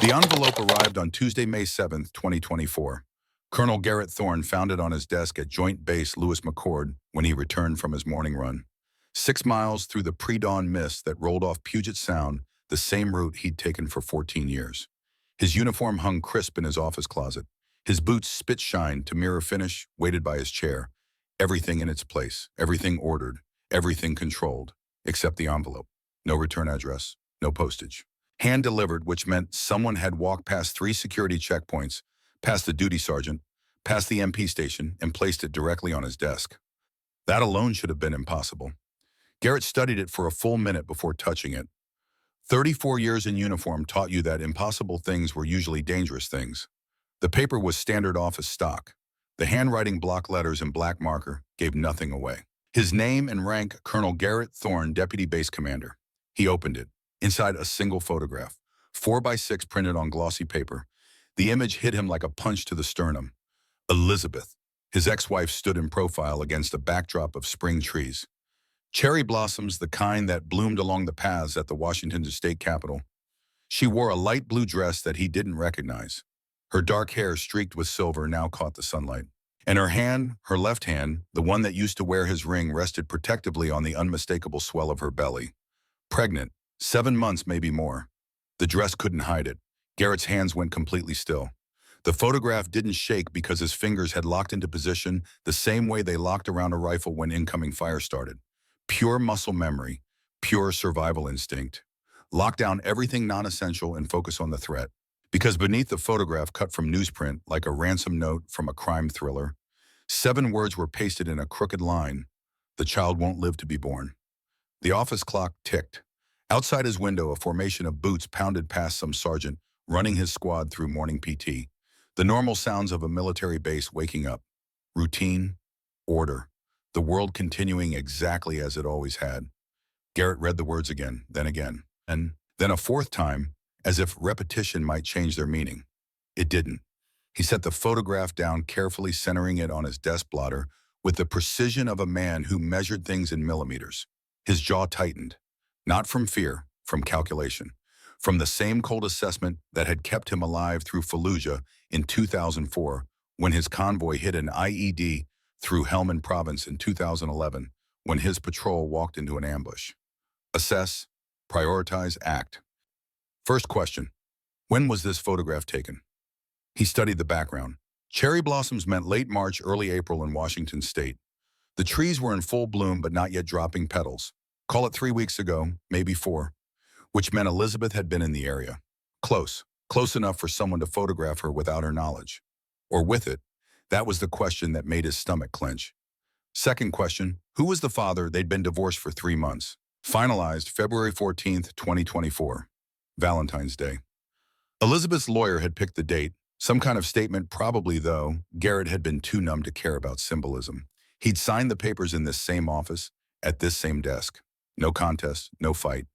The envelope arrived on Tuesday, May 7th, 2024. Colonel Garrett Thorne found it on his desk at Joint Base Lewis McChord when he returned from his morning run. 6 miles through the pre-dawn mist that rolled off Puget Sound, the same route he'd taken for 14 years. His uniform hung crisp in his office closet. His boots spit-shined to mirror finish, waited by his chair. Everything in its place, everything ordered, everything controlled, except the envelope. No return address, no postage. Hand-delivered, which meant someone had walked past 3 security checkpoints, past the duty sergeant, past the MP station, and placed it directly on his desk. That alone should have been impossible. Garrett studied it for a full minute before touching it. 34 years in uniform taught you that impossible things were usually dangerous things. The paper was standard office stock. The handwriting block letters in black marker gave nothing away. His name and rank, Colonel Garrett Thorne, Deputy Base Commander. He opened it. Inside a single photograph, 4x6 printed on glossy paper. The image hit him like a punch to the sternum. Elizabeth, his ex-wife, stood in profile against a backdrop of spring trees. Cherry blossoms, the kind that bloomed along the paths at the Washington state capitol. She wore a light blue dress that he didn't recognize. Her dark hair, streaked with silver, now caught the sunlight. And her hand, her left hand, the one that used to wear his ring, rested protectively on the unmistakable swell of her belly. Pregnant. 7 months, maybe more. The dress couldn't hide it. Garrett's hands went completely still. The photograph didn't shake because his fingers had locked into position the same way they locked around a rifle when incoming fire started. Pure muscle memory, pure survival instinct. Lock down everything non-essential and focus on the threat. Because beneath the photograph, cut from newsprint like a ransom note from a crime thriller, 7 words were pasted in a crooked line. The child won't live to be born. The office clock ticked. Outside his window, a formation of boots pounded past some sergeant, running his squad through morning PT. The normal sounds of a military base waking up. Routine, order, the world continuing exactly as it always had. Garrett read the words again, and then a fourth time, as if repetition might change their meaning. It didn't. He set the photograph down, carefully centering it on his desk blotter with the precision of a man who measured things in millimeters. His jaw tightened. Not from fear, from calculation. From the same cold assessment that had kept him alive through Fallujah in 2004, when his convoy hit an IED through Helmand Province in 2011, when his patrol walked into an ambush. Assess, prioritize, act. First question, when was this photograph taken? He studied the background. Cherry blossoms meant late March, early April in Washington state. The trees were in full bloom but not yet dropping petals. Call it 3 weeks ago, maybe 4, which meant Elizabeth had been in the area. Close enough for someone to photograph her without her knowledge. Or with it. That was the question that made his stomach clench. Second question, who was the father? They'd been divorced for 3 months. Finalized February 14th, 2024. Valentine's Day. Elizabeth's lawyer had picked the date. Some kind of statement, probably, though. Garrett had been too numb to care about symbolism. He'd signed the papers in this same office, at this same desk. No contest, no fight.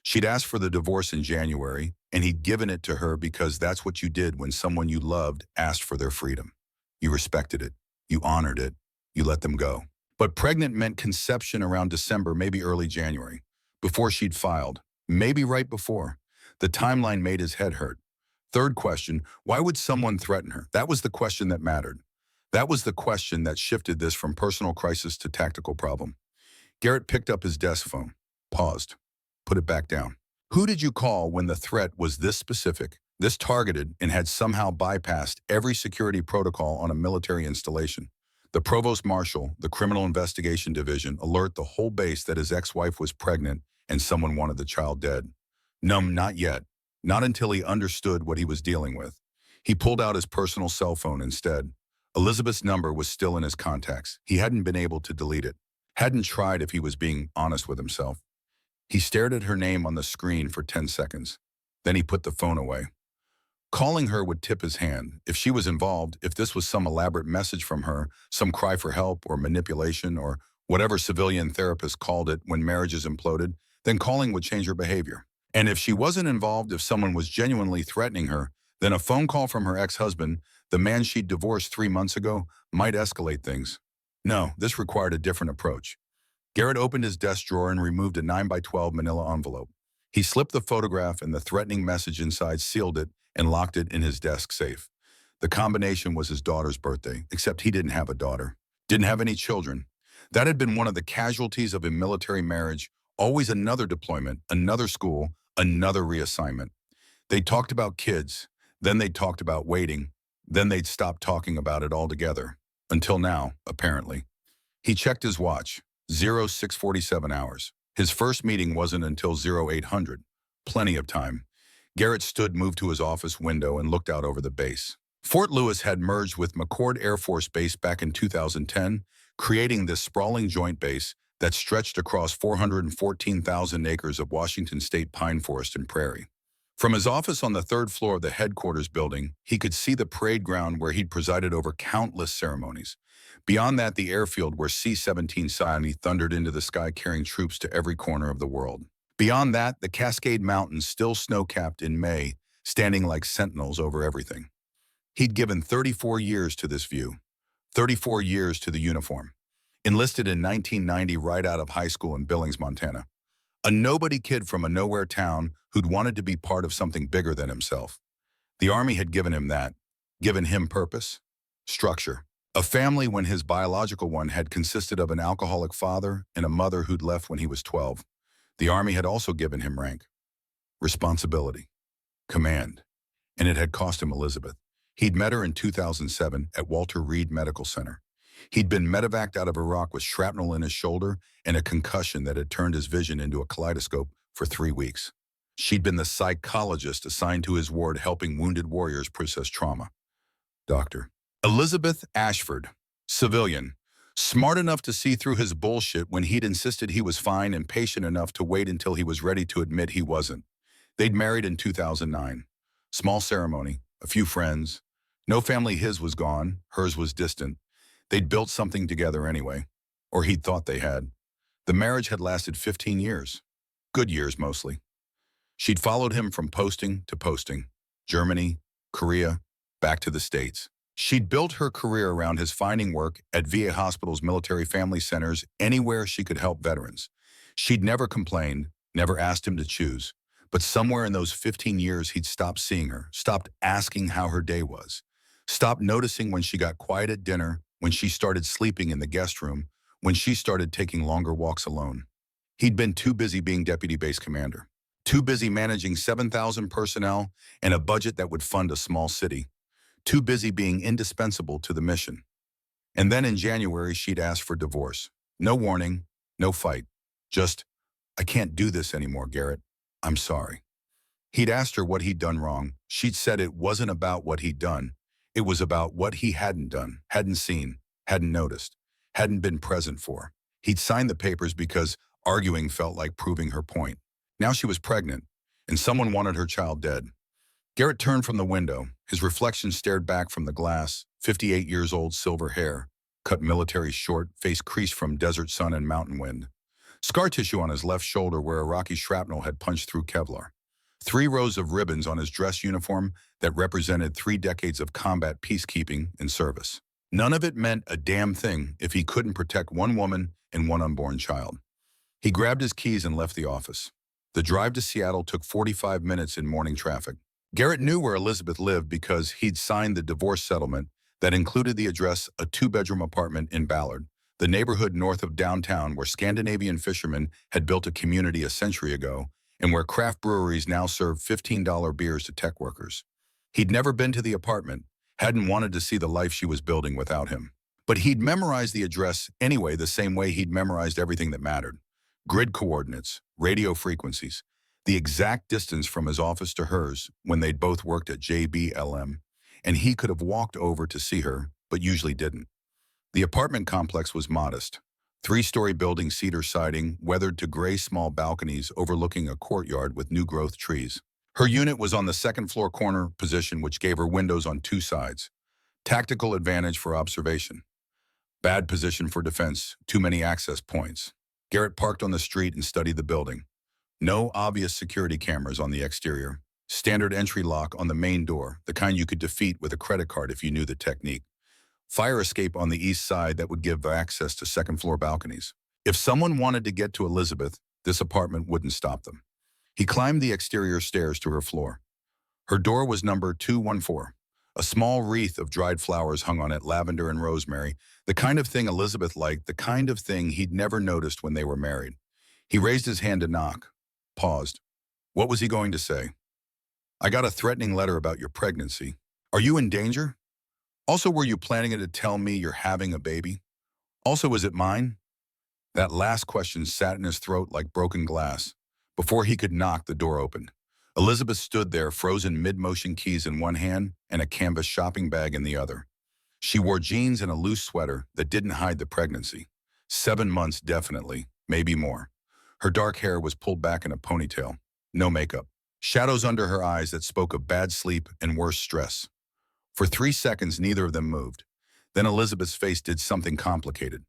She'd asked for the divorce in January, and he'd given it to her because that's what you did when someone you loved asked for their freedom. You respected it. You honored it. You let them go. But pregnant meant conception around December, maybe early January, before she'd filed, maybe right before. The timeline made his head hurt. Third question, why would someone threaten her? That was the question that mattered. That was the question that shifted this from personal crisis to tactical problem. Garrett picked up his desk phone, paused, put it back down. Who did you call when the threat was this specific, this targeted, and had somehow bypassed every security protocol on a military installation? The provost marshal, the criminal investigation division, alert the whole base that his ex-wife was pregnant and someone wanted the child dead. Numb, not yet. Not until he understood what he was dealing with. He pulled out his personal cell phone instead. Elizabeth's number was still in his contacts. He hadn't been able to delete it. Hadn't tried if he was being honest with himself. He stared at her name on the screen for 10 seconds. Then he put the phone away. Calling her would tip his hand. If she was involved, if this was some elaborate message from her, some cry for help or manipulation or whatever civilian therapists called it when marriages imploded, then calling would change her behavior. And if she wasn't involved, if someone was genuinely threatening her, then a phone call from her ex-husband, the man she'd divorced 3 months ago, might escalate things. No, this required a different approach. Garrett opened his desk drawer and removed a 9x12 manila envelope. He slipped the photograph and the threatening message inside, sealed it, and locked it in his desk safe. The combination was his daughter's birthday, except he didn't have a daughter. Didn't have any children. That had been one of the casualties of a military marriage, always another deployment, another school, another reassignment. They talked about kids, then they talked about waiting, then they'd stop talking about it altogether. Until now, apparently. He checked his watch, 0647 hours. His first meeting wasn't until 0800. Plenty of time. Garrett moved to his office window and looked out over the base. Fort Lewis had merged with McChord Air Force Base back in 2010, creating this sprawling joint base that stretched across 414,000 acres of Washington state pine forest and prairie. From his office on the third floor of the headquarters building, he could see the parade ground where he'd presided over countless ceremonies. Beyond that, the airfield where C-17 Sione thundered into the sky carrying troops to every corner of the world. Beyond that, the Cascade Mountains, still snow-capped in May, standing like sentinels over everything. He'd given 34 years to this view, 34 years to the uniform. Enlisted in 1990 right out of high school in Billings, Montana. A nobody kid from a nowhere town who'd wanted to be part of something bigger than himself. The Army had given him that, given him purpose, structure. A family when his biological one had consisted of an alcoholic father and a mother who'd left when he was 12. The Army had also given him rank, responsibility, command, and it had cost him Elizabeth. He'd met her in 2007 at Walter Reed Medical Center. He'd been medevaced out of Iraq with shrapnel in his shoulder and a concussion that had turned his vision into a kaleidoscope for 3 weeks. She'd been the psychologist assigned to his ward helping wounded warriors process trauma. Dr. Elizabeth Ashford, civilian, smart enough to see through his bullshit when he'd insisted he was fine and patient enough to wait until he was ready to admit he wasn't. They'd married in 2009. Small ceremony, a few friends. No family his was gone, hers was distant. They'd built something together anyway, or he'd thought they had. The marriage had lasted 15 years. Good years, mostly. She'd followed him from posting to posting. Germany, Korea, back to the States. She'd built her career around his finding work at VA hospitals, military family centers, anywhere she could help veterans. She'd never complained, never asked him to choose. But somewhere in those 15 years, he'd stopped seeing her, stopped asking how her day was, stopped noticing when she got quiet at dinner, when she started sleeping in the guest room, when she started taking longer walks alone. He'd been too busy being deputy base commander, too busy managing 7,000 personnel and a budget that would fund a small city, too busy being indispensable to the mission. And then in January, she'd asked for divorce. No warning, no fight. Just, I can't do this anymore, Garrett. I'm sorry. He'd asked her what he'd done wrong. She'd said it wasn't about what he'd done. It was about what he hadn't done, hadn't seen, hadn't noticed, hadn't been present for. He'd signed the papers because arguing felt like proving her point. Now she was pregnant, and someone wanted her child dead. Garrett turned from the window. His reflection stared back from the glass. 58 years old, silver hair, cut military short, face creased from desert sun and mountain wind. Scar tissue on his left shoulder where Iraqi shrapnel had punched through Kevlar. 3 rows of ribbons on his dress uniform that represented 3 decades of combat peacekeeping and service. None of it meant a damn thing if he couldn't protect 1 woman and 1 unborn child. He grabbed his keys and left the office. The drive to Seattle took 45 minutes in morning traffic. Garrett knew where Elizabeth lived because he'd signed the divorce settlement that included the address, a 2-bedroom apartment in Ballard, the neighborhood north of downtown where Scandinavian fishermen had built a community a century ago and where craft breweries now serve $15 beers to tech workers. He'd never been to the apartment, hadn't wanted to see the life she was building without him. But he'd memorized the address anyway the same way he'd memorized everything that mattered. Grid coordinates, radio frequencies, the exact distance from his office to hers when they'd both worked at JBLM, and he could have walked over to see her, but usually didn't. The apartment complex was modest. 3-story building, cedar siding, weathered to gray small balconies overlooking a courtyard with new growth trees. Her unit was on the 2nd floor corner position, which gave her windows on 2 sides. Tactical advantage for observation. Bad position for defense, too many access points. Garrett parked on the street and studied the building. No obvious security cameras on the exterior. Standard entry lock on the main door, the kind you could defeat with a credit card if you knew the technique. Fire escape on the east side that would give access to 2nd floor balconies. If someone wanted to get to Elizabeth, this apartment wouldn't stop them. He climbed the exterior stairs to her floor. Her door was number 214. A small wreath of dried flowers hung on it, lavender and rosemary, the kind of thing Elizabeth liked, the kind of thing he'd never noticed when they were married. He raised his hand to knock, paused. What was he going to say? I got a threatening letter about your pregnancy. Are you in danger? Also, were you planning to tell me you're having a baby? Also, is it mine? That last question sat in his throat like broken glass. Before he could knock, the door opened. Elizabeth stood there, frozen mid-motion, keys in one hand and a canvas shopping bag in the other. She wore jeans and a loose sweater that didn't hide the pregnancy. 7 months definitely, maybe more. Her dark hair was pulled back in a ponytail. No makeup. Shadows under her eyes that spoke of bad sleep and worse stress. For 3 seconds, neither of them moved. Then Elizabeth's face did something complicated.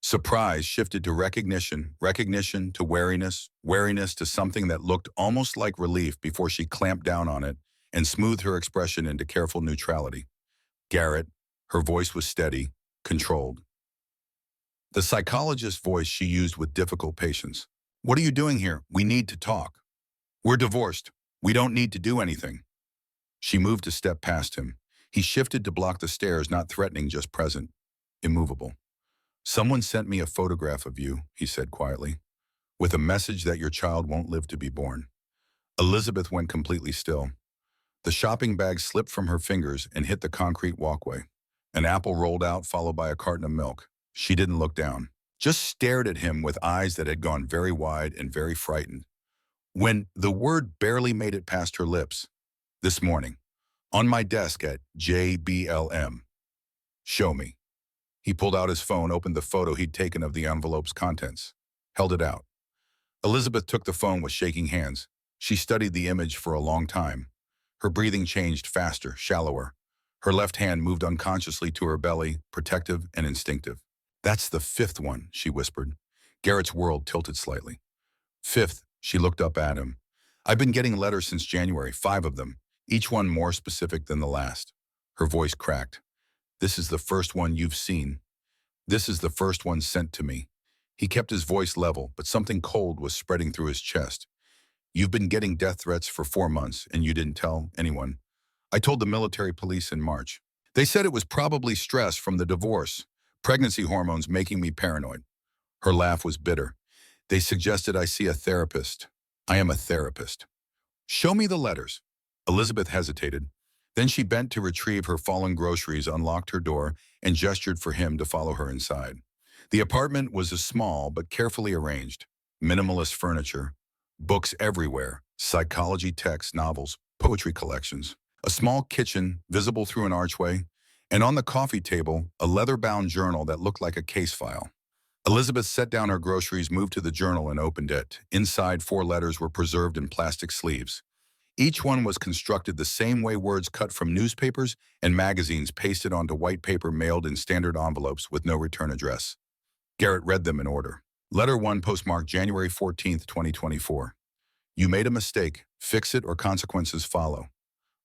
Surprise shifted to recognition, recognition to wariness, wariness to something that looked almost like relief before she clamped down on it and smoothed her expression into careful neutrality. Garrett, her voice was steady, controlled. The psychologist's voice she used with difficult patience. What are you doing here? We need to talk. We're divorced. We don't need to do anything. She moved a step past him. He shifted to block the stares, not threatening, just present, immovable. Someone sent me a photograph of you, he said quietly, with a message that your child won't live to be born. Elizabeth went completely still. The shopping bag slipped from her fingers and hit the concrete walkway. An apple rolled out, followed by a carton of milk. She didn't look down, just stared at him with eyes that had gone very wide and very frightened. When the word barely made it past her lips, this morning, on my desk at JBLM. Show me. He pulled out his phone, opened the photo he'd taken of the envelope's contents, held it out. Elizabeth took the phone with shaking hands. She studied the image for a long time. Her breathing changed faster, shallower. Her left hand moved unconsciously to her belly, protective and instinctive. That's the 5th one, she whispered. Garrett's world tilted slightly. 5th, she looked up at him. I've been getting letters since January, 5 of them, each one more specific than the last. Her voice cracked. This is the first one you've seen. This is the first one sent to me. He kept his voice level, but something cold was spreading through his chest. You've been getting death threats for 4 months, and you didn't tell anyone. I told the military police in March. They said it was probably stress from the divorce, pregnancy hormones making me paranoid. Her laugh was bitter. They suggested I see a therapist. I am a therapist. Show me the letters. Elizabeth hesitated. Then she bent to retrieve her fallen groceries, unlocked her door, and gestured for him to follow her inside. The apartment was small but carefully arranged. Minimalist furniture, books everywhere, psychology texts, novels, poetry collections. A small kitchen visible through an archway, and on the coffee table, a leather-bound journal that looked like a case file. Elizabeth set down her groceries, moved to the journal, and opened it. Inside, 4 letters were preserved in plastic sleeves. Each one was constructed the same way, words cut from newspapers and magazines pasted onto white paper, mailed in standard envelopes with no return address. Garrett read them in order. Letter 1, postmarked January 14th, 2024. You made a mistake. Fix it or consequences follow.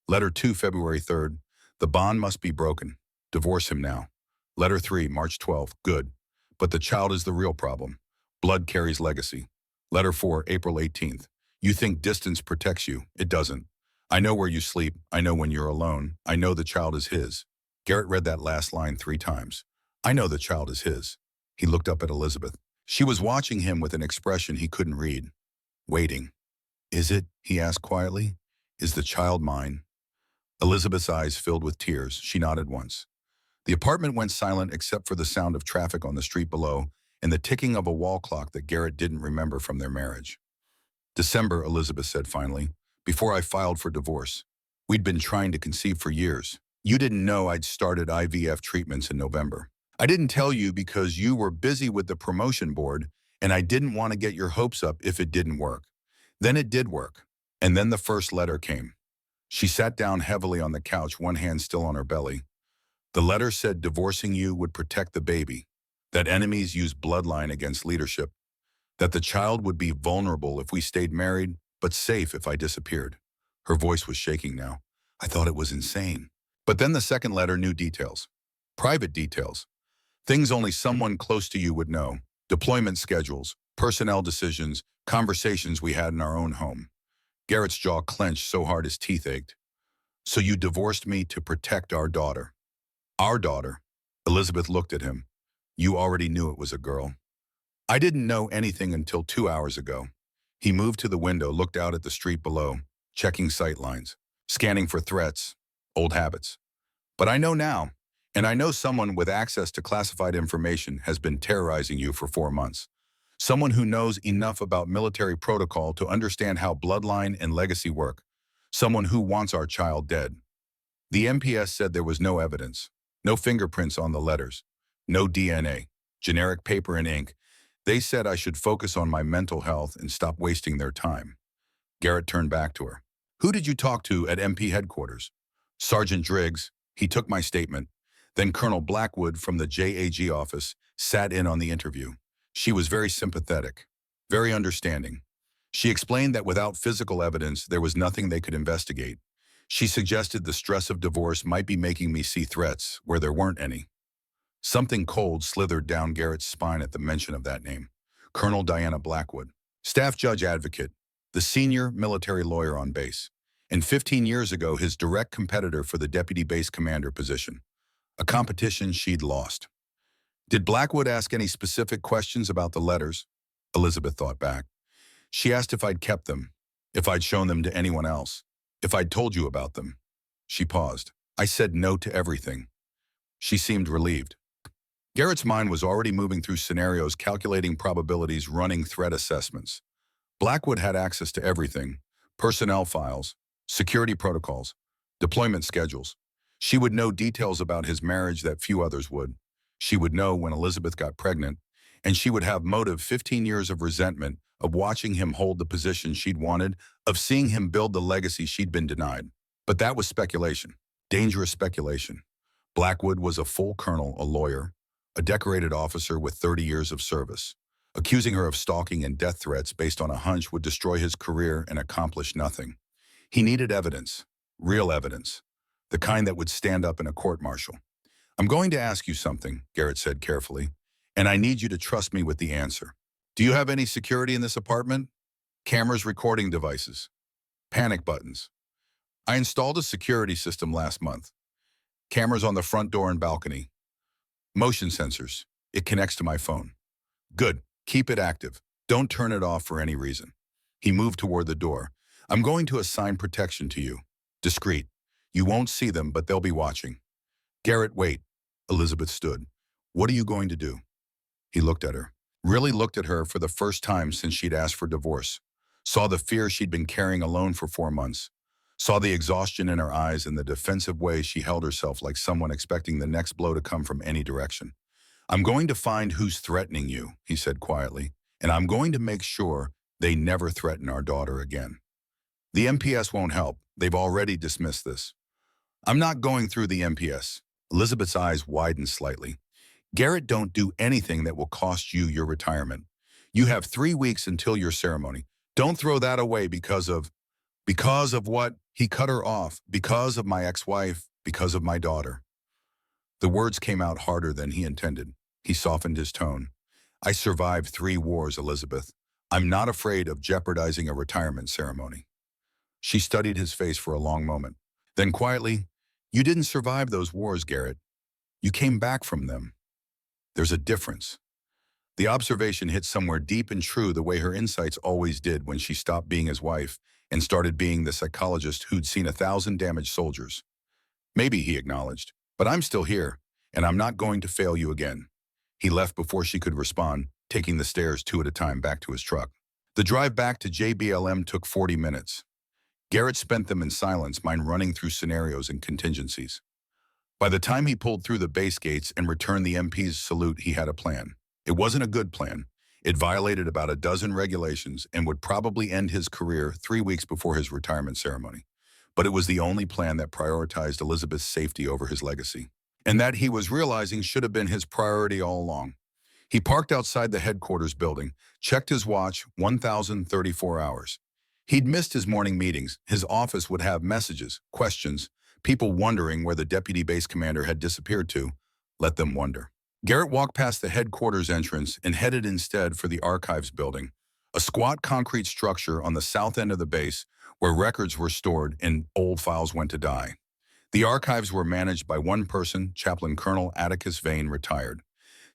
Letter 2, February 3rd. The bond must be broken. Divorce him now. Letter 3, March 12th. Good. But the child is the real problem. Blood carries legacy. Letter 4, April 18th. You think distance protects you. It doesn't. I know where you sleep. I know when you're alone. I know the child is his. Garrett read that last line 3 times. I know the child is his. He looked up at Elizabeth. She was watching him with an expression he couldn't read. Waiting. Is it? He asked quietly. Is the child mine? Elizabeth's eyes filled with tears. She nodded once. The apartment went silent except for the sound of traffic on the street below and the ticking of a wall clock that Garrett didn't remember from their marriage. December, Elizabeth said finally, before I filed for divorce. We'd been trying to conceive for years. You didn't know I'd started IVF treatments in November. I didn't tell you because you were busy with the promotion board, and I didn't want to get your hopes up if it didn't work. Then it did work. And then the first letter came. She sat down heavily on the couch, one hand still on her belly. The letter said divorcing you would protect the baby, that enemies use bloodline against leadership, that the child would be vulnerable if we stayed married, but safe if I disappeared. Her voice was shaking now. I thought it was insane. But then the second letter knew details. Private details. Things only someone close to you would know. Deployment schedules, personnel decisions, conversations we had in our own home. Garrett's jaw clenched so hard his teeth ached. So you divorced me to protect our daughter. Our daughter. Elizabeth looked at him. You already knew it was a girl. I didn't know anything until 2 hours ago. He moved to the window, looked out at the street below, checking sightlines, scanning for threats, old habits. But I know now, and I know someone with access to classified information has been terrorizing you for 4 months. Someone who knows enough about military protocol to understand how bloodline and legacy work. Someone who wants our child dead. The MPS said there was no evidence, no fingerprints on the letters, no DNA, generic paper and ink. They said I should focus on my mental health and stop wasting their time. Garrett turned back to her. Who did you talk to at MP headquarters? Sergeant Driggs. He took my statement. Then Colonel Blackwood from the JAG office sat in on the interview. She was very sympathetic, very understanding. She explained that without physical evidence, there was nothing they could investigate. She suggested the stress of divorce might be making me see threats where there weren't any. Something cold slithered down Garrett's spine at the mention of that name. Colonel Diana Blackwood, staff judge advocate, the senior military lawyer on base, and 15 years ago his direct competitor for the deputy base commander position, a competition she'd lost. Did Blackwood ask any specific questions about the letters? Elizabeth thought back. She asked if I'd kept them, if I'd shown them to anyone else, if I'd told you about them. She paused. I said no to everything. She seemed relieved. Garrett's mind was already moving through scenarios, calculating probabilities, running threat assessments. Blackwood had access to everything: personnel files, security protocols, deployment schedules. She would know details about his marriage that few others would. She would know when Elizabeth got pregnant, and she would have motive 15 years of resentment, of watching him hold the position she'd wanted, of seeing him build the legacy she'd been denied. But that was speculation, dangerous speculation. Blackwood was a full colonel, a lawyer, a decorated officer with 30 years of service. Accusing her of stalking and death threats based on a hunch would destroy his career and accomplish nothing. He needed evidence, real evidence, the kind that would stand up in a court-martial. I'm going to ask you something, Garrett said carefully, and I need you to trust me with the answer. Do you have any security in this apartment? Cameras, recording devices, panic buttons. I installed a security system last month. Cameras on the front door and balcony. Motion sensors. It connects to my phone. Good. Keep it active. Don't turn it off for any reason. He moved toward the door. I'm going to assign protection to you. Discreet. You won't see them, but they'll be watching. Garrett, wait. Elizabeth stood. What are you going to do? He looked at her. Really looked at her for the first time since she'd asked for divorce. Saw the fear she'd been carrying alone for 4 months. Saw the exhaustion in her eyes and the defensive way she held herself, like someone expecting the next blow to come from any direction. I'm going to find who's threatening you, he said quietly, and I'm going to make sure they never threaten our daughter again. The MPS won't help. They've already dismissed this. I'm not going through the MPS. Elizabeth's eyes widened slightly. Garrett, don't do anything that will cost you your retirement. You have 3 weeks until your ceremony. Don't throw that away because of what? He cut her off. Because of my ex-wife, because of my daughter. The words came out harder than he intended. He softened his tone. I survived 3 wars, Elizabeth. I'm not afraid of jeopardizing a retirement ceremony. She studied his face for a long moment. Then quietly, you didn't survive those wars, Garrett. You came back from them. There's a difference. The observation hit somewhere deep and true, the way her insights always did when she stopped being his wife and started being the psychologist who'd seen 1,000 damaged soldiers. Maybe, he acknowledged, but I'm still here, and I'm not going to fail you again. He left before she could respond, taking the stairs 2 at a time back to his truck. The drive back to JBLM took 40 minutes. Garrett spent them in silence, mind running through scenarios and contingencies. By the time he pulled through the base gates and returned the MP's salute, he had a plan. It wasn't a good plan. It violated about a dozen regulations and would probably end his career 3 weeks before his retirement ceremony. But it was the only plan that prioritized Elizabeth's safety over his legacy, and that he was realizing should have been his priority all along. He parked outside the headquarters building, checked his watch, 1,034 hours. He'd missed his morning meetings. His office would have messages, questions, people wondering where the deputy base commander had disappeared to. Let them wonder. Garrett walked past the headquarters entrance and headed instead for the archives building, a squat concrete structure on the south end of the base where records were stored and old files went to die. The archives were managed by one person, Chaplain Colonel Atticus Vane, retired.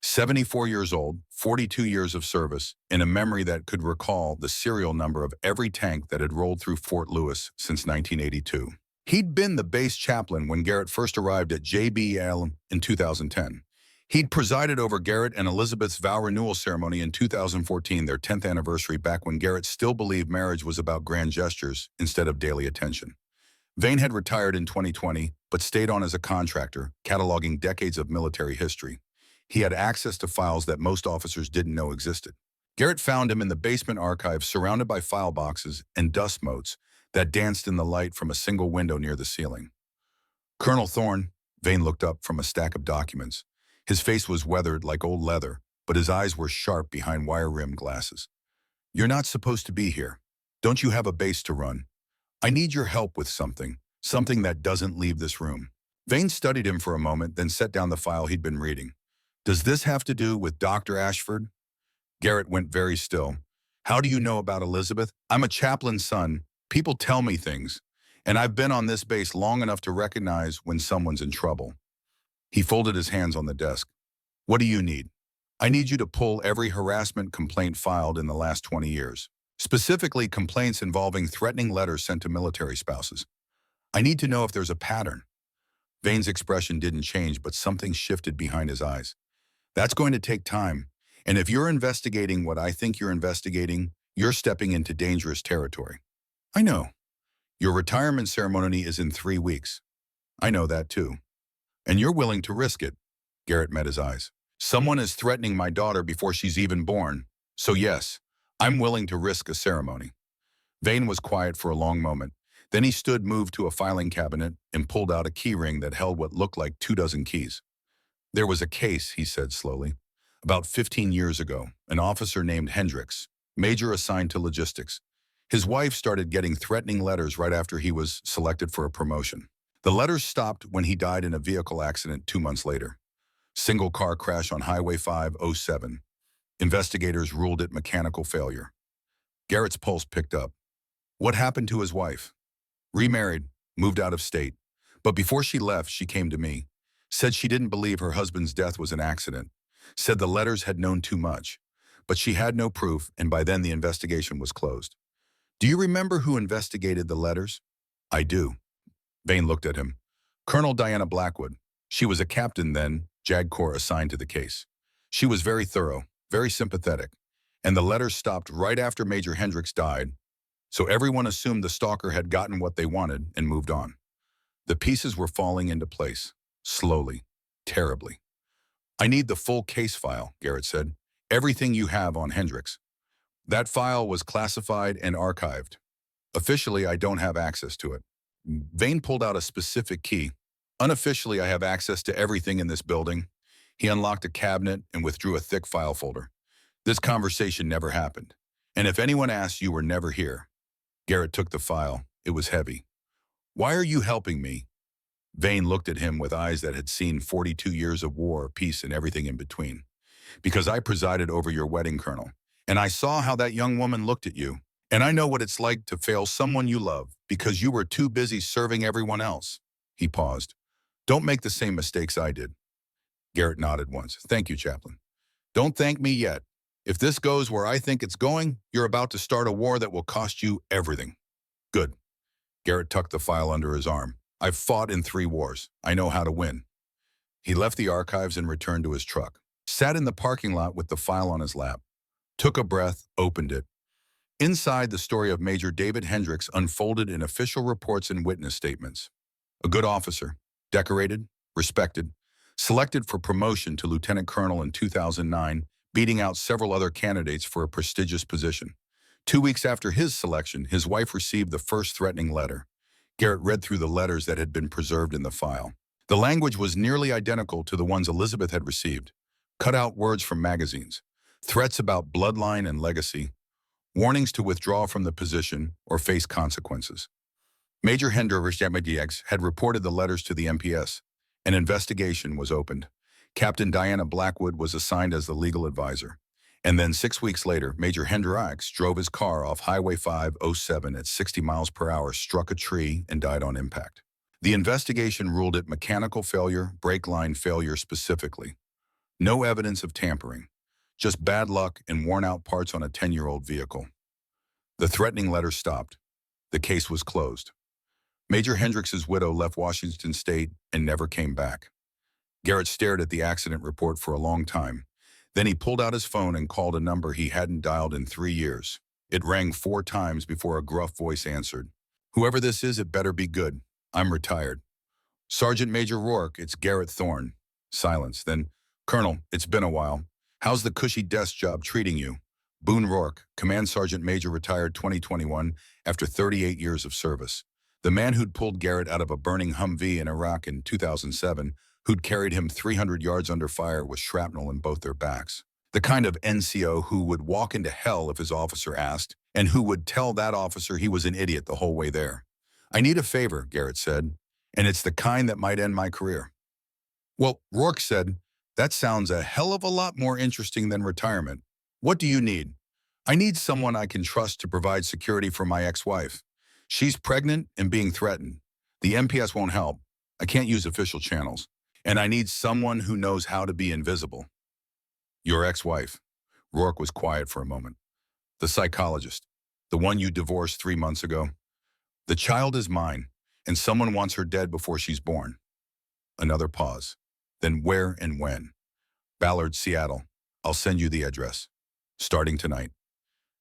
74 years old, 42 years of service, in a memory that could recall the serial number of every tank that had rolled through Fort Lewis since 1982. He'd been the base chaplain when Garrett first arrived at JBL in 2010. He'd presided over Garrett and Elizabeth's vow renewal ceremony in 2014, their 10th anniversary, back when Garrett still believed marriage was about grand gestures instead of daily attention. Vane had retired in 2020, but stayed on as a contractor, cataloging decades of military history. He had access to files that most officers didn't know existed. Garrett found him in the basement archive, surrounded by file boxes and dust motes that danced in the light from a single window near the ceiling. Colonel Thorne, Vane looked up from a stack of documents. His face was weathered like old leather, but his eyes were sharp behind wire-rimmed glasses. "You're not supposed to be here. Don't you have a base to run? I need your help with something that doesn't leave this room." Vane studied him for a moment, then set down the file he'd been reading. "Does this have to do with Dr. Ashford?" Garrett went very still. "How do you know about Elizabeth?" "I'm a chaplain's son. People tell me things, and I've been on this base long enough to recognize when someone's in trouble." He folded his hands on the desk. "What do you need?" "I need you to pull every harassment complaint filed in the last 20 years. Specifically, complaints involving threatening letters sent to military spouses. I need to know if there's a pattern." Vane's expression didn't change, but something shifted behind his eyes. "That's going to take time, and if you're investigating what I think you're investigating, you're stepping into dangerous territory." "I know. Your retirement ceremony is in 3 weeks." "I know that too. And you're willing to risk it." Garrett met his eyes. "Someone is threatening my daughter before she's even born. So yes, I'm willing to risk a ceremony." Vane was quiet for a long moment. Then he stood, moved to a filing cabinet, and pulled out a key ring that held what looked like 24 keys. "There was a case," he said slowly. "About 15 years ago, an officer named Hendricks, major assigned to logistics. His wife started getting threatening letters right after he was selected for a promotion. The letters stopped when he died in a vehicle accident 2 months later. Single car crash on Highway 507. Investigators ruled it mechanical failure." Garrett's pulse picked up. "What happened to his wife?" "Remarried, moved out of state. But before she left, she came to me. Said she didn't believe her husband's death was an accident. Said the letters had known too much. But she had no proof, and by then the investigation was closed." "Do you remember who investigated the letters?" "I do." Vane looked at him. "Colonel Diana Blackwood. She was a captain then, JAG Corps assigned to the case. She was very thorough, very sympathetic. And the letters stopped right after Major Hendricks died, so everyone assumed the stalker had gotten what they wanted and moved on." The pieces were falling into place, slowly, terribly. "I need the full case file," Garrett said. "Everything you have on Hendricks." "That file was classified and archived. Officially, I don't have access to it." Vane pulled out a specific key. "Unofficially, I have access to everything in this building." He unlocked a cabinet and withdrew a thick file folder. "This conversation never happened. And if anyone asks, you were never here." Garrett took the file. It was heavy. "Why are you helping me?" Vane looked at him with eyes that had seen 42 years of war, peace, and everything in between. "Because I presided over your wedding, Colonel. And I saw how that young woman looked at you. And I know what it's like to fail someone you love because you were too busy serving everyone else." He paused. "Don't make the same mistakes I did." Garrett nodded once. "Thank you, Chaplain." "Don't thank me yet. If this goes where I think it's going, you're about to start a war that will cost you everything." "Good." Garrett tucked the file under his arm. "I've fought in 3 wars. I know how to win." He left the archives and returned to his truck. Sat in the parking lot with the file on his lap. Took a breath, opened it. Inside, the story of Major David Hendricks unfolded in official reports and witness statements. A good officer, decorated, respected, selected for promotion to lieutenant colonel in 2009, beating out several other candidates for a prestigious position. 2 weeks after his selection, his wife received the first threatening letter. Garrett read through the letters that had been preserved in the file. The language was nearly identical to the ones Elizabeth had received. Cut out words from magazines. Threats about bloodline and legacy. Warnings to withdraw from the position or face consequences. Major Hendricks had reported the letters to the MPS. An investigation was opened. Captain Diana Blackwood was assigned as the legal advisor. And then 6 weeks later, Major Hendricks drove his car off Highway 507 at 60 miles per hour, struck a tree, and died on impact. The investigation ruled it mechanical failure, brake line failure specifically. No evidence of tampering, just bad luck and worn-out parts on a 10-year-old vehicle. The threatening letter stopped. The case was closed. Major Hendricks's widow left Washington State and never came back. Garrett stared at the accident report for a long time. Then he pulled out his phone and called a number he hadn't dialed in 3 years. It rang 4 times before a gruff voice answered. "Whoever this is, it better be good. I'm retired." "Sergeant Major Rourke, it's Garrett Thorne." Silence. Then, "Colonel, it's been a while. How's the cushy desk job treating you?" "Boone Rourke, Command Sergeant Major, retired 2021 after 38 years of service." The man who'd pulled Garrett out of a burning Humvee in Iraq in 2007, who'd carried him 300 yards under fire with shrapnel in both their backs. The kind of NCO who would walk into hell if his officer asked, and who would tell that officer he was an idiot the whole way there. "I need a favor," Garrett said, "and it's the kind that might end my career." "Well," Rourke said, "that sounds a hell of a lot more interesting than retirement. What do you need?" "I need someone I can trust to provide security for my ex-wife. She's pregnant and being threatened. The MPS won't help. I can't use official channels. And I need someone who knows how to be invisible." "Your ex-wife." Rourke was quiet for a moment. "The psychologist. The one you divorced 3 months ago." "The child is mine, and someone wants her dead before she's born." Another pause. "Then where and when?" "Ballard, Seattle. I'll send you the address. Starting tonight."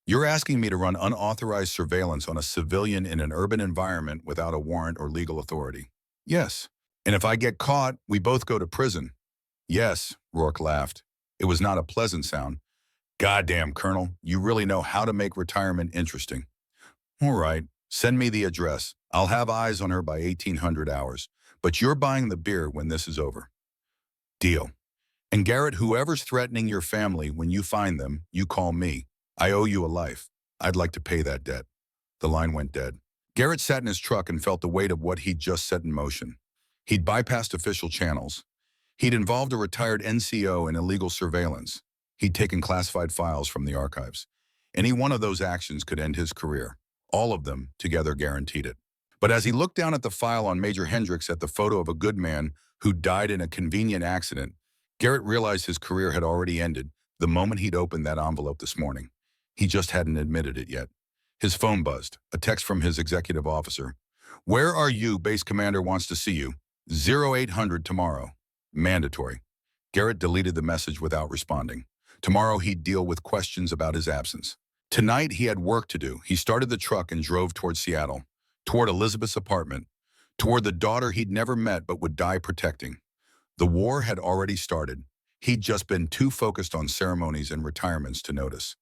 "You're asking me to run unauthorized surveillance on a civilian in an urban environment without a warrant or legal authority?" "Yes. And if I get caught, we both go to prison." "Yes," Rourke laughed. It was not a pleasant sound. "Goddamn, Colonel, you really know how to make retirement interesting." "All right, send me the address. I'll have eyes on her by 1800 hours. But you're buying the beer when this is over." "Deal. And Garrett, whoever's threatening your family, when you find them, you call me. I owe you a life. I'd like to pay that debt." The line went dead. Garrett sat in his truck and felt the weight of what he'd just set in motion. He'd bypassed official channels. He'd involved a retired NCO in illegal surveillance. He'd taken classified files from the archives. Any one of those actions could end his career. All of them together guaranteed it. But as he looked down at the file on Major Hendricks at the photo of a good man who died in a convenient accident, Garrett realized his career had already ended the moment he'd opened that envelope this morning. He just hadn't admitted it yet. His phone buzzed, a text from his executive officer. "Where are you? Base commander wants to see you. 0800 tomorrow. Mandatory." Garrett deleted the message without responding. Tomorrow he'd deal with questions about his absence. Tonight he had work to do. He started the truck and drove toward Seattle, toward Elizabeth's apartment, toward the daughter he'd never met but would die protecting. The war had already started. He'd just been too focused on ceremonies and retirements to notice.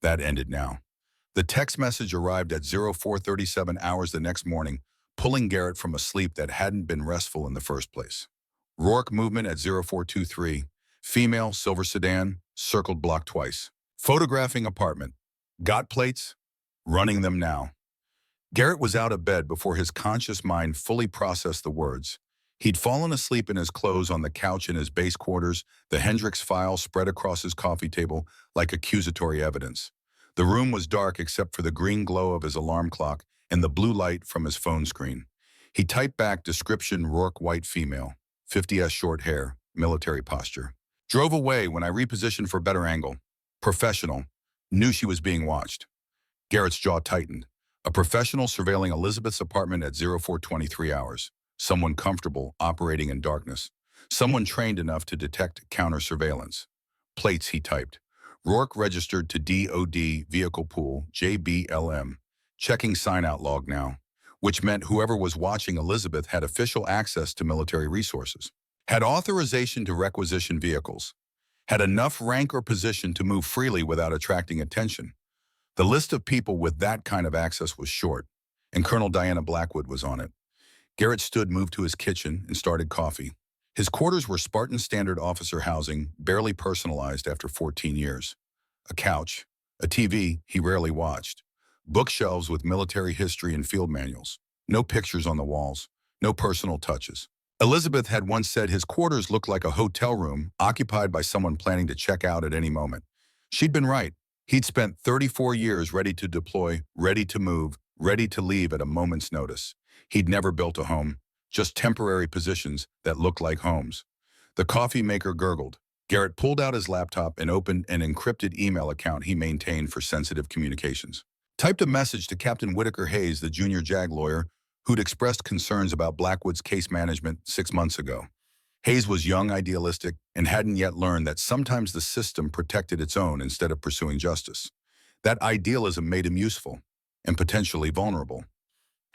That ended now. The text message arrived at 0437 hours the next morning, pulling Garrett from a sleep that hadn't been restful in the first place. Rourke movement at 0423. Female, silver sedan, circled block twice. Photographing apartment. Got plates? Running them now. Garrett was out of bed before his conscious mind fully processed the words. He'd fallen asleep in his clothes on the couch in his base quarters, the Hendricks file spread across his coffee table like accusatory evidence. The room was dark except for the green glow of his alarm clock and the blue light from his phone screen. He typed back description: Rourke, white female, 50s, short hair, military posture. Drove away when I repositioned for better angle. Professional. Knew she was being watched. Garrett's jaw tightened. A professional surveilling Elizabeth's apartment at 0423 hours. Someone comfortable operating in darkness. Someone trained enough to detect counter-surveillance. Plates, he typed. Rourke registered to DOD Vehicle Pool, JBLM. Checking sign-out log now. Which meant whoever was watching Elizabeth had official access to military resources. Had authorization to requisition vehicles. Had enough rank or position to move freely without attracting attention. The list of people with that kind of access was short, and Colonel Diana Blackwood was on it. Garrett moved to his kitchen, and started coffee. His quarters were Spartan standard officer housing, barely personalized after 14 years. A couch, a TV he rarely watched, bookshelves with military history and field manuals, no pictures on the walls, no personal touches. Elizabeth had once said his quarters looked like a hotel room occupied by someone planning to check out at any moment. She'd been right. He'd spent 34 years ready to deploy, ready to move, ready to leave at a moment's notice. He'd never built a home, just temporary positions that looked like homes. The coffee maker gurgled. Garrett pulled out his laptop and opened an encrypted email account he maintained for sensitive communications. Typed a message to Captain Whitaker Hayes, the junior JAG lawyer, who'd expressed concerns about Blackwood's case management 6 months ago. Hayes was young, idealistic, and hadn't yet learned that sometimes the system protected its own instead of pursuing justice. That idealism made him useful and potentially vulnerable.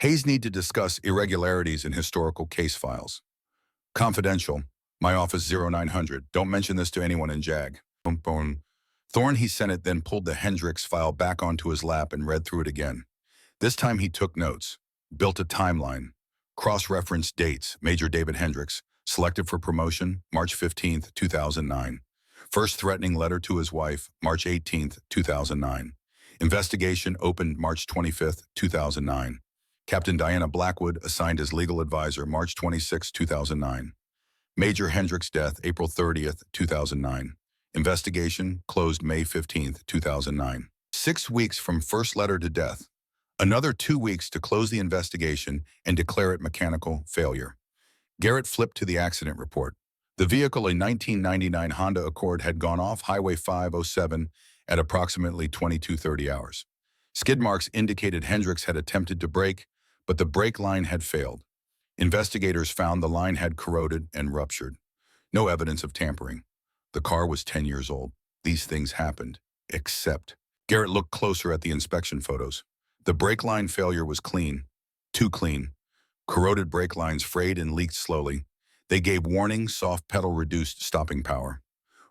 Hayes needed to discuss irregularities in historical case files. Confidential. My office 0900. Don't mention this to anyone in JAG. Boom, boom. Thorne, he sent it, then pulled the Hendricks file back onto his lap and read through it again. This time he took notes, built a timeline, cross-referenced dates. Major David Hendricks, selected for promotion, March 15th, 2009. First threatening letter to his wife, March 18th, 2009. Investigation opened March 25th, 2009. Captain Diana Blackwood assigned as legal advisor, March 26, 2009. Major Hendricks' death, April 30th, 2009. Investigation closed May 15th, 2009. 6 weeks from first letter to death. Another 2 weeks to close the investigation and declare it mechanical failure. Garrett flipped to the accident report. The vehicle, a 1999 Honda Accord, had gone off Highway 507 at approximately 22:30 hours. Skid marks indicated Hendricks had attempted to brake, but the brake line had failed. Investigators found the line had corroded and ruptured. No evidence of tampering. The car was 10 years old. These things happened, except. Garrett looked closer at the inspection photos. The brake line failure was clean, too clean. Corroded brake lines frayed and leaked slowly. They gave warning, soft pedal reduced stopping power.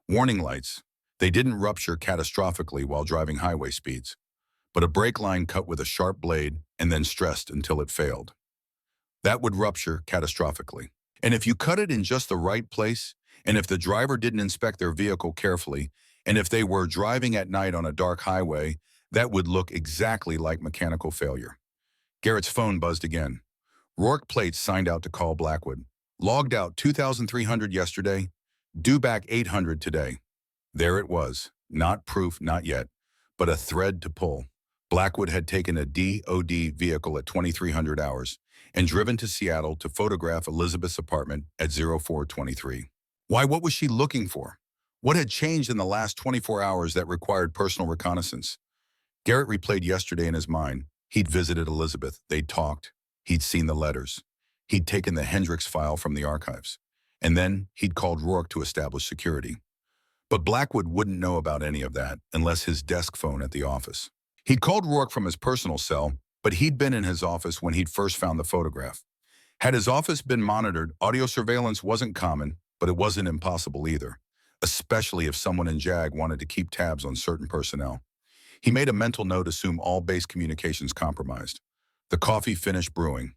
Warning lights. They didn't rupture catastrophically while driving highway speeds, but a brake line cut with a sharp blade and then stressed until it failed. That would rupture catastrophically. And if you cut it in just the right place, and if the driver didn't inspect their vehicle carefully, and if they were driving at night on a dark highway, that would look exactly like mechanical failure. Garrett's phone buzzed again. Rourke plates signed out to call Blackwood. Logged out 2,300 yesterday, due back 800 today. There it was. Not proof, not yet, but a thread to pull. Blackwood had taken a DOD vehicle at 2300 hours and driven to Seattle to photograph Elizabeth's apartment at 0423. Why, what was she looking for? What had changed in the last 24 hours that required personal reconnaissance? Garrett replayed yesterday in his mind. He'd visited Elizabeth. They'd talked. He'd seen the letters. He'd taken the Hendricks file from the archives. And then he'd called Rourke to establish security. But Blackwood wouldn't know about any of that unless his desk phone at the office. He'd called Rourke from his personal cell, but he'd been in his office when he'd first found the photograph. Had his office been monitored, audio surveillance wasn't common, but it wasn't impossible either, especially if someone in JAG wanted to keep tabs on certain personnel. He made a mental note, assume all base communications compromised. The coffee finished brewing.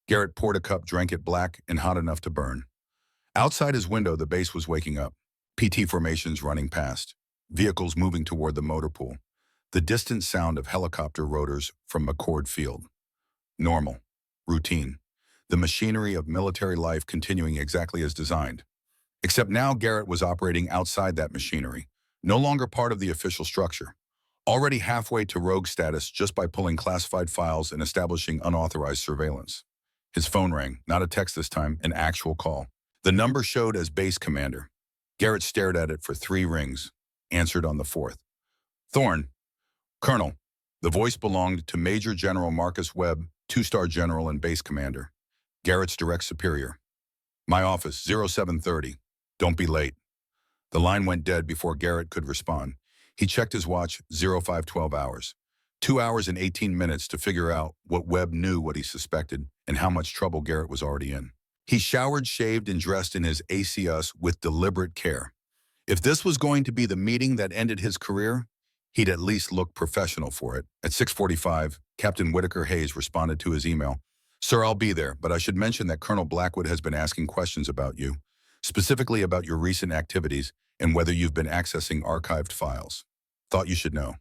Garrett poured a cup, drank it black and hot enough to burn. Outside his window, the base was waking up. PT formations running past. Vehicles moving toward the motor pool. The distant sound of helicopter rotors from McCord Field. Normal. Routine. The machinery of military life continuing exactly as designed. Except now Garrett was operating outside that machinery, no longer part of the official structure. Already halfway to rogue status just by pulling classified files and establishing unauthorized surveillance. His phone rang, not a text this time, an actual call. The number showed as base commander. Garrett stared at it for 3 rings, answered on the 4th. Thorne. Colonel. The voice belonged to Major General Marcus Webb, 2-star general and base commander. Garrett's direct superior. My office, 0730. Don't be late. The line went dead before Garrett could respond. He checked his watch, 0512 hours. 2 hours and 18 minutes to figure out what Webb knew, what he suspected, and how much trouble Garrett was already in. He showered, shaved, and dressed in his ACS with deliberate care. If this was going to be the meeting that ended his career, he'd at least look professional for it. At 6:45, Captain Whitaker Hayes responded to his email. Sir, I'll be there, but I should mention that Colonel Blackwood has been asking questions about you, specifically about your recent activities and whether you've been accessing archived files. Thought you should know.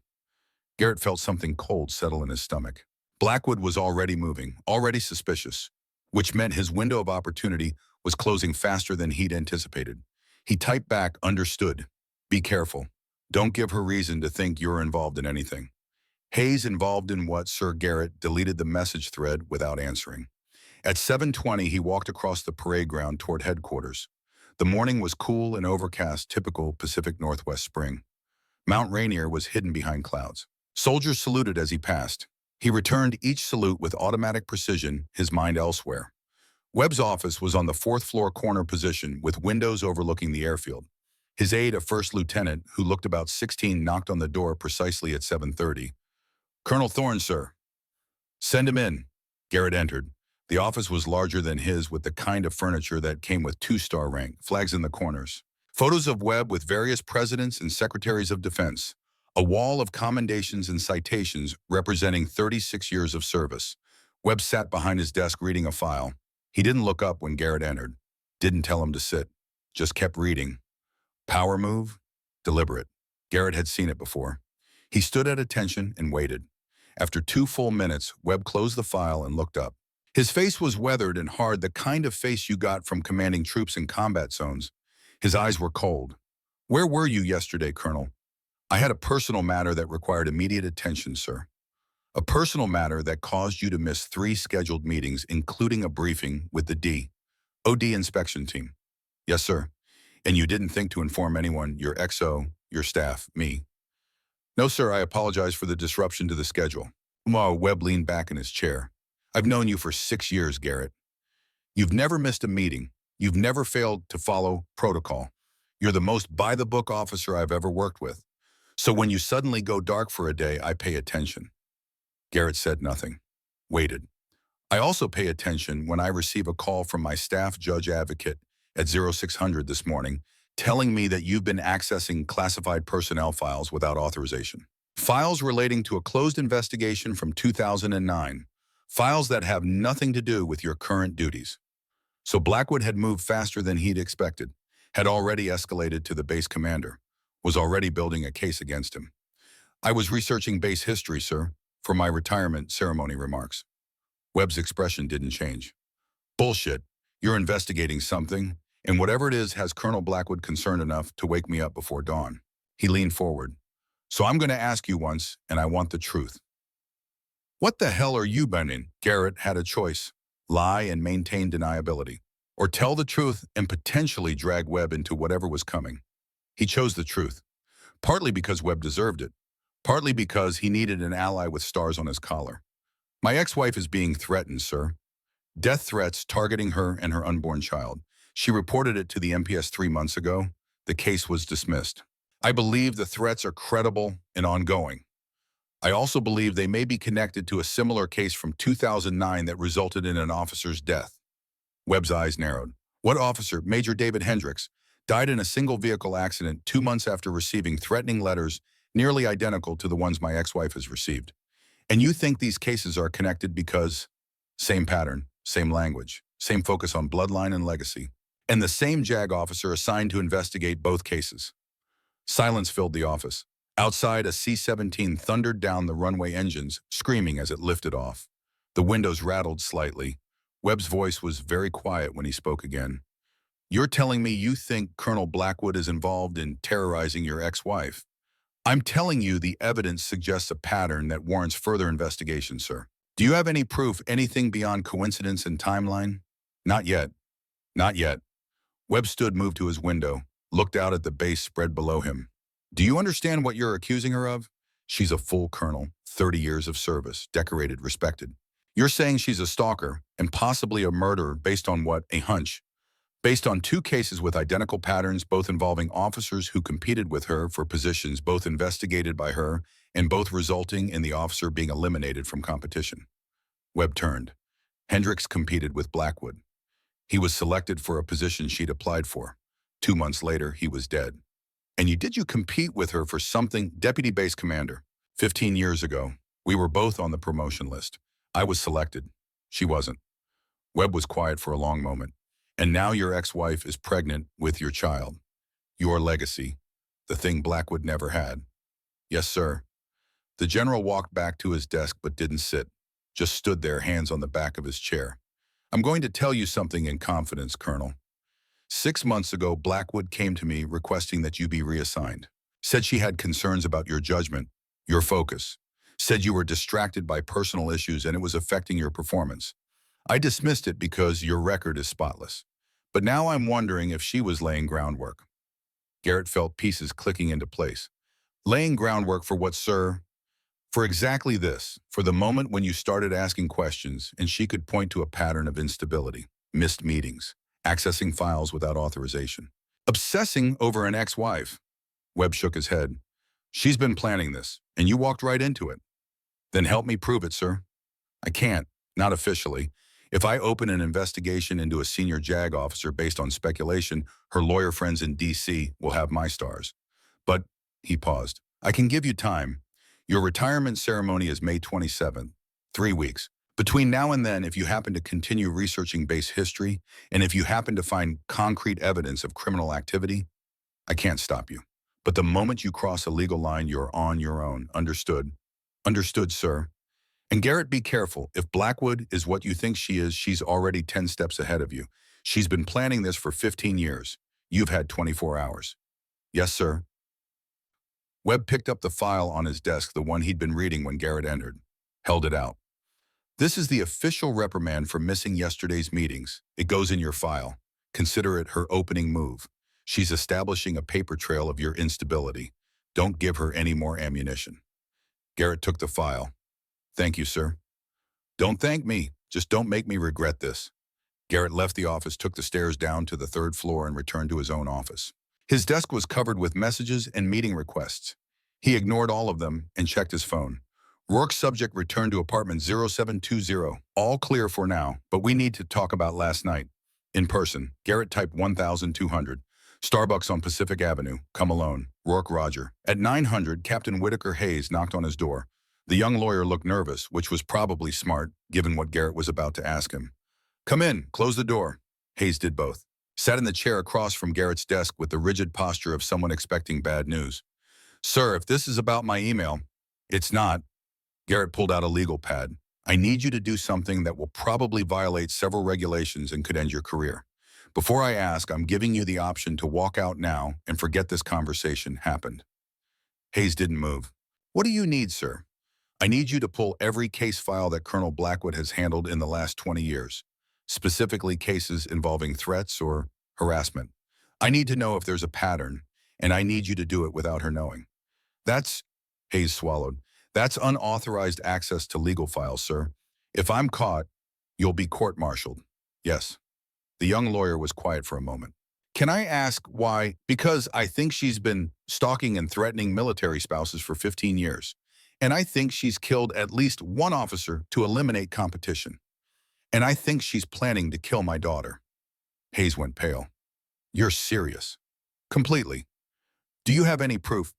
Garrett felt something cold settle in his stomach. Blackwood was already moving, already suspicious, which meant his window of opportunity was closing faster than he'd anticipated. He typed back, understood. Be careful. Don't give her reason to think you're involved in anything. Hayes involved in what? Sir Garrett deleted the message thread without answering. At 7:20, he walked across the parade ground toward headquarters. The morning was cool and overcast, typical Pacific Northwest spring. Mount Rainier was hidden behind clouds. Soldiers saluted as he passed. He returned each salute with automatic precision, his mind elsewhere. Webb's office was on the fourth-floor corner position with windows overlooking the airfield. His aide, a first lieutenant, who looked about 16, knocked on the door precisely at 7:30. "Colonel Thorne, sir." "Send him in." Garrett entered. The office was larger than his, with the kind of furniture that came with two-star rank, flags in the corners. Photos of Webb with various presidents and secretaries of defense. A wall of commendations and citations representing 36 years of service. Webb sat behind his desk reading a file. He didn't look up when Garrett entered. Didn't tell him to sit. Just kept reading. Power move? Deliberate. Garrett had seen it before. He stood at attention and waited. After 2 full minutes, Webb closed the file and looked up. His face was weathered and hard, the kind of face you got from commanding troops in combat zones. His eyes were cold. "Where were you yesterday, Colonel?" "I had a personal matter that required immediate attention, sir." "A personal matter that caused you to miss 3 scheduled meetings, including a briefing with the OD inspection team." "Yes, sir." "And you didn't think to inform anyone, your XO, your staff, me?" "No, sir, I apologize for the disruption to the schedule." Webb leaned back in his chair. "I've known you for 6 years, Garrett. You've never missed a meeting. You've never failed to follow protocol. You're the most by-the-book officer I've ever worked with. So when you suddenly go dark for a day, I pay attention." Garrett said nothing. Waited. "I also pay attention when I receive a call from my staff judge advocate at 0600 this morning telling me that you've been accessing classified personnel files without authorization. Files relating to a closed investigation from 2009. Files that have nothing to do with your current duties." So Blackwood had moved faster than he'd expected, had already escalated to the base commander, was already building a case against him. "I was researching base history, sir, for my retirement ceremony remarks." Webb's expression didn't change. "Bullshit. You're investigating something, and whatever it is has Colonel Blackwood concerned enough to wake me up before dawn." He leaned forward. "So I'm going to ask you once, and I want the truth. What the hell are you bending?" Garrett had a choice: lie and maintain deniability, or tell the truth and potentially drag Webb into whatever was coming. He chose the truth, partly because Webb deserved it, partly because he needed an ally with stars on his collar. "My ex-wife is being threatened, sir. Death threats targeting her and her unborn child. She reported it to the MPS 3 months ago. The case was dismissed. I believe the threats are credible and ongoing. I also believe they may be connected to a similar case from 2009 that resulted in an officer's death." Webb's eyes narrowed. "What officer?" "Major David Hendricks died in a single vehicle accident 2 months after receiving threatening letters nearly identical to the ones my ex-wife has received. And you think these cases are connected because same pattern, same language, same focus on bloodline and legacy, and the same JAG officer assigned to investigate both cases." Silence filled the office. Outside, a C-17 thundered down the runway engines, screaming as it lifted off. The windows rattled slightly. Webb's voice was very quiet when he spoke again. "You're telling me you think Colonel Blackwood is involved in terrorizing your ex-wife?" "I'm telling you the evidence suggests a pattern that warrants further investigation, sir." "Do you have any proof, anything beyond coincidence and timeline?" "Not yet. Not yet." Webb stood, moved to his window, looked out at the base spread below him. "Do you understand what you're accusing her of? She's a full colonel, 30 years of service, decorated, respected. You're saying she's a stalker and possibly a murderer based on what? A hunch. Based on 2 cases with identical patterns, both involving officers who competed with her for positions both investigated by her and both resulting in the officer being eliminated from competition." Webb turned. Hendricks competed with Blackwood. He was selected for a position she'd applied for. 2 months later, he was dead. "And did you compete with her for something?" "Deputy base commander. 15 years ago. We were both on the promotion list. I was selected. She wasn't." Webb was quiet for a long moment. "And now your ex-wife is pregnant with your child. Your legacy. The thing Blackwood never had." "Yes, sir." The general walked back to his desk but didn't sit. Just stood there, hands on the back of his chair. "I'm going to tell you something in confidence, Colonel. 6 months ago, Blackwood came to me requesting that you be reassigned. Said she had concerns about your judgment, your focus. Said you were distracted by personal issues and it was affecting your performance. I dismissed it because your record is spotless. But now I'm wondering if she was laying groundwork. Garrett felt pieces clicking into place. Laying groundwork for what, sir? For exactly this, for the moment when you started asking questions and she could point to a pattern of instability, missed meetings, accessing files without authorization, obsessing over an ex-wife. Webb shook his head. She's been planning this, and you walked right into it. Then help me prove it, sir. I can't, not officially. If I open an investigation into a senior JAG officer based on speculation, her lawyer friends in D.C. will have my stars. But, he paused, I can give you time. Your retirement ceremony is May 27th, 3 weeks. Between now and then, if you happen to continue researching base history, and if you happen to find concrete evidence of criminal activity, I can't stop you. But the moment you cross a legal line, you're on your own. Understood? Understood, sir. And Garrett, be careful. If Blackwood is what you think she is, she's already 10 steps ahead of you. She's been planning this for 15 years. You've had 24 hours. Yes, sir. Webb picked up the file on his desk, the one he'd been reading when Garrett entered. Held it out. This is the official reprimand for missing yesterday's meetings. It goes in your file. Consider it her opening move. She's establishing a paper trail of your instability. Don't give her any more ammunition. Garrett took the file. Thank you, sir. Don't thank me. Just don't make me regret this. Garrett left the office, took the stairs down to the 3rd floor, and returned to his own office. His desk was covered with messages and meeting requests. He ignored all of them and checked his phone. Rourke's subject returned to apartment 0720. All clear for now, but we need to talk about last night. In person, Garrett typed 1200. Starbucks on Pacific Avenue. Come alone. Rourke, Roger. At 900, Captain Whitaker Hayes knocked on his door. The young lawyer looked nervous, which was probably smart, given what Garrett was about to ask him. Come in. Close the door. Hayes did both. Sat in the chair across from Garrett's desk with the rigid posture of someone expecting bad news. Sir, if this is about my email, it's not. Garrett pulled out a legal pad. I need you to do something that will probably violate several regulations and could end your career. Before I ask, I'm giving you the option to walk out now and forget this conversation happened. Hayes didn't move. What do you need, sir? I need you to pull every case file that Colonel Blackwood has handled in the last 20 years, specifically cases involving threats or harassment. I need to know if there's a pattern, and I need you to do it without her knowing. That's, Hayes swallowed, that's unauthorized access to legal files, sir. If I'm caught, you'll be court-martialed. Yes. The young lawyer was quiet for a moment. Can I ask why? Because I think she's been stalking and threatening military spouses for 15 years. And I think she's killed at least one officer to eliminate competition. And I think she's planning to kill my daughter. Hayes went pale. You're serious. Completely. Do you have any proof?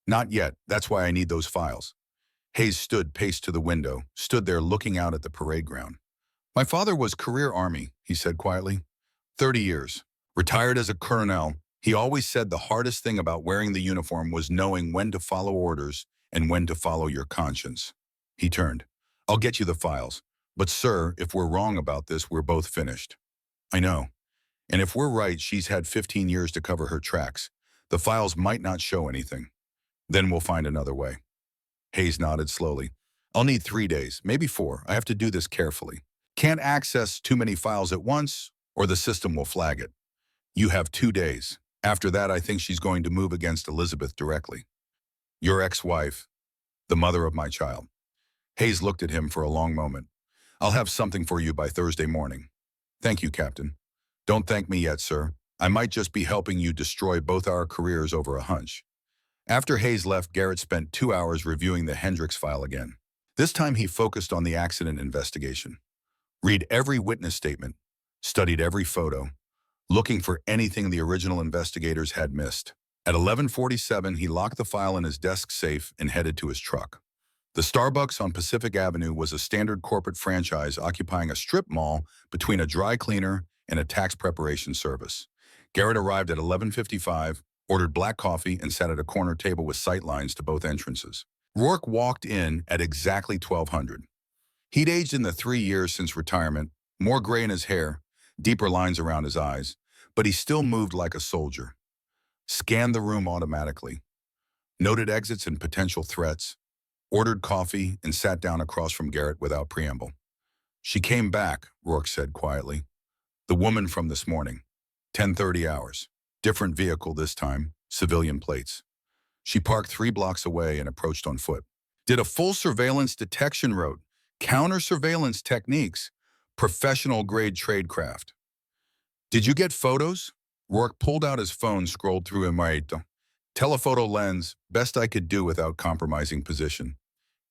Not yet. That's why I need those files. Hayes paced to the window, stood there looking out at the parade ground. My father was career Army, he said quietly. 30 years. Retired as a colonel, he always said the hardest thing about wearing the uniform was knowing when to follow orders and when to follow your conscience. He turned. I'll get you the files. But sir, if we're wrong about this, we're both finished. I know. And if we're right, she's had 15 years to cover her tracks. The files might not show anything. Then we'll find another way. Hayes nodded slowly. I'll need 3 days, maybe 4. I have to do this carefully. Can't access too many files at once, or the system will flag it. You have 2 days. After that, I think she's going to move against Elizabeth directly. Your ex-wife, the mother of my child. Hayes looked at him for a long moment. I'll have something for you by Thursday morning. Thank you, Captain. Don't thank me yet, sir. I might just be helping you destroy both our careers over a hunch. After Hayes left, Garrett spent 2 hours reviewing the Hendricks file again. This time he focused on the accident investigation. Read every witness statement, studied every photo, looking for anything the original investigators had missed. At 11:47, he locked the file in his desk safe and headed to his truck. The Starbucks on Pacific Avenue was a standard corporate franchise occupying a strip mall between a dry cleaner and a tax preparation service. Garrett arrived at 11:55, ordered black coffee, and sat at a corner table with sight lines to both entrances. Rourke walked in at exactly 1200. He'd aged in the 3 years since retirement, more gray in his hair, deeper lines around his eyes, but he still moved like a soldier. Scanned the room automatically, noted exits and potential threats, ordered coffee, and sat down across from Garrett without preamble. She came back, Rourke said quietly. The woman from this morning. 10:30 hours. Different vehicle this time, civilian plates. She parked 3 blocks away and approached on foot. Did a full surveillance detection route, counter-surveillance techniques, professional-grade tradecraft. Did you get photos? Rourke pulled out his phone, scrolled through Emarito. Telephoto lens, best I could do without compromising position.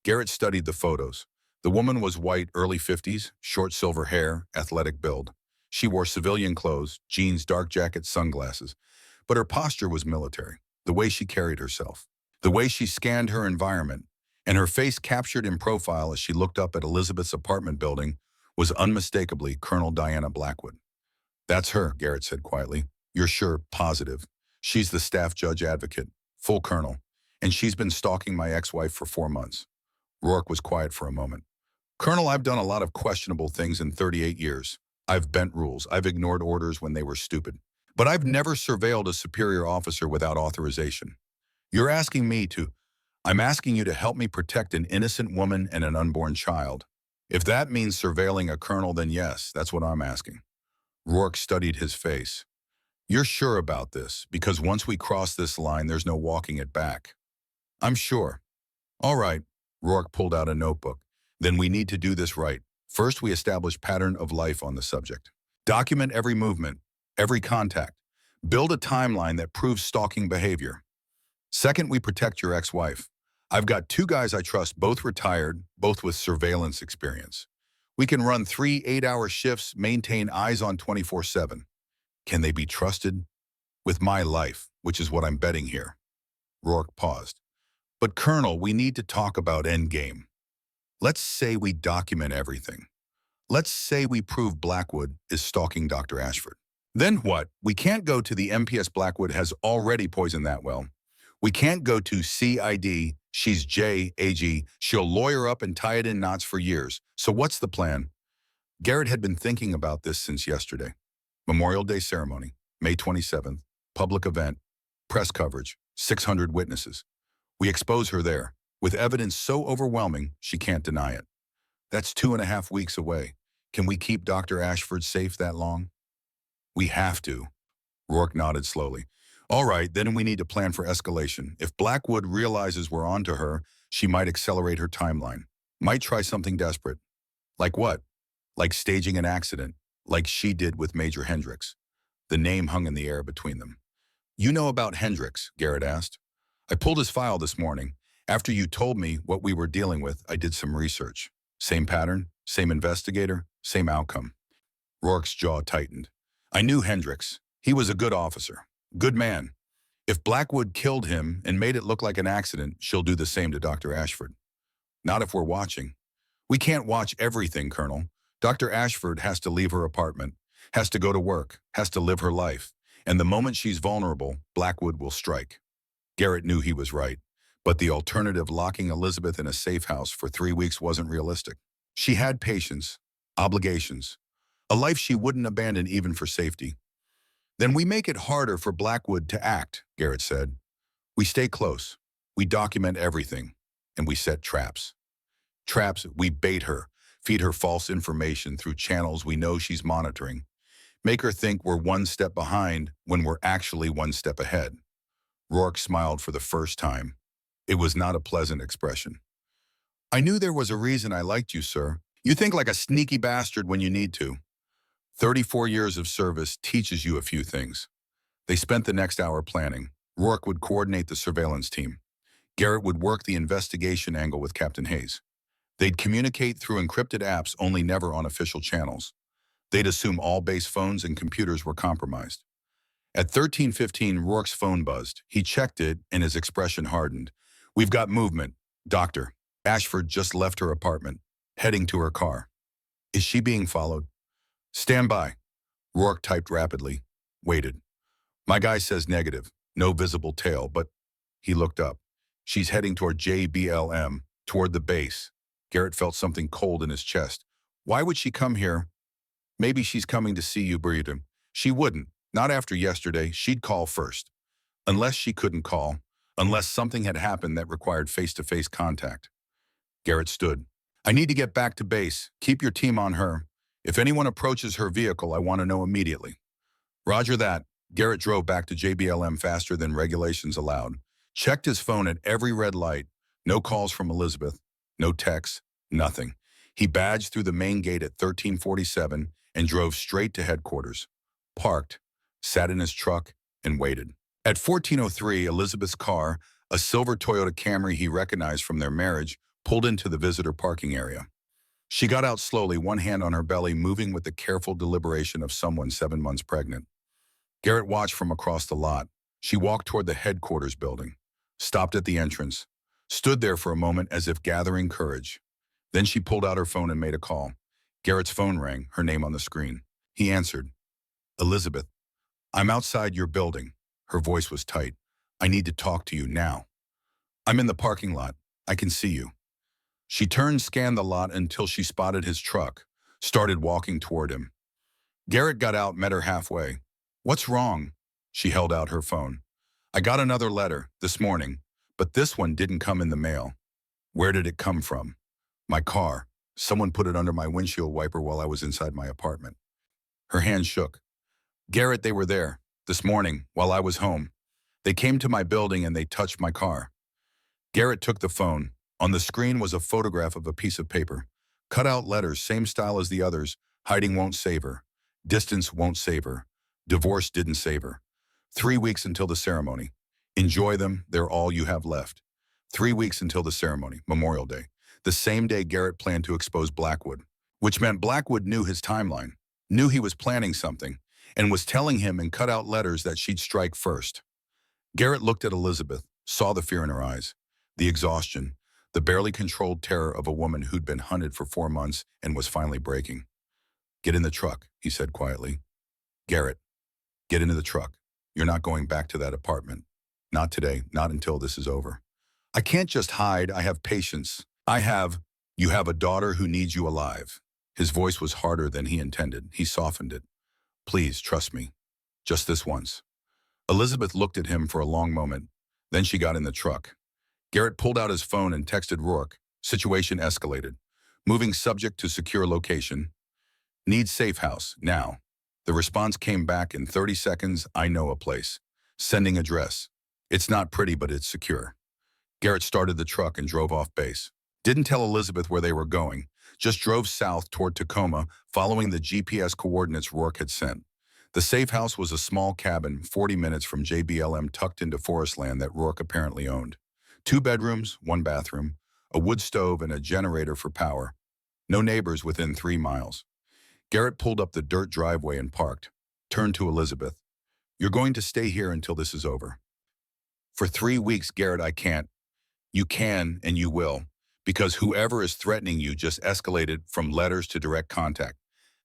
Garrett studied the photos. The woman was white, early 50s, short silver hair, athletic build. She wore civilian clothes, jeans, dark jacket, sunglasses. But her posture was military, the way she carried herself, the way she scanned her environment, and her face captured in profile as she looked up at Elizabeth's apartment building was unmistakably Colonel Diana Blackwood. That's her, Garrett said quietly. You're sure, positive. She's the staff judge advocate, full colonel, and she's been stalking my ex-wife for 4 months. Rourke was quiet for a moment. Colonel, I've done a lot of questionable things in 38 years. I've bent rules. I've ignored orders when they were stupid. But I've never surveilled a superior officer without authorization. You're asking me to. I'm asking you to help me protect an innocent woman and an unborn child. If that means surveilling a colonel, then yes, that's what I'm asking. Rourke studied his face. You're sure about this, because once we cross this line, there's no walking it back. I'm sure. All right. Rourke pulled out a notebook. Then we need to do this right. First, we establish pattern of life on the subject. Document every movement, every contact. Build a timeline that proves stalking behavior. Second, we protect your ex-wife. I've got 2 guys I trust, both retired, both with surveillance experience. We can run 3 8-hour shifts, maintain eyes on 24/7. Can they be trusted? With my life, which is what I'm betting here. Rourke paused. But Colonel, we need to talk about endgame. Let's say we document everything. Let's say we prove Blackwood is stalking Dr. Ashford. Then what? We can't go to the MPS. Blackwood has already poisoned that well. We can't go to CID. She's JAG. She'll lawyer up and tie it in knots for years. So what's the plan? Garrett had been thinking about this since yesterday. Memorial Day ceremony, May 27th, public event, press coverage, 600 witnesses. We expose her there, with evidence so overwhelming she can't deny it. That's 2.5 weeks away. Can we keep Dr. Ashford safe that long? We have to. Rourke nodded slowly. All right, then we need to plan for escalation. If Blackwood realizes we're onto her, she might accelerate her timeline. Might try something desperate. Like what? Like staging an accident, like she did with Major Hendricks. The name hung in the air between them. You know about Hendricks? Garrett asked. I pulled his file this morning. After you told me what we were dealing with, I did some research. Same pattern, same investigator, same outcome. Rourke's jaw tightened. I knew Hendricks. He was a good officer. Good man. If Blackwood killed him and made it look like an accident, she'll do the same to Dr. Ashford. Not if we're watching. We can't watch everything, Colonel. Dr. Ashford has to leave her apartment, has to go to work, has to live her life. And the moment she's vulnerable, Blackwood will strike. Garrett knew he was right, but the alternative, locking Elizabeth in a safe house for 3 weeks, wasn't realistic. She had patience, obligations, a life she wouldn't abandon even for safety. Then we make it harder for Blackwood to act, Garrett said. We stay close, we document everything, and we set traps. Traps, we bait her, feed her false information through channels we know she's monitoring, make her think we're 1 step behind when we're actually 1 step ahead. Rourke smiled for the first time. It was not a pleasant expression. I knew there was a reason I liked you, sir. You think like a sneaky bastard when you need to. 34 years of service teaches you a few things. They spent the next hour planning. Rourke would coordinate the surveillance team. Garrett would work the investigation angle with Captain Hayes. They'd communicate through encrypted apps, only never on official channels. They'd assume all base phones and computers were compromised. At 13:15, Rourke's phone buzzed. He checked it, and his expression hardened. We've got movement. Doctor, Ashford just left her apartment, heading to her car. Is she being followed? Stand by. Rourke typed rapidly. Waited. My guy says negative. No visible tail, but he looked up. She's heading toward JBLM, toward the base. Garrett felt something cold in his chest. Why would she come here? Maybe she's coming to see you, breathed him. She wouldn't. Not after yesterday. She'd call first. Unless she couldn't call. Unless something had happened that required face-to-face contact. Garrett stood. I need to get back to base. Keep your team on her. If anyone approaches her vehicle, I want to know immediately. Roger that. Garrett drove back to JBLM faster than regulations allowed. Checked his phone at every red light. No calls from Elizabeth. No texts. Nothing. He badged through the main gate at 1347 and drove straight to headquarters. Parked, sat in his truck, and waited. At 1403, Elizabeth's car, a silver Toyota Camry he recognized from their marriage, pulled into the visitor parking area. She got out slowly, one hand on her belly, moving with the careful deliberation of someone 7 months pregnant. Garrett watched from across the lot. She walked toward the headquarters building, stopped at the entrance, stood there for a moment as if gathering courage. Then she pulled out her phone and made a call. Garrett's phone rang, her name on the screen. He answered. Elizabeth, I'm outside your building. Her voice was tight. I need to talk to you now. I'm in the parking lot. I can see you. She turned, scanned the lot until she spotted his truck, started walking toward him. Garrett got out, met her halfway. What's wrong? She held out her phone. I got another letter this morning, but this one didn't come in the mail. Where did it come from? My car. Someone put it under my windshield wiper while I was inside my apartment. Her hand shook. Garrett, they were there this morning while I was home. They came to my building and they touched my car. Garrett took the phone. On the screen was a photograph of a piece of paper. Cut out letters, same style as the others. Hiding won't save her. Distance won't save her. Divorce didn't save her. 3 weeks until the ceremony. Enjoy them, they're all you have left. 3 weeks until the ceremony, Memorial Day. The same day Garrett planned to expose Blackwood, which meant Blackwood knew his timeline, knew he was planning something, and was telling him in cut out letters that she'd strike first. Garrett looked at Elizabeth, saw the fear in her eyes, the exhaustion, the barely controlled terror of a woman who'd been hunted for 4 months and was finally breaking. Get in the truck, he said quietly. Garrett, get into the truck. You're not going back to that apartment. Not today, not until this is over. I can't just hide, I have patience. You have a daughter who needs you alive. His voice was harder than he intended. He softened it. Please, trust me. Just this once. Elizabeth looked at him for a long moment. Then she got in the truck. Garrett pulled out his phone and texted Rourke. Situation escalated. Moving subject to secure location. Need safe house, now. The response came back in 30 seconds. I know a place. Sending address. It's not pretty, but it's secure. Garrett started the truck and drove off base. Didn't tell Elizabeth where they were going. Just drove south toward Tacoma, following the GPS coordinates Rourke had sent. The safe house was a small cabin 40 minutes from JBLM tucked into forest land that Rourke apparently owned. 2 bedrooms, 1 bathroom, a wood stove and a generator for power. No neighbors within 3 miles. Garrett pulled up the dirt driveway and parked. Turned to Elizabeth. You're going to stay here until this is over. For 3 weeks, Garrett, I can't. You can and you will. Because whoever is threatening you just escalated from letters to direct contact.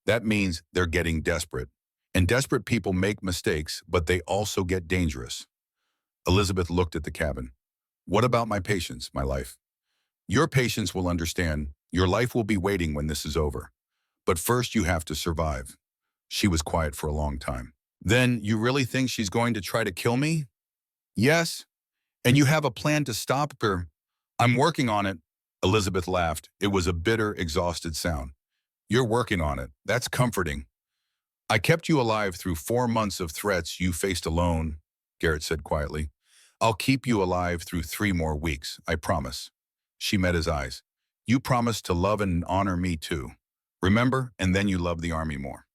That means they're getting desperate. And desperate people make mistakes, but they also get dangerous. Elizabeth looked at the cabin. What about my patience, my life? Your patience will understand. Your life will be waiting when this is over. But first you have to survive. She was quiet for a long time. Then you really think she's going to try to kill me? Yes. And you have a plan to stop her? I'm working on it. Elizabeth laughed. It was a bitter, exhausted sound. You're working on it. That's comforting. I kept you alive through 4 months of threats you faced alone, Garrett said quietly. I'll keep you alive through 3 more weeks, I promise. She met his eyes. You promised to love and honor me too. Remember, and then you love the army more.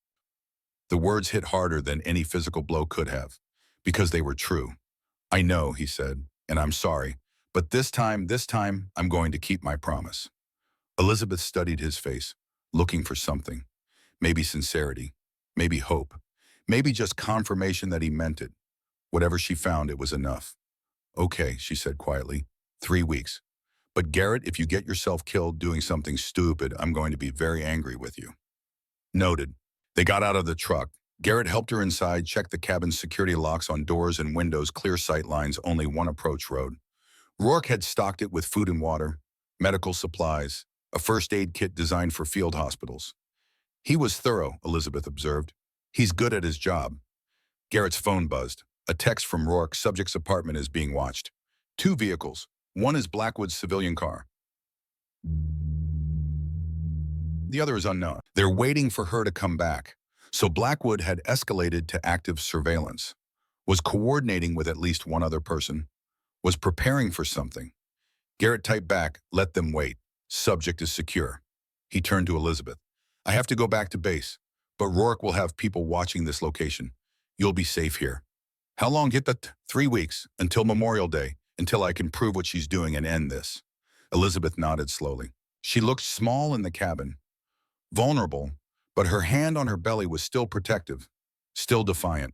The words hit harder than any physical blow could have, because they were true. I know, he said, and I'm sorry. But this time, I'm going to keep my promise. Elizabeth studied his face, looking for something. Maybe sincerity, maybe hope, maybe just confirmation that he meant it. Whatever she found, it was enough. Okay, she said quietly, 3 weeks. But Garrett, if you get yourself killed doing something stupid, I'm going to be very angry with you. Noted. They got out of the truck. Garrett helped her inside, checked the cabin's security locks on doors and windows, clear sight lines, only one approach road. Rourke had stocked it with food and water, medical supplies, a first aid kit designed for field hospitals. He was thorough, Elizabeth observed. He's good at his job. Garrett's phone buzzed. A text from Rourke, subject's apartment is being watched. 2 vehicles. One is Blackwood's civilian car. the other is unknown. They're waiting for her to come back. So Blackwood had escalated to active surveillance, was coordinating with at least one other person, was preparing for something. Garrett typed back, "Let them wait. Subject is secure." He turned to Elizabeth. "I have to go back to base, but Rourke will have people watching this location. You'll be safe here." "How long?" "Get that 3 weeks, until Memorial Day, until I can prove what she's doing and end this." Elizabeth nodded slowly. She looked small in the cabin, vulnerable, but her hand on her belly was still protective, still defiant.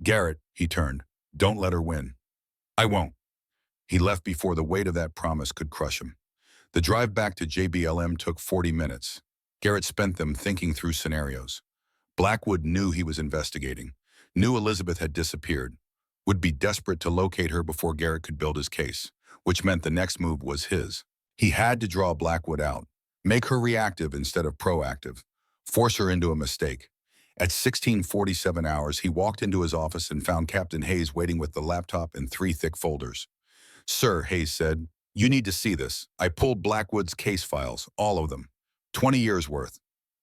"Garrett," he turned, "don't let her win." "I won't." He left before the weight of that promise could crush him. The drive back to JBLM took 40 minutes. Garrett spent them thinking through scenarios. Blackwood knew he was investigating, knew Elizabeth had disappeared, would be desperate to locate her before Garrett could build his case, which meant the next move was his. He had to draw Blackwood out, make her reactive instead of proactive, force her into a mistake. At 16:47 hours, he walked into his office and found Captain Hayes waiting with the laptop and 3 thick folders. "Sir," Hayes said, "you need to see this. I pulled Blackwood's case files, all of them, 20 years worth."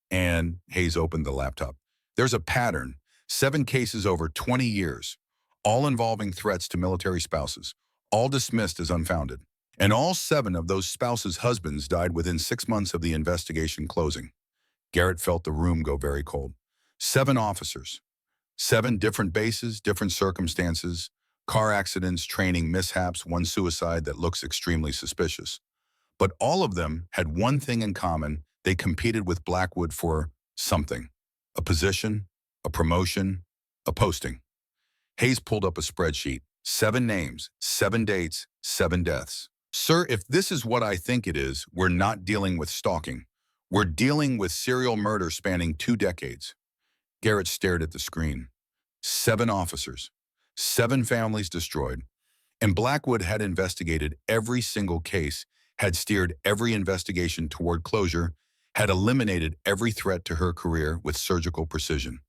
And Hayes opened the laptop. "There's a pattern, 7 cases over 20 years, all involving threats to military spouses, all dismissed as unfounded. And all 7 of those spouses' husbands died within 6 months of the investigation closing." Garrett felt the room go very cold. 7 officers, 7 different bases, different circumstances, car accidents, training mishaps, 1 suicide that looks extremely suspicious. But all of them had one thing in common: they competed with Blackwood for something. A position, a promotion, a posting. Hayes pulled up a spreadsheet. 7 names, 7 dates, 7 deaths. "Sir, if this is what I think it is, we're not dealing with stalking. We're dealing with serial murder spanning 2 decades. Garrett stared at the screen. 7 officers, 7 families destroyed, and Blackwood had investigated every single case, had steered every investigation toward closure, had eliminated every threat to her career with surgical precision.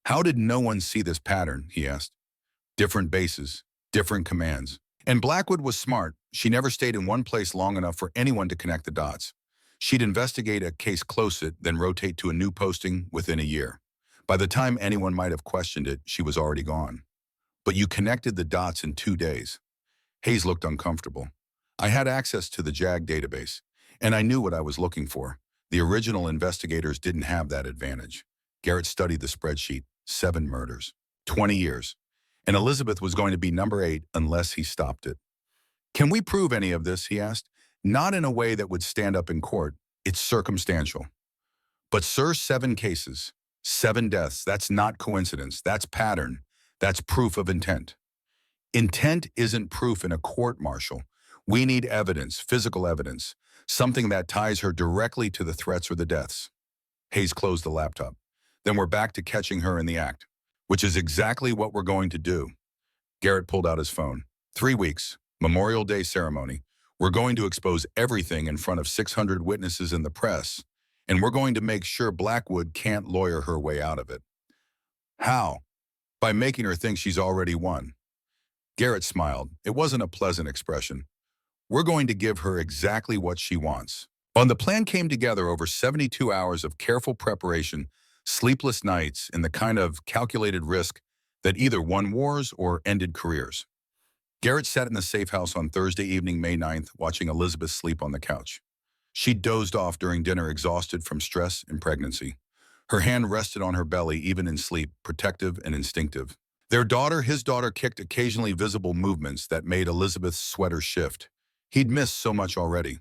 "How did no one see this pattern?" he asked. "Different bases, different commands." And Blackwood was smart. She never stayed in one place long enough for anyone to connect the dots. She'd investigate a case, close it, then rotate to a new posting within a year. By the time anyone might have questioned it, she was already gone. But you connected the dots in 2 days. Hayes looked uncomfortable. "I had access to the JAG database, and I knew what I was looking for. The original investigators didn't have that advantage." Garrett studied the spreadsheet. 7 murders. 20 years. And Elizabeth was going to be number 8 unless he stopped it. "Can we prove any of this?" he asked. "Not in a way that would stand up in court. It's circumstantial." "But sir, 7 cases, 7 deaths, that's not coincidence. That's pattern. That's proof of intent." "Intent isn't proof in a court-martial. We need evidence, physical evidence, something that ties her directly to the threats or the deaths." Hayes closed the laptop. "Then we're back to catching her in the act, which is exactly what we're going to do." Garrett pulled out his phone. 3 weeks, Memorial Day ceremony. "We're going to expose everything in front of 600 witnesses in the press, and we're going to make sure Blackwood can't lawyer her way out of it." "How?" "By making her think she's already won." Garrett smiled. It wasn't a pleasant expression. "We're going to give her exactly what she wants." And the plan came together over 72 hours of careful preparation, sleepless nights, and the kind of calculated risk that either won wars or ended careers. Garrett sat in the safe house on Thursday evening, May 9th, watching Elizabeth sleep on the couch. She dozed off during dinner, exhausted from stress and pregnancy. Her hand rested on her belly, even in sleep, protective and instinctive. Their daughter, his daughter, kicked occasionally visible movements that made Elizabeth's sweater shift. He'd missed so much already.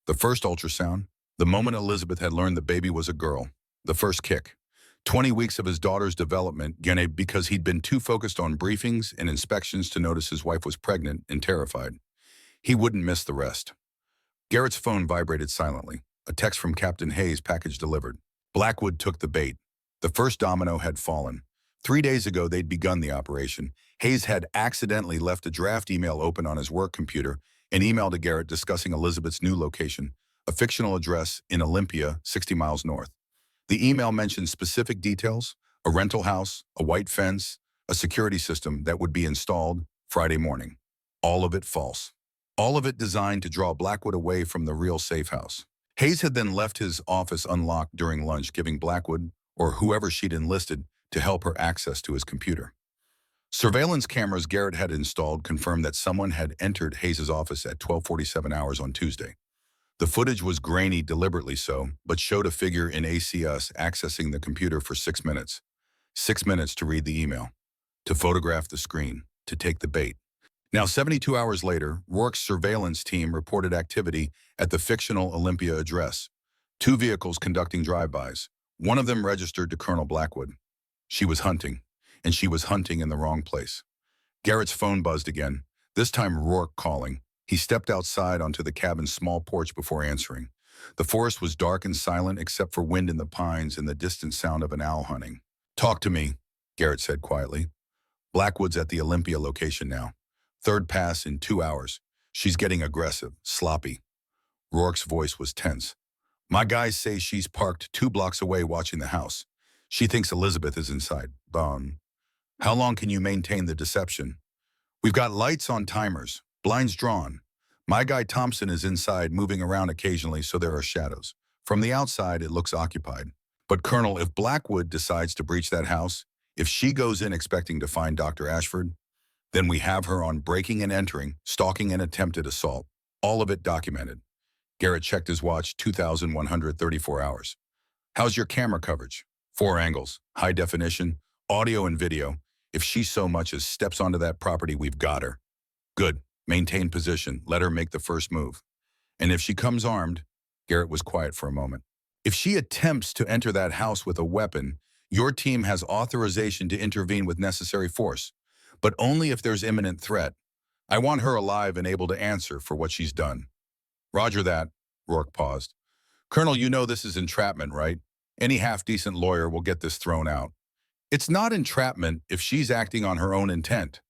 The first ultrasound, the moment Elizabeth had learned the baby was a girl. The first kick. 20 weeks of his daughter's development, because he'd been too focused on briefings and inspections to notice his wife was pregnant and terrified. He wouldn't miss the rest. Garrett's phone vibrated silently. A text from Captain Hayes, package delivered. Blackwood took the bait. The first domino had fallen. 3 days ago, they'd begun the operation. Hayes had accidentally left a draft email open on his work computer, an email to Garrett discussing Elizabeth's new location, a fictional address in Olympia, 60 miles north. The email mentioned specific details: a rental house, a white fence, a security system that would be installed Friday morning. All of it false. All of it designed to draw Blackwood away from the real safe house. Hayes had then left his office unlocked during lunch, giving Blackwood, or whoever she'd enlisted, to help her access to his computer. Surveillance cameras Garrett had installed confirmed that someone had entered Hayes' office at 12:47 hours on Tuesday. The footage was grainy, deliberately so, but showed a figure in ACS accessing the computer for 6 minutes. 6 minutes to read the email, to photograph the screen, to take the bait. Now, 72 hours later, Rourke's surveillance team reported activity at the fictional Olympia address. 2 vehicles conducting drive-bys. One of them registered to Colonel Blackwood. She was hunting, and she was hunting in the wrong place. Garrett's phone buzzed again, this time Rourke calling. He stepped outside onto the cabin's small porch before answering. The forest was dark and silent except for wind in the pines and the distant sound of an owl hunting. "Talk to me," Garrett said quietly. "Blackwood's at the Olympia location now. Third pass in 2 hours. She's getting aggressive, sloppy." Rourke's voice was tense. "My guys say she's parked 2 blocks away watching the house. She thinks Elizabeth is inside. How long can you maintain the deception?" "We've got lights on timers, blinds drawn. My guy Thompson is inside moving around occasionally, so there are shadows. From the outside, it looks occupied. But Colonel, if Blackwood decides to breach that house, if she goes in expecting to find Dr. Ashford, then we have her on breaking and entering, stalking and attempted assault. All of it documented." Garrett checked his watch, 2,134 hours. "How's your camera coverage?" "4 angles, high definition, audio and video. If she so much as steps onto that property, we've got her." "Good. Maintain position. Let her make the first move." "And if she comes armed," Garrett was quiet for a moment, "if she attempts to enter that house with a weapon, your team has authorization to intervene with necessary force, but only if there's imminent threat. I want her alive and able to answer for what she's done." "Roger that." Rourke paused. "Colonel, you know this is entrapment, right? Any half-decent lawyer will get this thrown out." "It's not entrapment if she's acting on her own intent.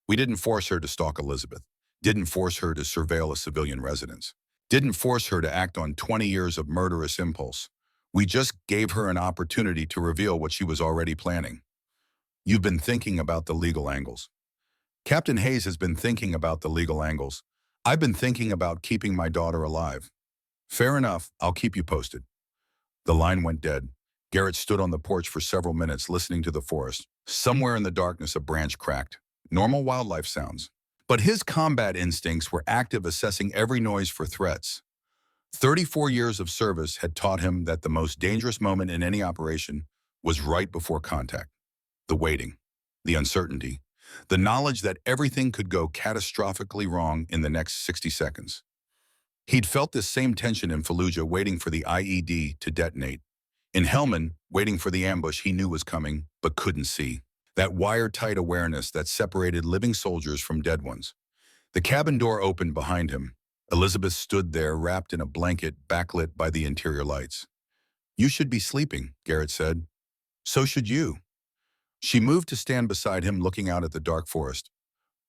We didn't force her to stalk Elizabeth. Didn't force her to surveil a civilian residence. Didn't force her to act on 20 years of murderous impulse. We just gave her an opportunity to reveal what she was already planning." "You've been thinking about the legal angles." "Captain Hayes has been thinking about the legal angles. I've been thinking about keeping my daughter alive." "Fair enough. I'll keep you posted." The line went dead. Garrett stood on the porch for several minutes listening to the forest. Somewhere in the darkness, a branch cracked. Normal wildlife sounds. But his combat instincts were active, assessing every noise for threats. 34 years of service had taught him that the most dangerous moment in any operation was right before contact. The waiting, the uncertainty, the knowledge that everything could go catastrophically wrong in the next 60 seconds. He'd felt this same tension in Fallujah, waiting for the IED to detonate. In Helmand, waiting for the ambush he knew was coming, but couldn't see. That wire-tight awareness that separated living soldiers from dead ones. The cabin door opened behind him. Elizabeth stood there, wrapped in a blanket, backlit by the interior lights. "You should be sleeping," Garrett said. "So should you." She moved to stand beside him, looking out at the dark forest.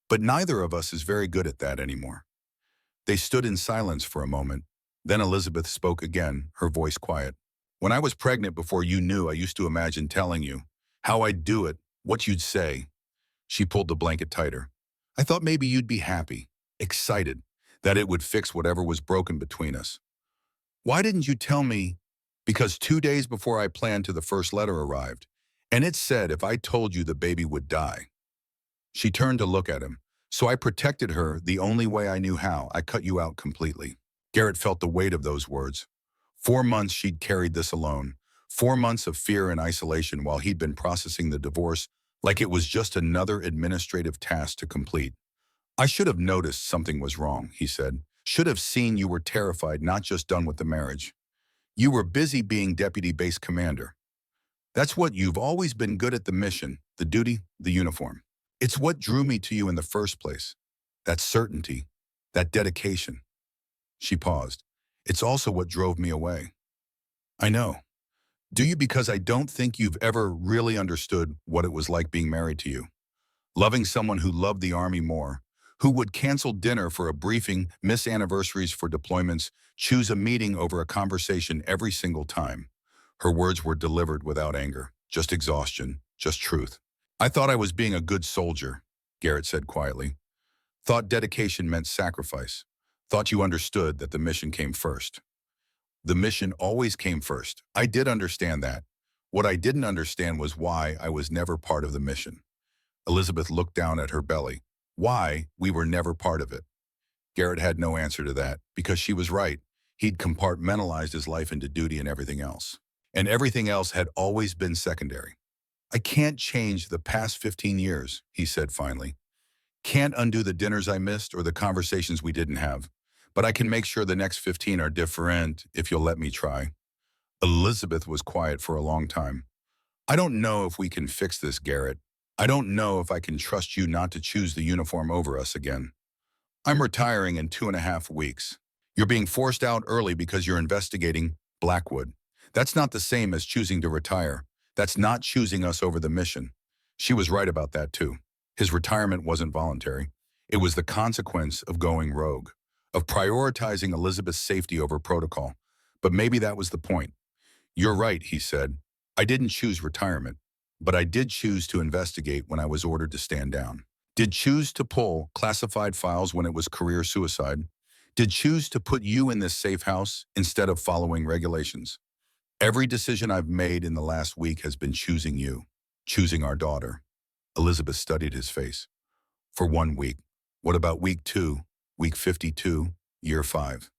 "But neither of us is very good at that anymore." They stood in silence for a moment. Then Elizabeth spoke again, her voice quiet. "When I was pregnant, before you knew, I used to imagine telling you how I'd do it, what you'd say." She pulled the blanket tighter. "I thought maybe you'd be happy, excited, that it would fix whatever was broken between us." "Why didn't you tell me?" "Because 2 days before I planned to, the first letter arrived, and it said if I told you the baby would die." She turned to look at him. "So I protected her the only way I knew how. I cut you out completely." Garrett felt the weight of those words. 4 months she'd carried this alone. 4 months of fear and isolation while he'd been processing the divorce like it was just another administrative task to complete. "I should have noticed something was wrong," he said. "Should have seen you were terrified, not just done with the marriage. You were busy being deputy base commander. That's what you've always been good at, the mission, the duty, the uniform. It's what drew me to you in the first place. That certainty, that dedication." She paused. "It's also what drove me away." "I know. Do you? Because I don't think you've ever really understood what it was like being married to you. Loving someone who loved the Army more, who would cancel dinner for a briefing, miss anniversaries for deployments, choose a meeting over a conversation every single time." Her words were delivered without anger, just exhaustion, just truth. "I thought I was being a good soldier," Garrett said quietly. "Thought dedication meant sacrifice. Thought you understood that the mission came first." The mission always came first. I did understand that. What I didn't understand was why I was never part of the mission. Elizabeth looked down at her belly. Why we were never part of it. Garrett had no answer to that, because she was right. He'd compartmentalized his life into duty and everything else. And everything else had always been secondary. I can't change the past 15 years, he said finally. Can't undo the dinners I missed or the conversations we didn't have. But I can make sure the next 15 are different if you'll let me try. Elizabeth was quiet for a long time. I don't know if we can fix this, Garrett. I don't know if I can trust you not to choose the uniform over us again. I'm retiring in 2.5 weeks. You're being forced out early because you're investigating Blackwood. That's not the same as choosing to retire. That's not choosing us over the mission. She was right about that too. His retirement wasn't voluntary. It was the consequence of going rogue, of prioritizing Elizabeth's safety over protocol. But maybe that was the point. You're right, he said. I didn't choose retirement, but I did choose to investigate when I was ordered to stand down. Did choose to pull classified files when it was career suicide. Did choose to put you in this safe house instead of following regulations. Every decision I've made in the last week has been choosing you, choosing our daughter. Elizabeth studied his face. For 1 week. What about week 2, week 52, year 5?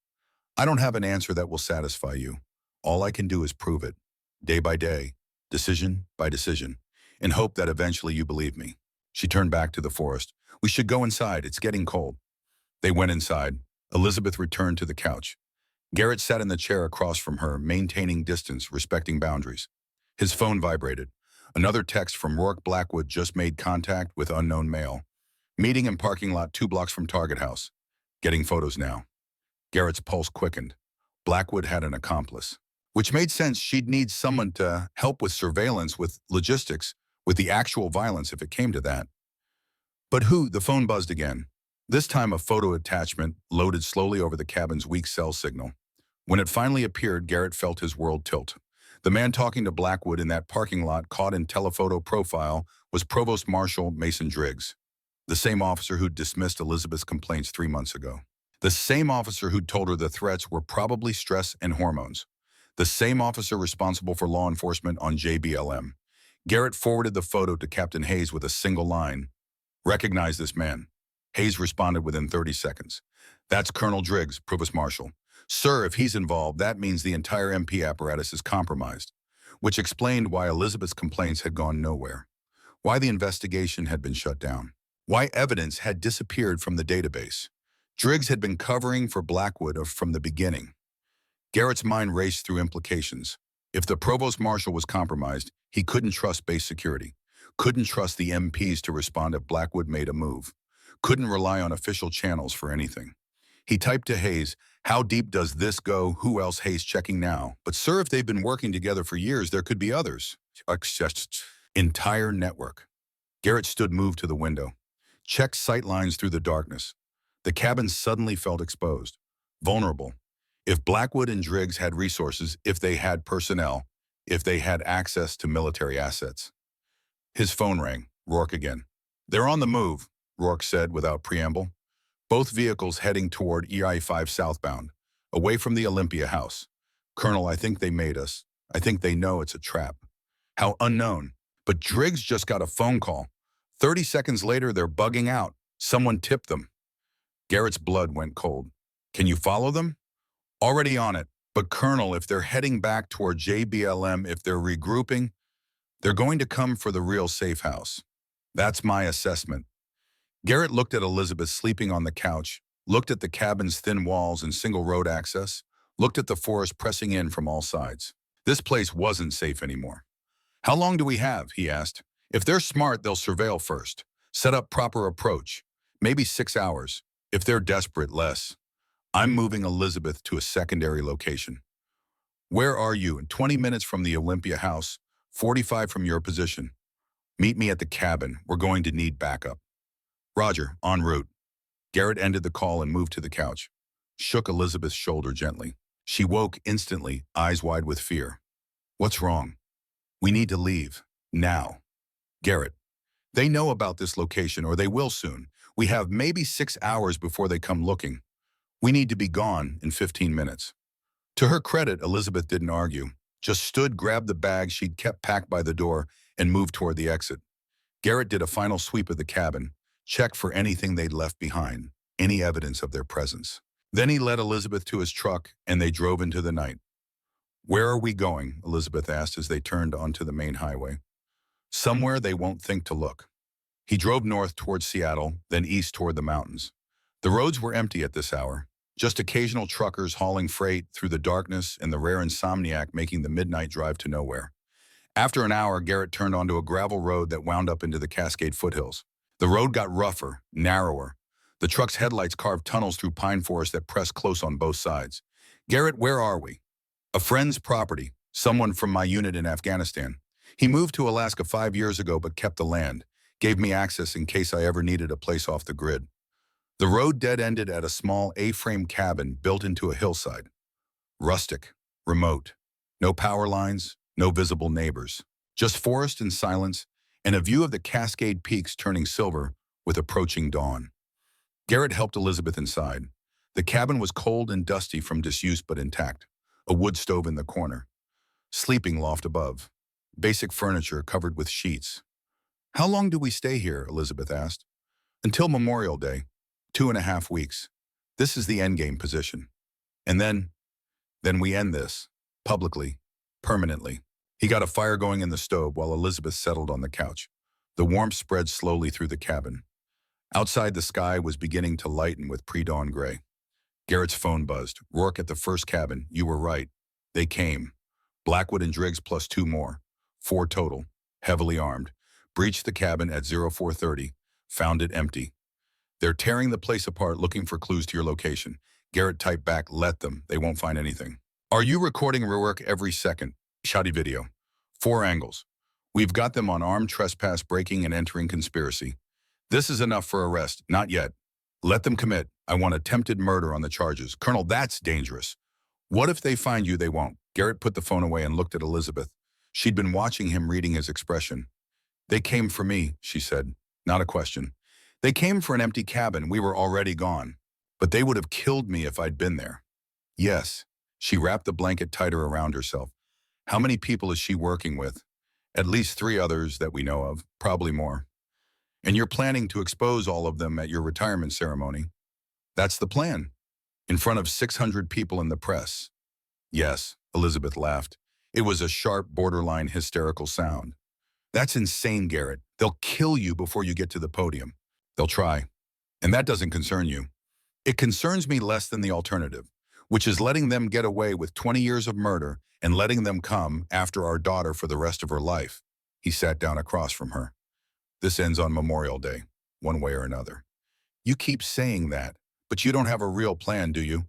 I don't have an answer that will satisfy you. All I can do is prove it, day by day, decision by decision, and hope that eventually you believe me. She turned back to the forest. We should go inside. It's getting cold. They went inside. Elizabeth returned to the couch. Garrett sat in the chair across from her, maintaining distance, respecting boundaries. His phone vibrated. Another text from Rourke Blackwood just made contact with unknown male. Meeting in parking lot 2 blocks from Target House. Getting photos now. Garrett's pulse quickened. Blackwood had an accomplice. Which made sense. She'd need someone to help with surveillance, with logistics, with the actual violence if it came to that. But who? The phone buzzed again. This time a photo attachment loaded slowly over the cabin's weak cell signal. When it finally appeared, Garrett felt his world tilt. The man talking to Blackwood in that parking lot caught in telephoto profile was Provost Marshal Mason Driggs, the same officer who'd dismissed Elizabeth's complaints 3 months ago. The same officer who'd told her the threats were probably stress and hormones. The same officer responsible for law enforcement on JBLM. Garrett forwarded the photo to Captain Hayes with a single line. Recognize this man. Hayes responded within 30 seconds. That's Colonel Driggs, Provost Marshal. Sir, if he's involved, that means the entire MP apparatus is compromised, which explained why Elizabeth's complaints had gone nowhere, why the investigation had been shut down, why evidence had disappeared from the database. Driggs had been covering for Blackwood from the beginning. Garrett's mind raced through implications. If the Provost Marshal was compromised, he couldn't trust base security, couldn't trust the MPs to respond if Blackwood made a move, couldn't rely on official channels for anything. He typed to Hayes, how deep does this go? Who else? Hayes checking now. But sir, if they've been working together for years, there could be others. Entire network. Garrett stood moved to the window. Checked sight lines through the darkness. The cabin suddenly felt exposed, vulnerable. If Blackwood and Driggs had resources, if they had personnel, if they had access to military assets. His phone rang. Rourke again. They're on the move, Rourke said without preamble. Both vehicles heading toward EI-5 southbound, away from the Olympia house. Colonel, I think they made us. I think they know it's a trap. How unknown. But Driggs just got a phone call. 30 seconds later, they're bugging out. Someone tipped them. Garrett's blood went cold. Can you follow them? Already on it. But Colonel, if they're heading back toward JBLM, if they're regrouping, they're going to come for the real safe house. That's my assessment. Garrett looked at Elizabeth sleeping on the couch, looked at the cabin's thin walls and single road access, looked at the forest pressing in from all sides. This place wasn't safe anymore. How long do we have? He asked. If they're smart, they'll surveil first, set up proper approach. Maybe 6 hours. If they're desperate, less. I'm moving Elizabeth to a secondary location. Where are you? In 20 minutes from the Olympia house, 45 from your position. Meet me at the cabin. We're going to need backup. Roger, en route. Garrett ended the call and moved to the couch. Shook Elizabeth's shoulder gently. She woke instantly, eyes wide with fear. What's wrong? We need to leave. Now. Garrett. They know about this location, or they will soon. We have maybe 6 hours before they come looking. We need to be gone in 15 minutes. To her credit, Elizabeth didn't argue, just stood, grabbed the bag she'd kept packed by the door, and moved toward the exit. Garrett did a final sweep of the cabin, checked for anything they'd left behind, any evidence of their presence. Then he led Elizabeth to his truck, and they drove into the night. "Where are we going?" Elizabeth asked as they turned onto the main highway. "Somewhere they won't think to look." He drove north toward Seattle, then east toward the mountains. The roads were empty at this hour, just occasional truckers hauling freight through the darkness and the rare insomniac making the midnight drive to nowhere. After an hour, Garrett turned onto a gravel road that wound up into the Cascade foothills. The road got rougher, narrower. The truck's headlights carved tunnels through pine forest that pressed close on both sides. "Garrett, where are we?" "A friend's property, someone from my unit in Afghanistan. He moved to Alaska 5 years ago but kept the land, gave me access in case I ever needed a place off the grid." The road dead-ended at a small A-frame cabin built into a hillside. Rustic, remote, no power lines, no visible neighbors, just forest and silence, and a view of the Cascade Peaks turning silver with approaching dawn. Garrett helped Elizabeth inside. The cabin was cold and dusty from disuse but intact. A wood stove in the corner. Sleeping loft above. Basic furniture covered with sheets. "How long do we stay here?" Elizabeth asked. "Until Memorial Day. 2.5 weeks. This is the endgame position. And then we end this. Publicly. Permanently." He got a fire going in the stove while Elizabeth settled on the couch. The warmth spread slowly through the cabin. Outside, the sky was beginning to lighten with pre-dawn gray. Garrett's phone buzzed. "Rourke at the first cabin. You were right. They came. Blackwood and Driggs plus 2 more. 4 total. Heavily armed. Breached the cabin at 0430. Found it empty. They're tearing the place apart looking for clues to your location." Garrett typed back, "Let them. They won't find anything." "Are you recording Rourke every second?" Shoddy video. 4 angles. "We've got them on armed trespass, breaking and entering conspiracy. This is enough for arrest. Not yet. Let them commit. I want attempted murder on the charges." "Colonel, that's dangerous." "What if they find you?" "They won't." Garrett put the phone away and looked at Elizabeth. She'd been watching him, reading his expression. "They came for me," she said. Not a question. "They came for an empty cabin. We were already gone. But they would have killed me if I'd been there." "Yes." She wrapped the blanket tighter around herself. "How many people is she working with?" "At least 3 others that we know of, probably more." "And you're planning to expose all of them at your retirement ceremony?" "That's the plan. In front of 600 people in the press." "Yes," Elizabeth laughed. It was a sharp, borderline hysterical sound. "That's insane, Garrett. They'll kill you before you get to the podium." "They'll try. And that doesn't concern you." "It concerns me less than the alternative, which is letting them get away with 20 years of murder and letting them come after our daughter for the rest of her life." He sat down across from her. "This ends on Memorial Day, one way or another." "You keep saying that, but you don't have a real plan, do you?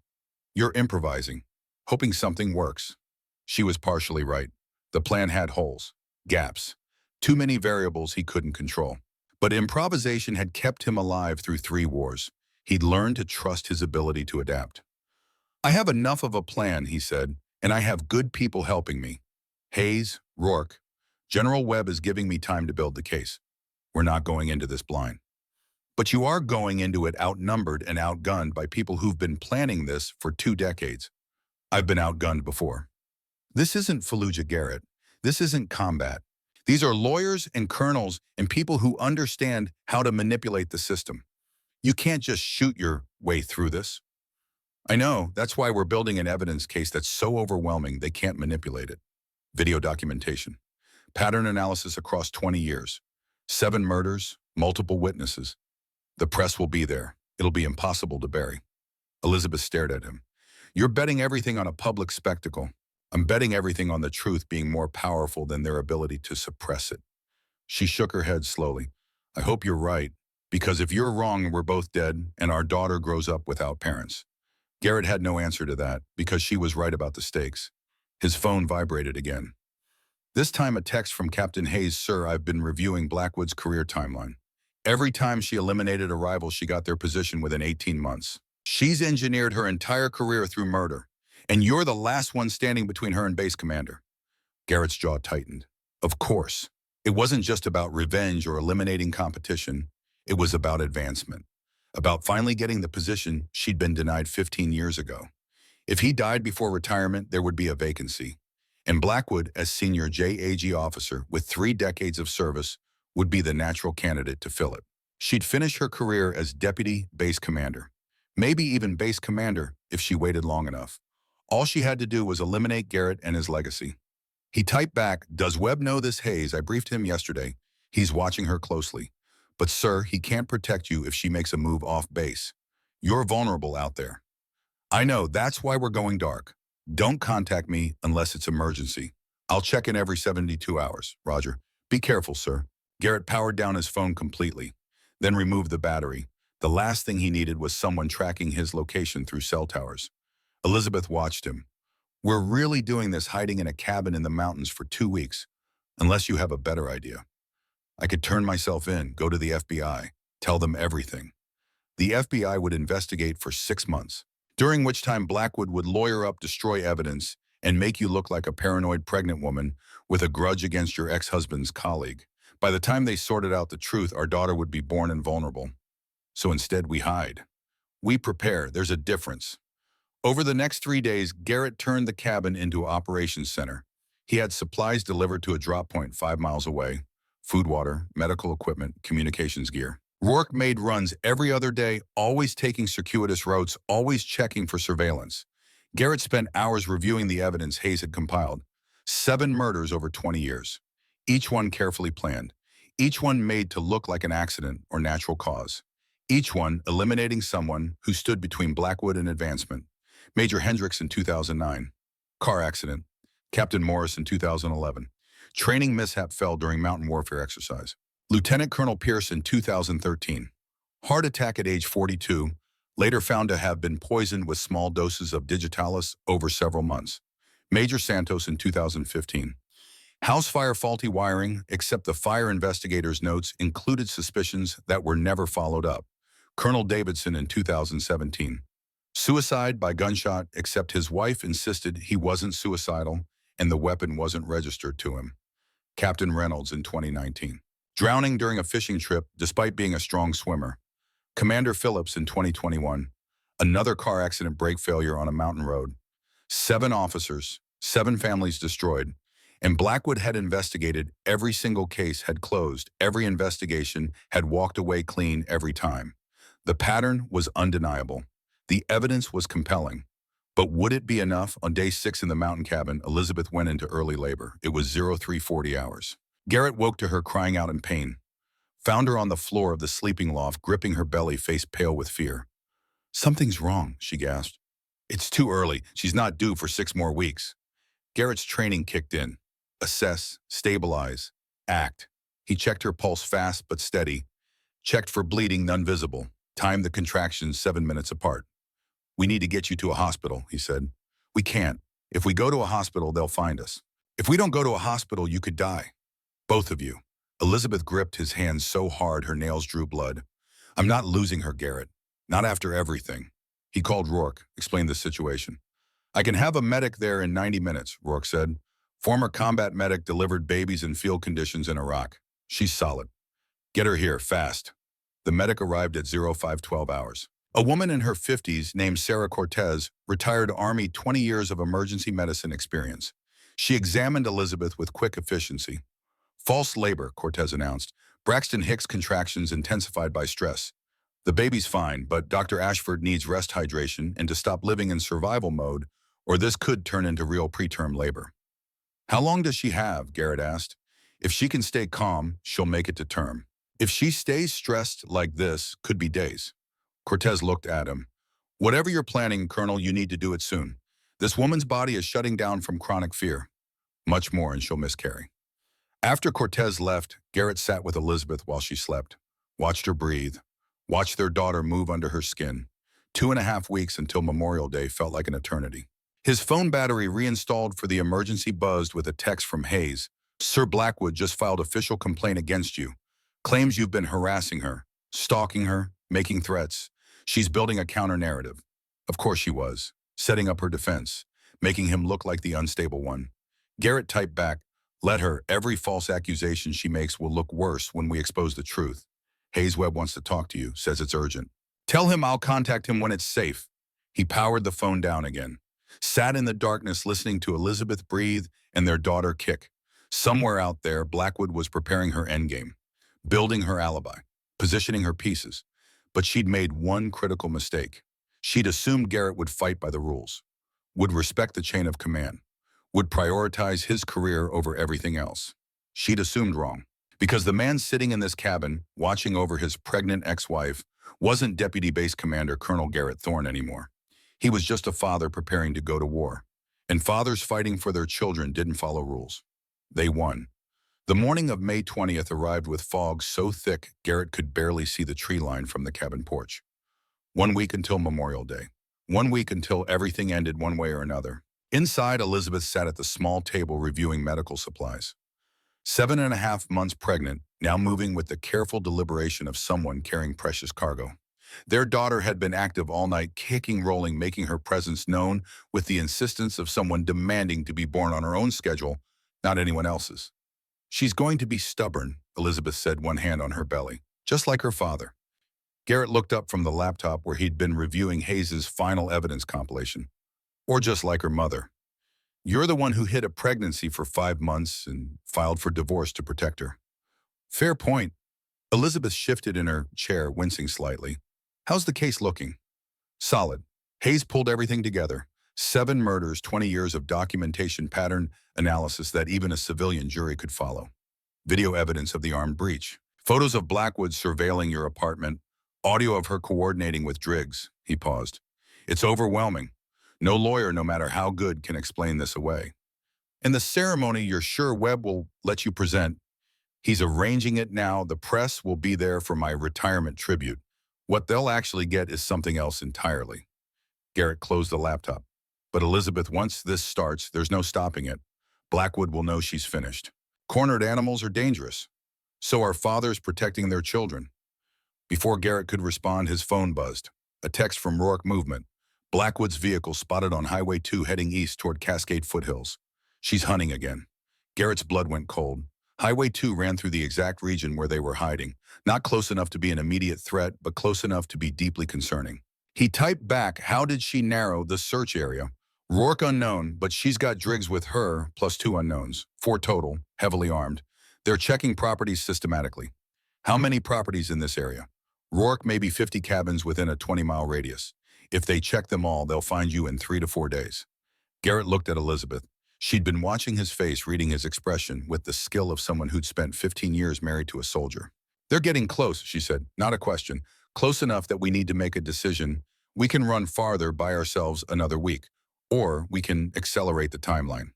You're improvising, hoping something works." She was partially right. The plan had holes, gaps, too many variables he couldn't control. But improvisation had kept him alive through 3 wars. He'd learned to trust his ability to adapt. "I have enough of a plan," he said, "and I have good people helping me. Hayes, Rourke. General Webb is giving me time to build the case. We're not going into this blind." "But you are going into it outnumbered and outgunned by people who've been planning this for 2 decades. "I've been outgunned before." "This isn't Fallujah, Garrett. This isn't combat. These are lawyers and colonels and people who understand how to manipulate the system. You can't just shoot your way through this." "I know. That's why we're building an evidence case that's so overwhelming they can't manipulate it." Video documentation. Pattern analysis across 20 years. 7 murders, multiple witnesses. The press will be there. It'll be impossible to bury. Elizabeth stared at him. "You're betting everything on a public spectacle. I'm betting everything on the truth being more powerful than their ability to suppress it." She shook her head slowly. "I hope you're right, because if you're wrong, we're both dead, and our daughter grows up without parents." Garrett had no answer to that, because she was right about the stakes. His phone vibrated again. This time a text from Captain Hayes. "Sir, I've been reviewing Blackwood's career timeline. Every time she eliminated a rival, she got their position within 18 months. She's engineered her entire career through murder, and you're the last one standing between her and base commander." Garrett's jaw tightened. Of course. It wasn't just about revenge or eliminating competition. It was about advancement. About finally getting the position she'd been denied 15 years ago. If he died before retirement, there would be a vacancy. And Blackwood, as senior JAG officer with 3 decades of service, would be the natural candidate to fill it. She'd finish her career as deputy base commander, maybe even base commander if she waited long enough. All she had to do was eliminate Garrett and his legacy. He typed back, "Does Webb know this, Hayes? I briefed him yesterday. He's watching her closely. But sir, he can't protect you if she makes a move off base. You're vulnerable out there. I know, that's why we're going dark. Don't contact me unless it's emergency. I'll check in every 72 hours, Roger. Be careful, sir." Garrett powered down his phone completely, then removed the battery. The last thing he needed was someone tracking his location through cell towers. Elizabeth watched him. "We're really doing this hiding in a cabin in the mountains for 2 weeks, unless you have a better idea. I could turn myself in, go to the FBI, tell them everything. The FBI would investigate for 6 months, during which time Blackwood would lawyer up, destroy evidence, and make you look like a paranoid pregnant woman with a grudge against your ex-husband's colleague. By the time they sorted out the truth, our daughter would be born invulnerable. So instead, we hide. We prepare. There's a difference." Over the next 3 days, Garrett turned the cabin into an operations center. He had supplies delivered to a drop point 5 miles away: food, water, medical equipment, communications gear. Rourke made runs every other day, always taking circuitous routes, always checking for surveillance. Garrett spent hours reviewing the evidence Hayes had compiled. 7 murders over 20 years. Each one carefully planned. Each one made to look like an accident or natural cause. Each one eliminating someone who stood between Blackwood and advancement. Major Hendricks in 2009. Car accident. Captain Morris in 2011. Training mishap fell during mountain warfare exercise. Lieutenant Colonel Pierce in 2013. Heart attack at age 42, later found to have been poisoned with small doses of digitalis over several months. Major Santos in 2015. House fire, faulty wiring, except the fire investigators' notes included suspicions that were never followed up. Colonel Davidson in 2017. Suicide by gunshot, except his wife insisted he wasn't suicidal and the weapon wasn't registered to him. Captain Reynolds in 2019. Drowning during a fishing trip despite being a strong swimmer. Commander Phillips in 2021. Another car accident, brake failure on a mountain road. 7 officers, 7 families destroyed. And Blackwood had investigated every single case, had closed. Every investigation had walked away clean every time. The pattern was undeniable. The evidence was compelling. But would it be enough? On day 6 in the mountain cabin, Elizabeth went into early labor. It was 0340 hours. Garrett woke to her crying out in pain. Found her on the floor of the sleeping loft, gripping her belly, face pale with fear. "Something's wrong," she gasped. "It's too early. She's not due for 6 more weeks." Garrett's training kicked in. Assess, stabilize, act. He checked her pulse, fast but steady. Checked for bleeding, none visible. Timed the contractions 7 minutes apart. "We need to get you to a hospital," he said. "We can't. If we go to a hospital, they'll find us. If we don't go to a hospital, you could die. Both of you." Elizabeth gripped his hands so hard her nails drew blood. "I'm not losing her, Garrett. Not after everything." He called Rourke, explained the situation. "I can have a medic there in 90 minutes, Rourke said. "Former combat medic, delivered babies in field conditions in Iraq. She's solid. Get her here, fast." The medic arrived at 0512 hours. A woman in her 50s named Sarah Cortez, retired Army, 20 years of emergency medicine experience. She examined Elizabeth with quick efficiency. "False labor," Cortez announced. "Braxton Hicks contractions intensified by stress. The baby's fine, but Dr. Ashford needs rest, hydration, and to stop living in survival mode, or this could turn into real preterm labor." "How long does she have?" Garrett asked. "If she can stay calm, she'll make it to term. If she stays stressed like this, could be days." Cortez looked at him. "Whatever you're planning, Colonel, you need to do it soon. This woman's body is shutting down from chronic fear. Much more, and she'll miscarry." After Cortez left, Garrett sat with Elizabeth while she slept, watched her breathe, watched their daughter move under her skin. 2.5 weeks until Memorial Day felt like an eternity. His phone battery, reinstalled for the emergency, buzzed with a text from Hayes. "Sir Blackwood just filed official complaint against you. Claims you've been harassing her, stalking her, making threats. She's building a counter-narrative." Of course she was, setting up her defense, making him look like the unstable one. Garrett typed back, "Let her. Every false accusation she makes will look worse when we expose the truth. Hayes Webb wants to talk to you, says it's urgent. Tell him I'll contact him when it's safe." He powered the phone down again. sat in the darkness listening to Elizabeth breathe and their daughter kick. Somewhere out there, Blackwood was preparing her endgame, building her alibi, positioning her pieces. But she'd made one critical mistake. She'd assumed Garrett would fight by the rules, would respect the chain of command, would prioritize his career over everything else. She'd assumed wrong. Because the man sitting in this cabin, watching over his pregnant ex-wife, wasn't Deputy Base Commander Colonel Garrett Thorne anymore. He was just a father preparing to go to war. And fathers fighting for their children didn't follow rules. They won. The morning of May 20th arrived with fog so thick Garrett could barely see the tree line from the cabin porch. 1 week until Memorial Day. 1 week until everything ended one way or another. Inside, Elizabeth sat at the small table reviewing medical supplies. 7.5 months pregnant, now moving with the careful deliberation of someone carrying precious cargo. Their daughter had been active all night, kicking, rolling, making her presence known with the insistence of someone demanding to be born on her own schedule, not anyone else's. She's going to be stubborn, Elizabeth said, one hand on her belly, just like her father. Garrett looked up from the laptop where he'd been reviewing Hayes's final evidence compilation. Or just like her mother. You're the one who hid a pregnancy for 5 months and filed for divorce to protect her. Fair point. Elizabeth shifted in her chair, wincing slightly. How's the case looking? Solid. Hayes pulled everything together. 7 murders, 20 years of documentation, pattern analysis that even a civilian jury could follow. Video evidence of the armed breach. Photos of Blackwood surveilling your apartment. Audio of her coordinating with Driggs. He paused. It's overwhelming. No lawyer, no matter how good, can explain this away. In the ceremony, you're sure Webb will let you present. He's arranging it now. The press will be there for my retirement tribute. What they'll actually get is something else entirely. Garrett closed the laptop. But Elizabeth, once this starts, there's no stopping it. Blackwood will know she's finished. Cornered animals are dangerous. So are fathers protecting their children. Before Garrett could respond, his phone buzzed. A text from Rourke Movement. Blackwood's vehicle spotted on Highway 2 heading east toward Cascade Foothills. She's hunting again. Garrett's blood went cold. Highway 2 ran through the exact region where they were hiding. Not close enough to be an immediate threat, but close enough to be deeply concerning. He typed back, how did she narrow the search area? Rourke unknown, but she's got Driggs with her, plus 2 unknowns. 4 total, heavily armed. They're checking properties systematically. How many properties in this area? Rourke, maybe 50 cabins within a 20-mile radius. If they check them all, they'll find you in 3 to 4 days. Garrett looked at Elizabeth. She'd been watching his face, reading his expression with the skill of someone who'd spent 15 years married to a soldier. They're getting close, she said. Not a question. Close enough that we need to make a decision. We can run farther by ourselves another week. Or we can accelerate the timeline.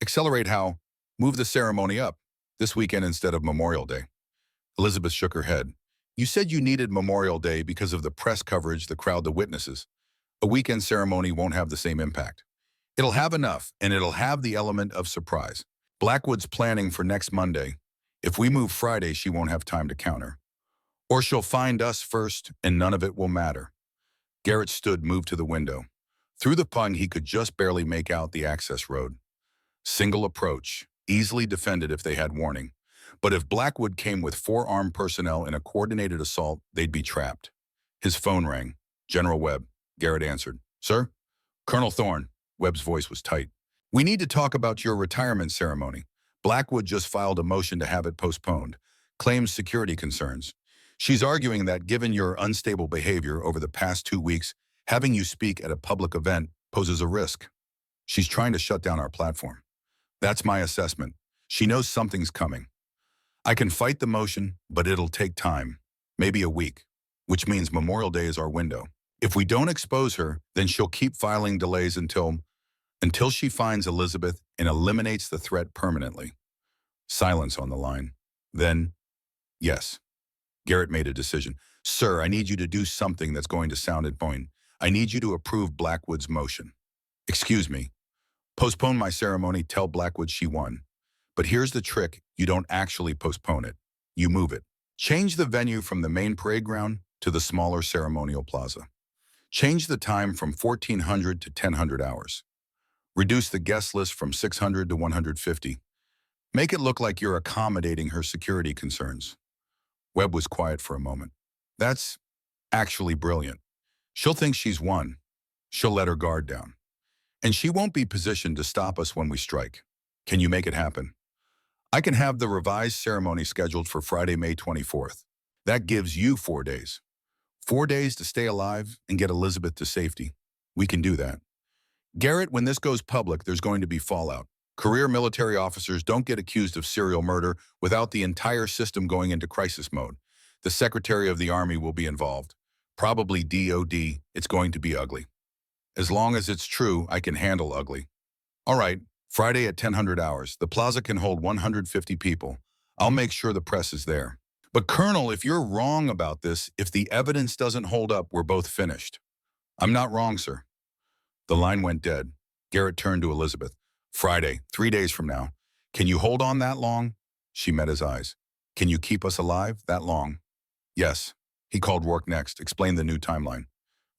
Accelerate how? Move the ceremony up. This weekend instead of Memorial Day. Elizabeth shook her head. You said you needed Memorial Day because of the press coverage, the crowd, the witnesses. A weekend ceremony won't have the same impact. It'll have enough, and it'll have the element of surprise. Blackwood's planning for next Monday. If we move Friday, she won't have time to counter. Or she'll find us first, and none of it will matter. Garrett stood, moved to the window. Through the pung, he could just barely make out the access road. Single approach, easily defended if they had warning. But if Blackwood came with 4 armed personnel in a coordinated assault, they'd be trapped. His phone rang. General Webb. Garrett answered. Sir? Colonel Thorne. Webb's voice was tight. We need to talk about your retirement ceremony. Blackwood just filed a motion to have it postponed. Claims security concerns. She's arguing that given your unstable behavior over the past 2 weeks, having you speak at a public event poses a risk. She's trying to shut down our platform. That's my assessment. She knows something's coming. I can fight the motion, but it'll take time. Maybe a week. Which means Memorial Day is our window. If we don't expose her, then she'll keep filing delays until she finds Elizabeth and eliminates the threat permanently. Silence on the line. Then, yes. Garrett made a decision. Sir, I need you to do something that's going to sound annoying. I need you to approve Blackwood's motion. Excuse me. Postpone my ceremony, tell Blackwood she won. But here's the trick, you don't actually postpone it. You move it. Change the venue from the main parade ground to the smaller ceremonial plaza. Change the time from 1400 to 1000 hours. Reduce the guest list from 600 to 150. Make it look like you're accommodating her security concerns. Webb was quiet for a moment. That's actually brilliant. She'll think she's won. She'll let her guard down. And she won't be positioned to stop us when we strike. Can you make it happen? I can have the revised ceremony scheduled for Friday, May 24th. That gives you 4 days. 4 days to stay alive and get Elizabeth to safety. We can do that. Garrett, when this goes public, there's going to be fallout. Career military officers don't get accused of serial murder without the entire system going into crisis mode. The Secretary of the Army will be involved. Probably DOD. It's going to be ugly. As long as it's true, I can handle ugly. All right, Friday at 1000 hours. The plaza can hold 150 people. I'll make sure the press is there. But Colonel, if you're wrong about this, if the evidence doesn't hold up, we're both finished. I'm not wrong, sir. The line went dead. Garrett turned to Elizabeth. Friday, 3 days from now. Can you hold on that long? She met his eyes. Can you keep us alive that long? Yes. He called Rourke next, explained the new timeline.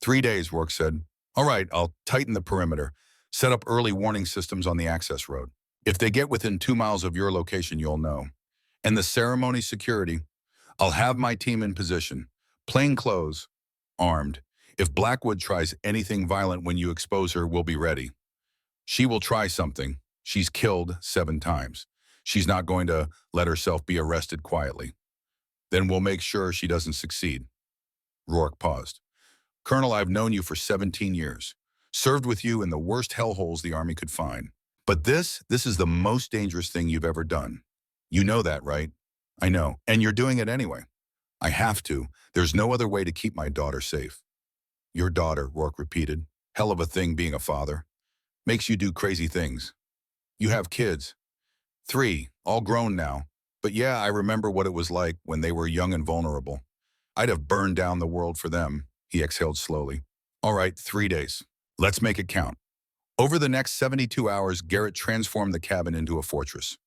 3 days, Rourke said. All right, I'll tighten the perimeter. Set up early warning systems on the access road. If they get within 2 miles of your location, you'll know. And the ceremony security, I'll have my team in position. Plain clothes, armed. If Blackwood tries anything violent when you expose her, we'll be ready. She will try something. She's killed 7 times. She's not going to let herself be arrested quietly. Then we'll make sure she doesn't succeed. Rourke paused. Colonel, I've known you for 17 years. Served with you in the worst hellholes the Army could find. But this is the most dangerous thing you've ever done. You know that, right? I know. And you're doing it anyway. I have to. There's no other way to keep my daughter safe. Your daughter, Rourke repeated. Hell of a thing being a father. Makes you do crazy things. You have kids. 3, all grown now. But yeah, I remember what it was like when they were young and vulnerable. I'd have burned down the world for them. He exhaled slowly. All right, 3 days. Let's make it count. Over the next 72 hours, Garrett transformed the cabin into a fortress.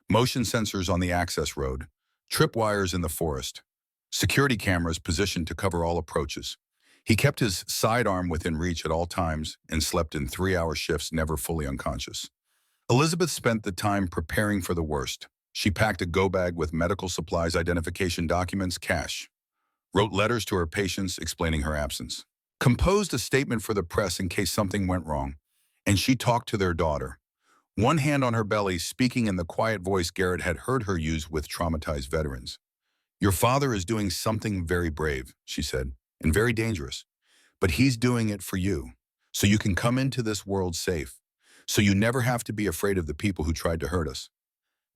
Motion sensors on the access road, tripwires in the forest, security cameras positioned to cover all approaches. He kept his sidearm within reach at all times and slept in 3-hour shifts, never fully unconscious. Elizabeth spent the time preparing for the worst. She packed a go-bag with medical supplies, identification documents, cash. Wrote letters to her patients explaining her absence. Composed a statement for the press in case something went wrong. And she talked to their daughter. One hand on her belly, speaking in the quiet voice Garrett had heard her use with traumatized veterans. Your father is doing something very brave, she said, and very dangerous. But he's doing it for you, so you can come into this world safe, so you never have to be afraid of the people who tried to hurt us.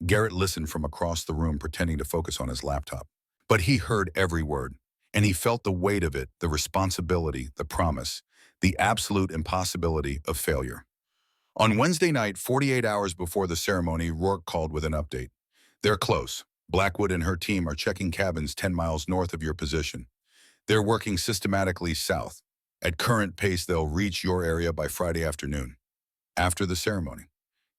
Garrett listened from across the room, pretending to focus on his laptop. But he heard every word, and he felt the weight of it, the responsibility, the promise, the absolute impossibility of failure. On Wednesday night, 48 hours before the ceremony, Rourke called with an update. They're close. Blackwood and her team are checking cabins 10 miles north of your position. They're working systematically south. At current pace, they'll reach your area by Friday afternoon, after the ceremony,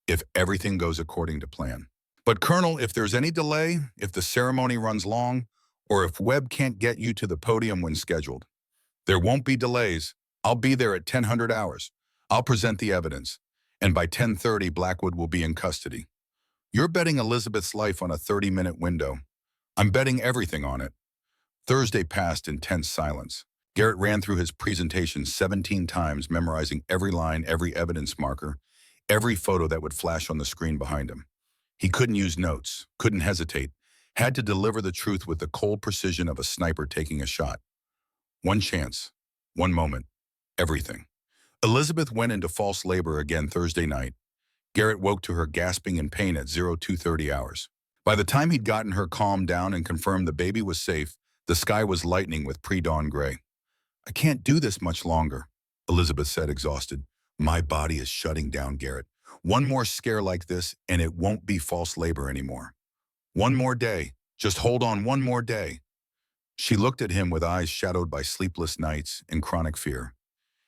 if everything goes according to plan. But Colonel, if there's any delay, if the ceremony runs long, or if Webb can't get you to the podium when scheduled, there won't be delays. I'll be there at 1000 hours. I'll present the evidence. And by 10:30, Blackwood will be in custody. You're betting Elizabeth's life on a 30-minute window. I'm betting everything on it. Thursday passed in tense silence. Garrett ran through his presentation 17 times, memorizing every line, every evidence marker, every photo that would flash on the screen behind him. He couldn't use notes, couldn't hesitate, had to deliver the truth with the cold precision of a sniper taking a shot. One chance, one moment, everything. Elizabeth went into false labor again Thursday night. Garrett woke to her gasping in pain at 02:30 hours. By the time he'd gotten her calmed down and confirmed the baby was safe, the sky was lightening with pre-dawn gray. I can't do this much longer, Elizabeth said, exhausted. My body is shutting down, Garrett. One more scare like this, and it won't be false labor anymore. One more day. Just hold on one more day. She looked at him with eyes shadowed by sleepless nights and chronic fear.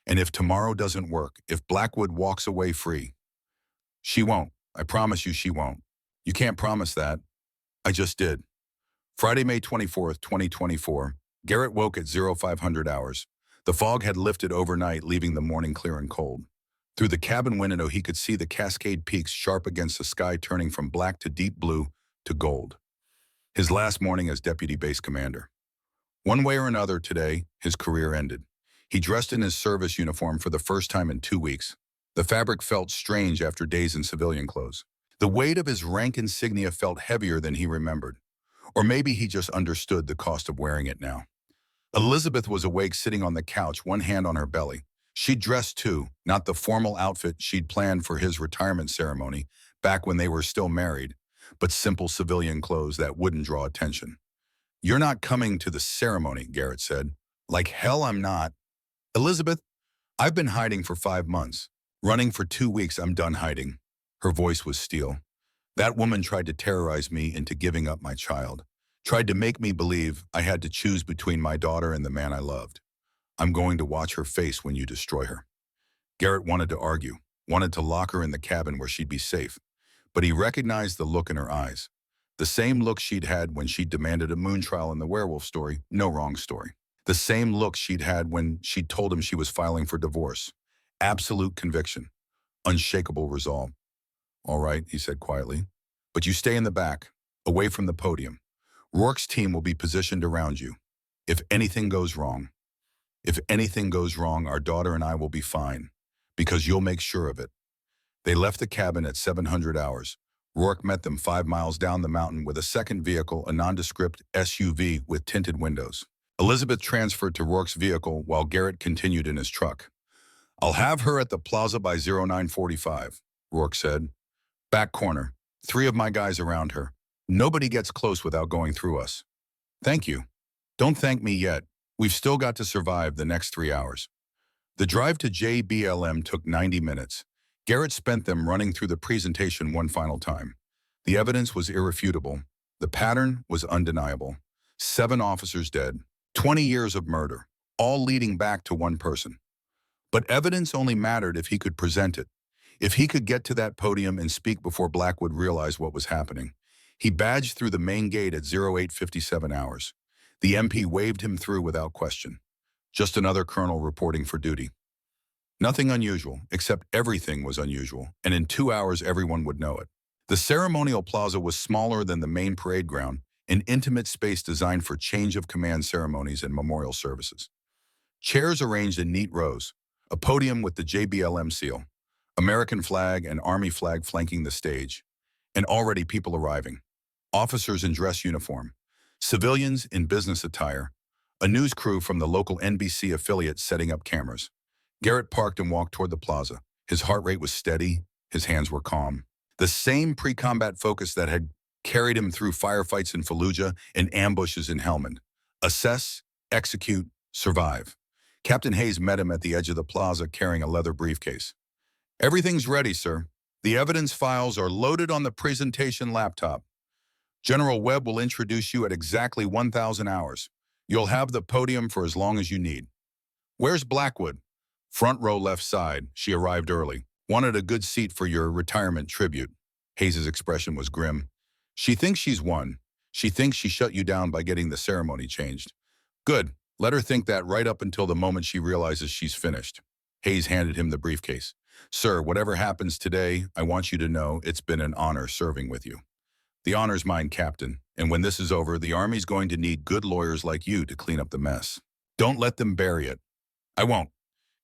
And if tomorrow doesn't work, if Blackwood walks away free, she won't. I promise you she won't. You can't promise that. I just did. Friday, May 24th, 2024, Garrett woke at 0500 hours. The fog had lifted overnight, leaving the morning clear and cold. Through the cabin window, he could see the Cascade Peaks sharp against the sky, turning from black to deep blue to gold. His last morning as deputy base commander. One way or another today, his career ended. He dressed in his service uniform for the first time in 2 weeks. The fabric felt strange after days in civilian clothes. The weight of his rank insignia felt heavier than he remembered. Or maybe he just understood the cost of wearing it now. Elizabeth was awake sitting on the couch, one hand on her belly. She'd dressed too, not the formal outfit she'd planned for his retirement ceremony back when they were still married, but simple civilian clothes that wouldn't draw attention. "You're not coming to the ceremony," Garrett said. "Like hell I'm not." "Elizabeth, I've been hiding for 5 months. Running for 2 weeks, I'm done hiding." Her voice was steel. "That woman tried to terrorize me into giving up my child. Tried to make me believe I had to choose between my daughter and the man I loved. I'm going to watch her face when you destroy her." Garrett wanted to argue, wanted to lock her in the cabin where she'd be safe. But he recognized the look in her eyes. The same look she'd had when she'd demanded a moon trial in the werewolf story, No Wrong Story. The same look she'd had when she'd told him she was filing for divorce. Absolute conviction. Unshakable resolve. "All right," he said quietly. "But you stay in the back, away from the podium. Rourke's team will be positioned around you. If anything goes wrong, our daughter and I will be fine, because you'll make sure of it." They left the cabin at 700 hours. Rourke met them 5 miles down the mountain with a second vehicle, a nondescript SUV with tinted windows. Elizabeth transferred to Rourke's vehicle while Garrett continued in his truck. "I'll have her at the plaza by 0945, Rourke said. "Back corner. 3 of my guys around her. Nobody gets close without going through us." "Thank you." "Don't thank me yet. We've still got to survive the next 3 hours." The drive to JBLM took 90 minutes. Garrett spent them running through the presentation one final time. The evidence was irrefutable. The pattern was undeniable. 7 officers dead, 20 years of murder, all leading back to one person. But evidence only mattered if he could present it, if he could get to that podium and speak before Blackwood realized what was happening. He badged through the main gate at 0857 hours. The MP waved him through without question. Just another colonel reporting for duty. Nothing unusual, except everything was unusual, and in 2 hours everyone would know it. The ceremonial plaza was smaller than the main parade ground, an intimate space designed for change of command ceremonies and memorial services. Chairs arranged in neat rows, a podium with the JBLM seal, American flag and Army flag flanking the stage, and already people arriving. Officers in dress uniform, civilians in business attire, a news crew from the local NBC affiliate setting up cameras. Garrett parked and walked toward the plaza. His heart rate was steady, his hands were calm. The same pre-combat focus that had carried him through firefights in Fallujah and ambushes in Helmand. Assess, execute, survive. Captain Hayes met him at the edge of the plaza carrying a leather briefcase. "Everything's ready, sir. The evidence files are loaded on the presentation laptop. General Webb will introduce you at exactly 1,000 hours. You'll have the podium for as long as you need." "Where's Blackwood?" "Front row left side. She arrived early. Wanted a good seat for your retirement tribute." Hayes' expression was grim. "She thinks she's won. She thinks she shut you down by getting the ceremony changed." "Good. Let her think that right up until the moment she realizes she's finished." Hayes handed him the briefcase. "Sir, whatever happens today, I want you to know it's been an honor serving with you." "The honor's mine, Captain. And when this is over, the Army's going to need good lawyers like you to clean up the mess. Don't let them bury it." "I won't."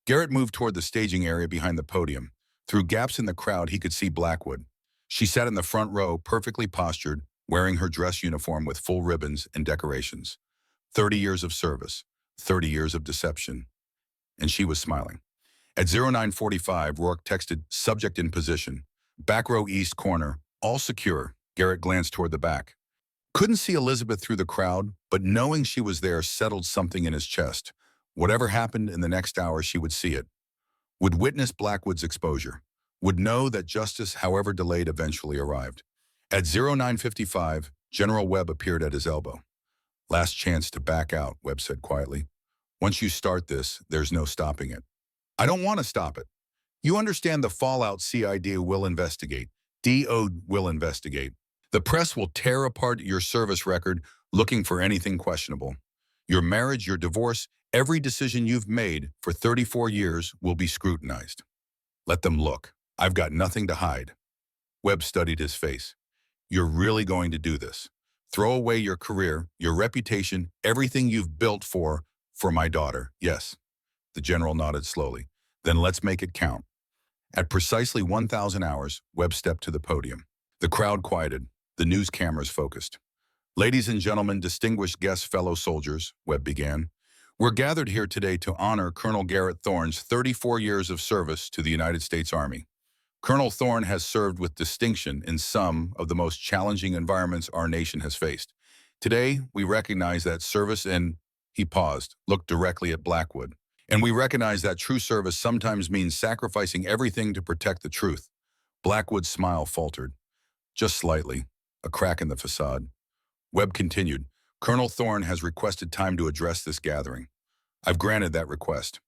Garrett moved toward the staging area behind the podium. Through gaps in the crowd, he could see Blackwood. She sat in the front row, perfectly postured, wearing her dress uniform with full ribbons and decorations. 30 years of service, 30 years of deception. And she was smiling. At 0945, Rourke texted, "Subject in position. Back row east corner, all secure." Garrett glanced toward the back. Couldn't see Elizabeth through the crowd, but knowing she was there settled something in his chest. Whatever happened in the next hour, she would see it. Would witness Blackwood's exposure. Would know that justice, however delayed, eventually arrived. At 0955, General Webb appeared at his elbow. "Last chance to back out," Webb said quietly. "Once you start this, there's no stopping it." "I don't want to stop it. You understand the fallout. CID will investigate. DO will investigate. The press will tear apart your service record looking for anything questionable. Your marriage, your divorce, every decision you've made for 34 years will be scrutinized. Let them look. I've got nothing to hide." Webb studied his face. "You're really going to do this? Throw away your career, your reputation, everything you've built for my daughter?" "Yes." The general nodded slowly. "Then let's make it count." At precisely 1,000 hours, Webb stepped to the podium. The crowd quieted. The news cameras focused. Ladies and gentlemen, distinguished guests, fellow soldiers, Webb began. We're gathered here today to honor Colonel Garrett Thorne's 34 years of service to the United States Army. Colonel Thorne has served with distinction in some of the most challenging environments our nation has faced. Today, we recognize that service and, he paused, looked directly at Blackwood. And we recognize that true service sometimes means sacrificing everything to protect the truth. Blackwood's smile faltered, just slightly, a crack in the facade. Webb continued, Colonel Thorne has requested time to address this gathering. I've granted that request.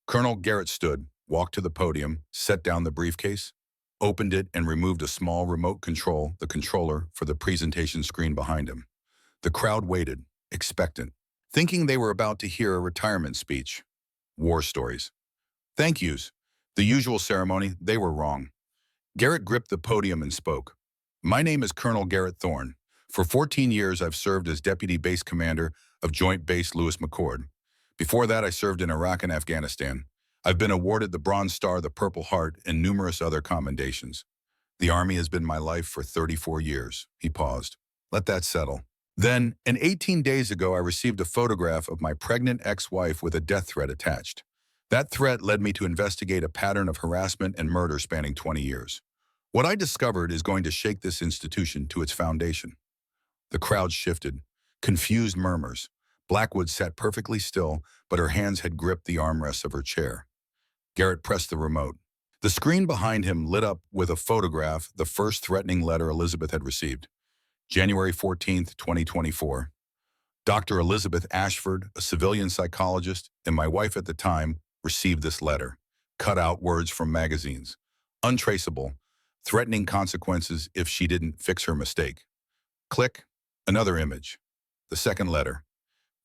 Colonel Garrett stood, walked to the podium, set down the briefcase, opened it, and removed a small remote control, the controller, for the presentation screen behind him. The crowd waited, expectant, thinking they were about to hear a retirement speech. War stories. Thank yous. The usual ceremony, they were wrong. Garrett gripped the podium and spoke. My name is Colonel Garrett Thorne. For 14 years, I've served as Deputy Base Commander of Joint Base Lewis McChord. Before that, I served in Iraq and Afghanistan. I've been awarded the Bronze Star, the Purple Heart, and numerous other commendations. The Army has been my life for 34 years. He paused. Let that settle. Then, 18 days ago, I received a photograph of my pregnant ex-wife with a death threat attached. That threat led me to investigate a pattern of harassment and murder spanning 20 years. What I discovered is going to shake this institution to its foundation. The crowd shifted. Confused murmurs. Blackwood sat perfectly still, but her hands had gripped the armrests of her chair. Garrett pressed the remote. The screen behind him lit up with a photograph, the first threatening letter Elizabeth had received. January 14th, 2024. Dr. Elizabeth Ashford, a civilian psychologist, and my wife at the time, received this letter. Cut out words from magazines. Untraceable. Threatening consequences if she didn't fix her mistake. Click. Another image. The second letter.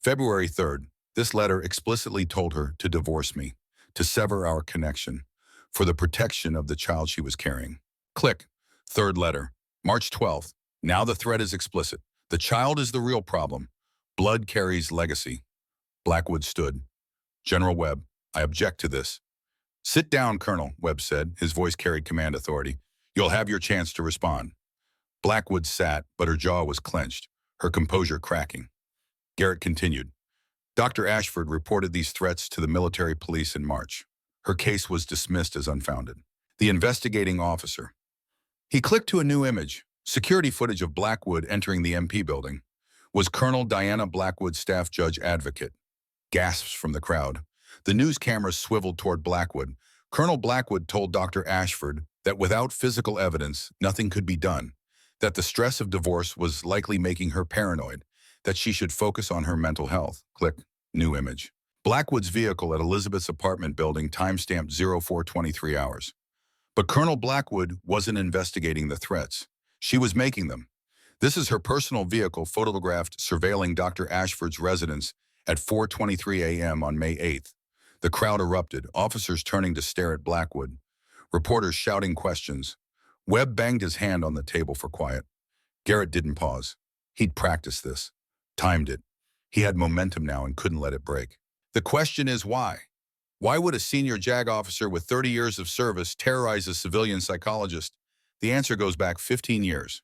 February 3rd. This letter explicitly told her to divorce me, to sever our connection, for the protection of the child she was carrying. Click. Third letter. March 12th. Now the threat is explicit. The child is the real problem. Blood carries legacy. Blackwood stood. General Webb, I object to this. Sit down, Colonel, Webb said. His voice carried command authority. You'll have your chance to respond. Blackwood sat, but her jaw was clenched, her composure cracking. Garrett continued. Dr. Ashford reported these threats to the military police in March. Her case was dismissed as unfounded. The investigating officer. He clicked to a new image. Security footage of Blackwood entering the MP building. Was Colonel Diana Blackwood, staff judge advocate. Gasps from the crowd. The news cameras swiveled toward Blackwood. Colonel Blackwood told Dr. Ashford that without physical evidence, nothing could be done, that the stress of divorce was likely making her paranoid, that she should focus on her mental health. Click. New image. Blackwood's vehicle at Elizabeth's apartment building, timestamped 0423 hours. But Colonel Blackwood wasn't investigating the threats. She was making them. This is her personal vehicle photographed surveilling Dr. Ashford's residence at 4:23 a.m. on May 8th. The crowd erupted, officers turning to stare at Blackwood, reporters shouting questions. Webb banged his hand on the table for quiet. Garrett didn't pause. He'd practiced this, timed it. He had momentum now and couldn't let it break. The question is why? Why would a senior JAG officer with 30 years of service terrorize a civilian psychologist? The answer goes back 15 years,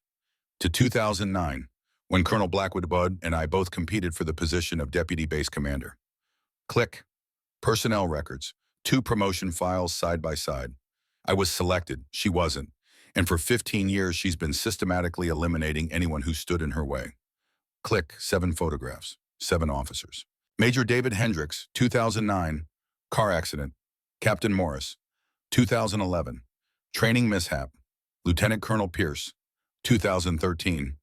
to 2009, when Colonel Blackwood Budd and I both competed for the position of Deputy Base Commander. Click. Personnel records. 2 promotion files side by side. I was selected, she wasn't, and for 15 years she's been systematically eliminating anyone who stood in her way. Click. 7 photographs. 7 officers. Major David Hendricks, 2009, car accident. Captain Morris, 2011, training mishap. Lieutenant Colonel Pierce, 2013,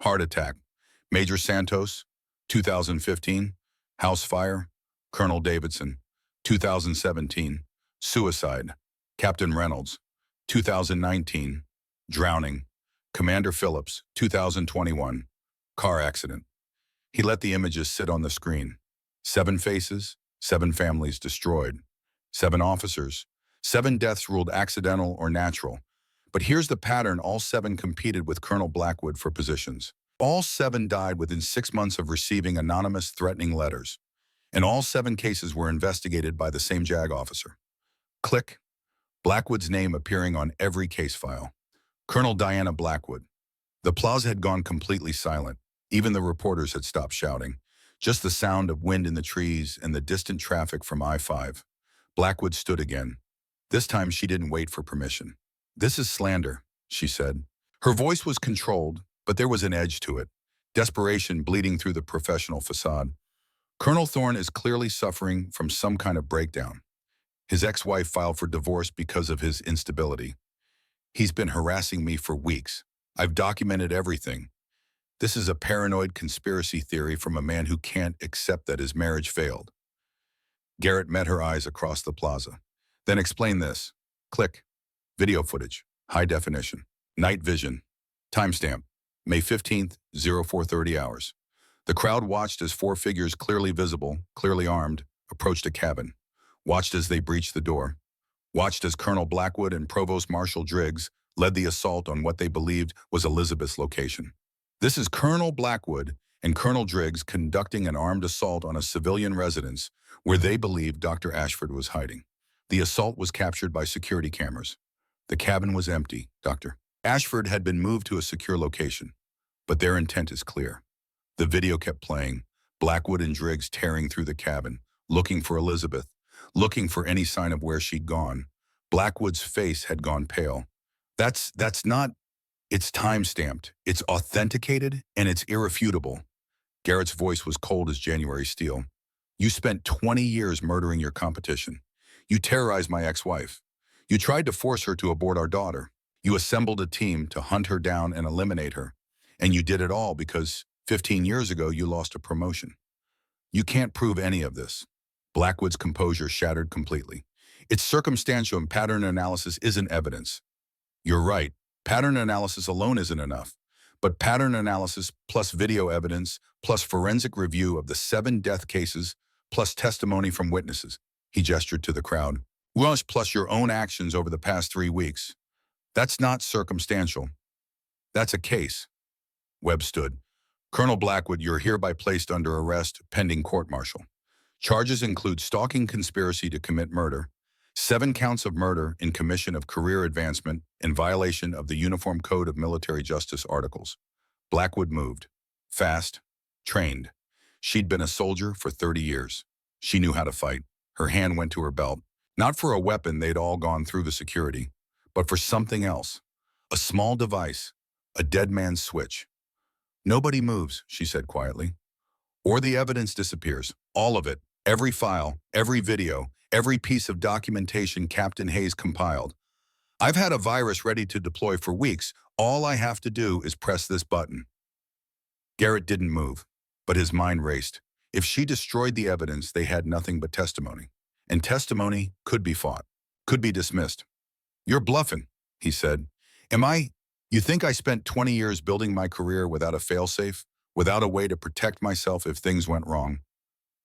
heart attack. Major Santos, 2015, house fire. Colonel Davidson, 2017, suicide. Captain Reynolds, 2019, drowning. Commander Phillips, 2021, car accident. He let the images sit on the screen. 7 faces, 7 families destroyed. 7 officers, 7 deaths ruled accidental or natural. But here's the pattern: all 7 competed with Colonel Blackwood for positions. All 7 died within 6 months of receiving anonymous threatening letters. And all 7 cases were investigated by the same JAG officer. Click. Blackwood's name appearing on every case file. Colonel Diana Blackwood. The plaza had gone completely silent. Even the reporters had stopped shouting. Just the sound of wind in the trees and the distant traffic from I-5. Blackwood stood again. This time she didn't wait for permission. "This is slander," she said. Her voice was controlled, but there was an edge to it. Desperation bleeding through the professional facade. Colonel Thorne is clearly suffering from some kind of breakdown. His ex-wife filed for divorce because of his instability. "He's been harassing me for weeks. I've documented everything. This is a paranoid conspiracy theory from a man who can't accept that his marriage failed." Garrett met her eyes across the plaza. "Then explain this." Click. Video footage. High definition. Night vision. Timestamp. May 15th, 0430 hours. The crowd watched as four figures clearly visible, clearly armed, approached a cabin. Watched as they breached the door. Watched as Colonel Blackwood and Provost Marshal Driggs led the assault on what they believed was Elizabeth's location. This is Colonel Blackwood and Colonel Driggs conducting an armed assault on a civilian residence where they believed Dr. Ashford was hiding. The assault was captured by security cameras. The cabin was empty. Dr. Ashford had been moved to a secure location, but their intent is clear. The video kept playing, Blackwood and Driggs tearing through the cabin, looking for Elizabeth, looking for any sign of where she'd gone. Blackwood's face had gone pale. That's not, it's time-stamped, it's authenticated, and it's irrefutable. Garrett's voice was cold as January steel. "You spent 20 years murdering your competition. You terrorized my ex-wife. You tried to force her to abort our daughter. You assembled a team to hunt her down and eliminate her. And you did it all because 15 years ago you lost a promotion. You can't prove any of this." Blackwood's composure shattered completely. "It's circumstantial and pattern analysis isn't evidence." "You're right. Pattern analysis alone isn't enough. But pattern analysis plus video evidence plus forensic review of the 7 death cases plus testimony from witnesses." He gestured to the crowd. "Rush plus your own actions over the past 3 weeks. That's not circumstantial. That's a case." Webb stood. "Colonel Blackwood, you're hereby placed under arrest pending court-martial. Charges include stalking conspiracy to commit murder, 7 counts of murder in commission of career advancement in violation of the Uniform Code of Military Justice articles." Blackwood moved. Fast. Trained. She'd been a soldier for 30 years. She knew how to fight. Her hand went to her belt. Not for a weapon, they'd all gone through the security, but for something else. A small device. A dead man's switch. "Nobody moves," she said quietly. "Or the evidence disappears. All of it. Every file, every video, every piece of documentation Captain Hayes compiled. I've had a virus ready to deploy for weeks. All I have to do is press this button." Garrett didn't move, but his mind raced. If she destroyed the evidence, they had nothing but testimony. And testimony could be fought, could be dismissed. "You're bluffing," he said. You think I spent 20 years building my career without a failsafe, without a way to protect myself if things went wrong?"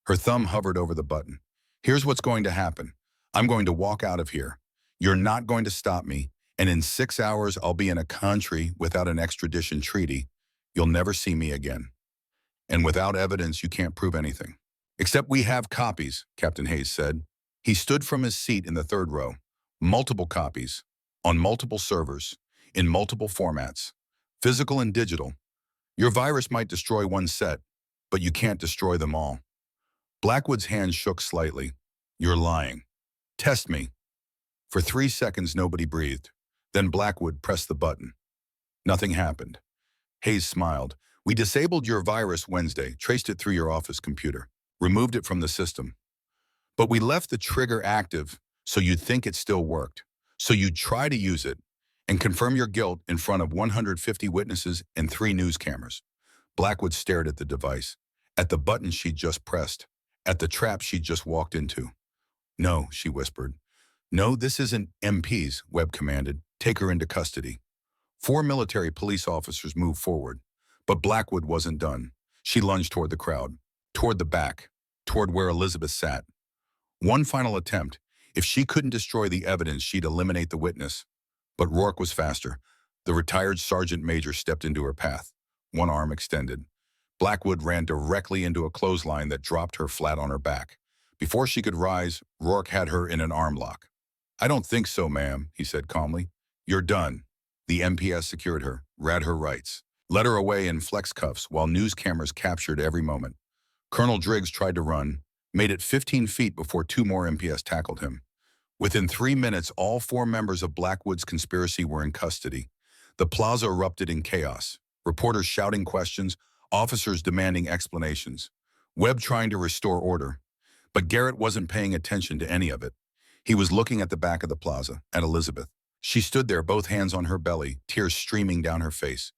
Her thumb hovered over the button. "Here's what's going to happen. I'm going to walk out of here. You're not going to stop me, and in 6 hours I'll be in a country without an extradition treaty. You'll never see me again. And without evidence, you can't prove anything." "Except we have copies," Captain Hayes said. He stood from his seat in the 3rd row. "Multiple copies, on multiple servers, in multiple formats, physical and digital. Your virus might destroy one set, but you can't destroy them all." Blackwood's hand shook slightly. "You're lying. Test me." For 3 seconds, nobody breathed. Then Blackwood pressed the button. Nothing happened. Hayes smiled. "We disabled your virus Wednesday, traced it through your office computer, removed it from the system. But we left the trigger active so you'd think it still worked, so you'd try to use it and confirm your guilt in front of 150 witnesses and 3 news cameras." Blackwood stared at the device, at the button she'd just pressed, at the trap she'd just walked into. "No," she whispered. "No, this isn't MPs," Webb commanded. "Take her into custody." 4 military police officers moved forward, but Blackwood wasn't done. She lunged toward the crowd, toward the back, toward where Elizabeth sat. One final attempt. If she couldn't destroy the evidence, she'd eliminate the witness. But Rourke was faster. The retired sergeant major stepped into her path, one arm extended. Blackwood ran directly into a clothesline that dropped her flat on her back. Before she could rise, Rourke had her in an arm lock. "I don't think so, ma'am," he said calmly. "You're done." The MPS secured her, read her rights, led her away in flex cuffs while news cameras captured every moment. Colonel Driggs tried to run, made it 15 feet before two more MPS tackled him. Within 3 minutes, all four members of Blackwood's conspiracy were in custody. The plaza erupted in chaos, reporters shouting questions, officers demanding explanations, Webb trying to restore order. But Garrett wasn't paying attention to any of it. He was looking at the back of the plaza, at Elizabeth. She stood there, both hands on her belly, tears streaming down her face.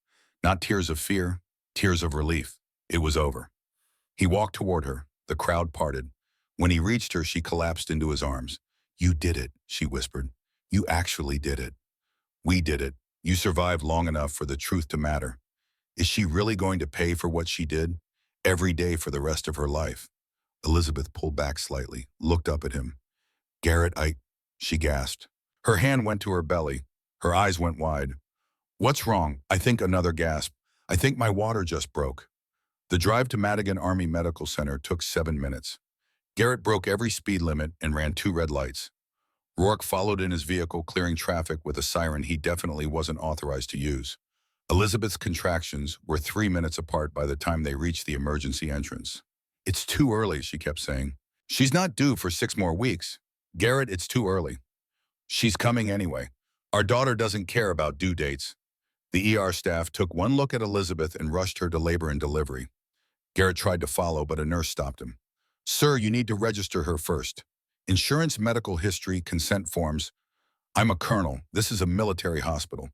Not tears of fear, tears of relief. It was over. He walked toward her. The crowd parted. When he reached her, she collapsed into his arms. "You did it," she whispered. "You actually did it. We did it. You survived long enough for the truth to matter." Is she really going to pay for what she did? Every day for the rest of her life. Elizabeth pulled back slightly, looked up at him. "Garrett, she gasped. Her hand went to her belly. Her eyes went wide. "What's wrong?" I think another gasp. "I think my water just broke." The drive to Madigan Army Medical Center took 7 minutes. Garrett broke every speed limit and ran 2 red lights. Rourke followed in his vehicle, clearing traffic with a siren he definitely wasn't authorized to use. Elizabeth's contractions were 3 minutes apart by the time they reached the emergency entrance. "It's too early," she kept saying. "She's not due for 6 more weeks. Garrett, it's too early." "She's coming anyway. Our daughter doesn't care about due dates." The ER staff took one look at Elizabeth and rushed her to labor and delivery. Garrett tried to follow, but a nurse stopped him. "Sir, you need to register her first. Insurance, medical history, consent forms. I'm a colonel. This is a military hospital.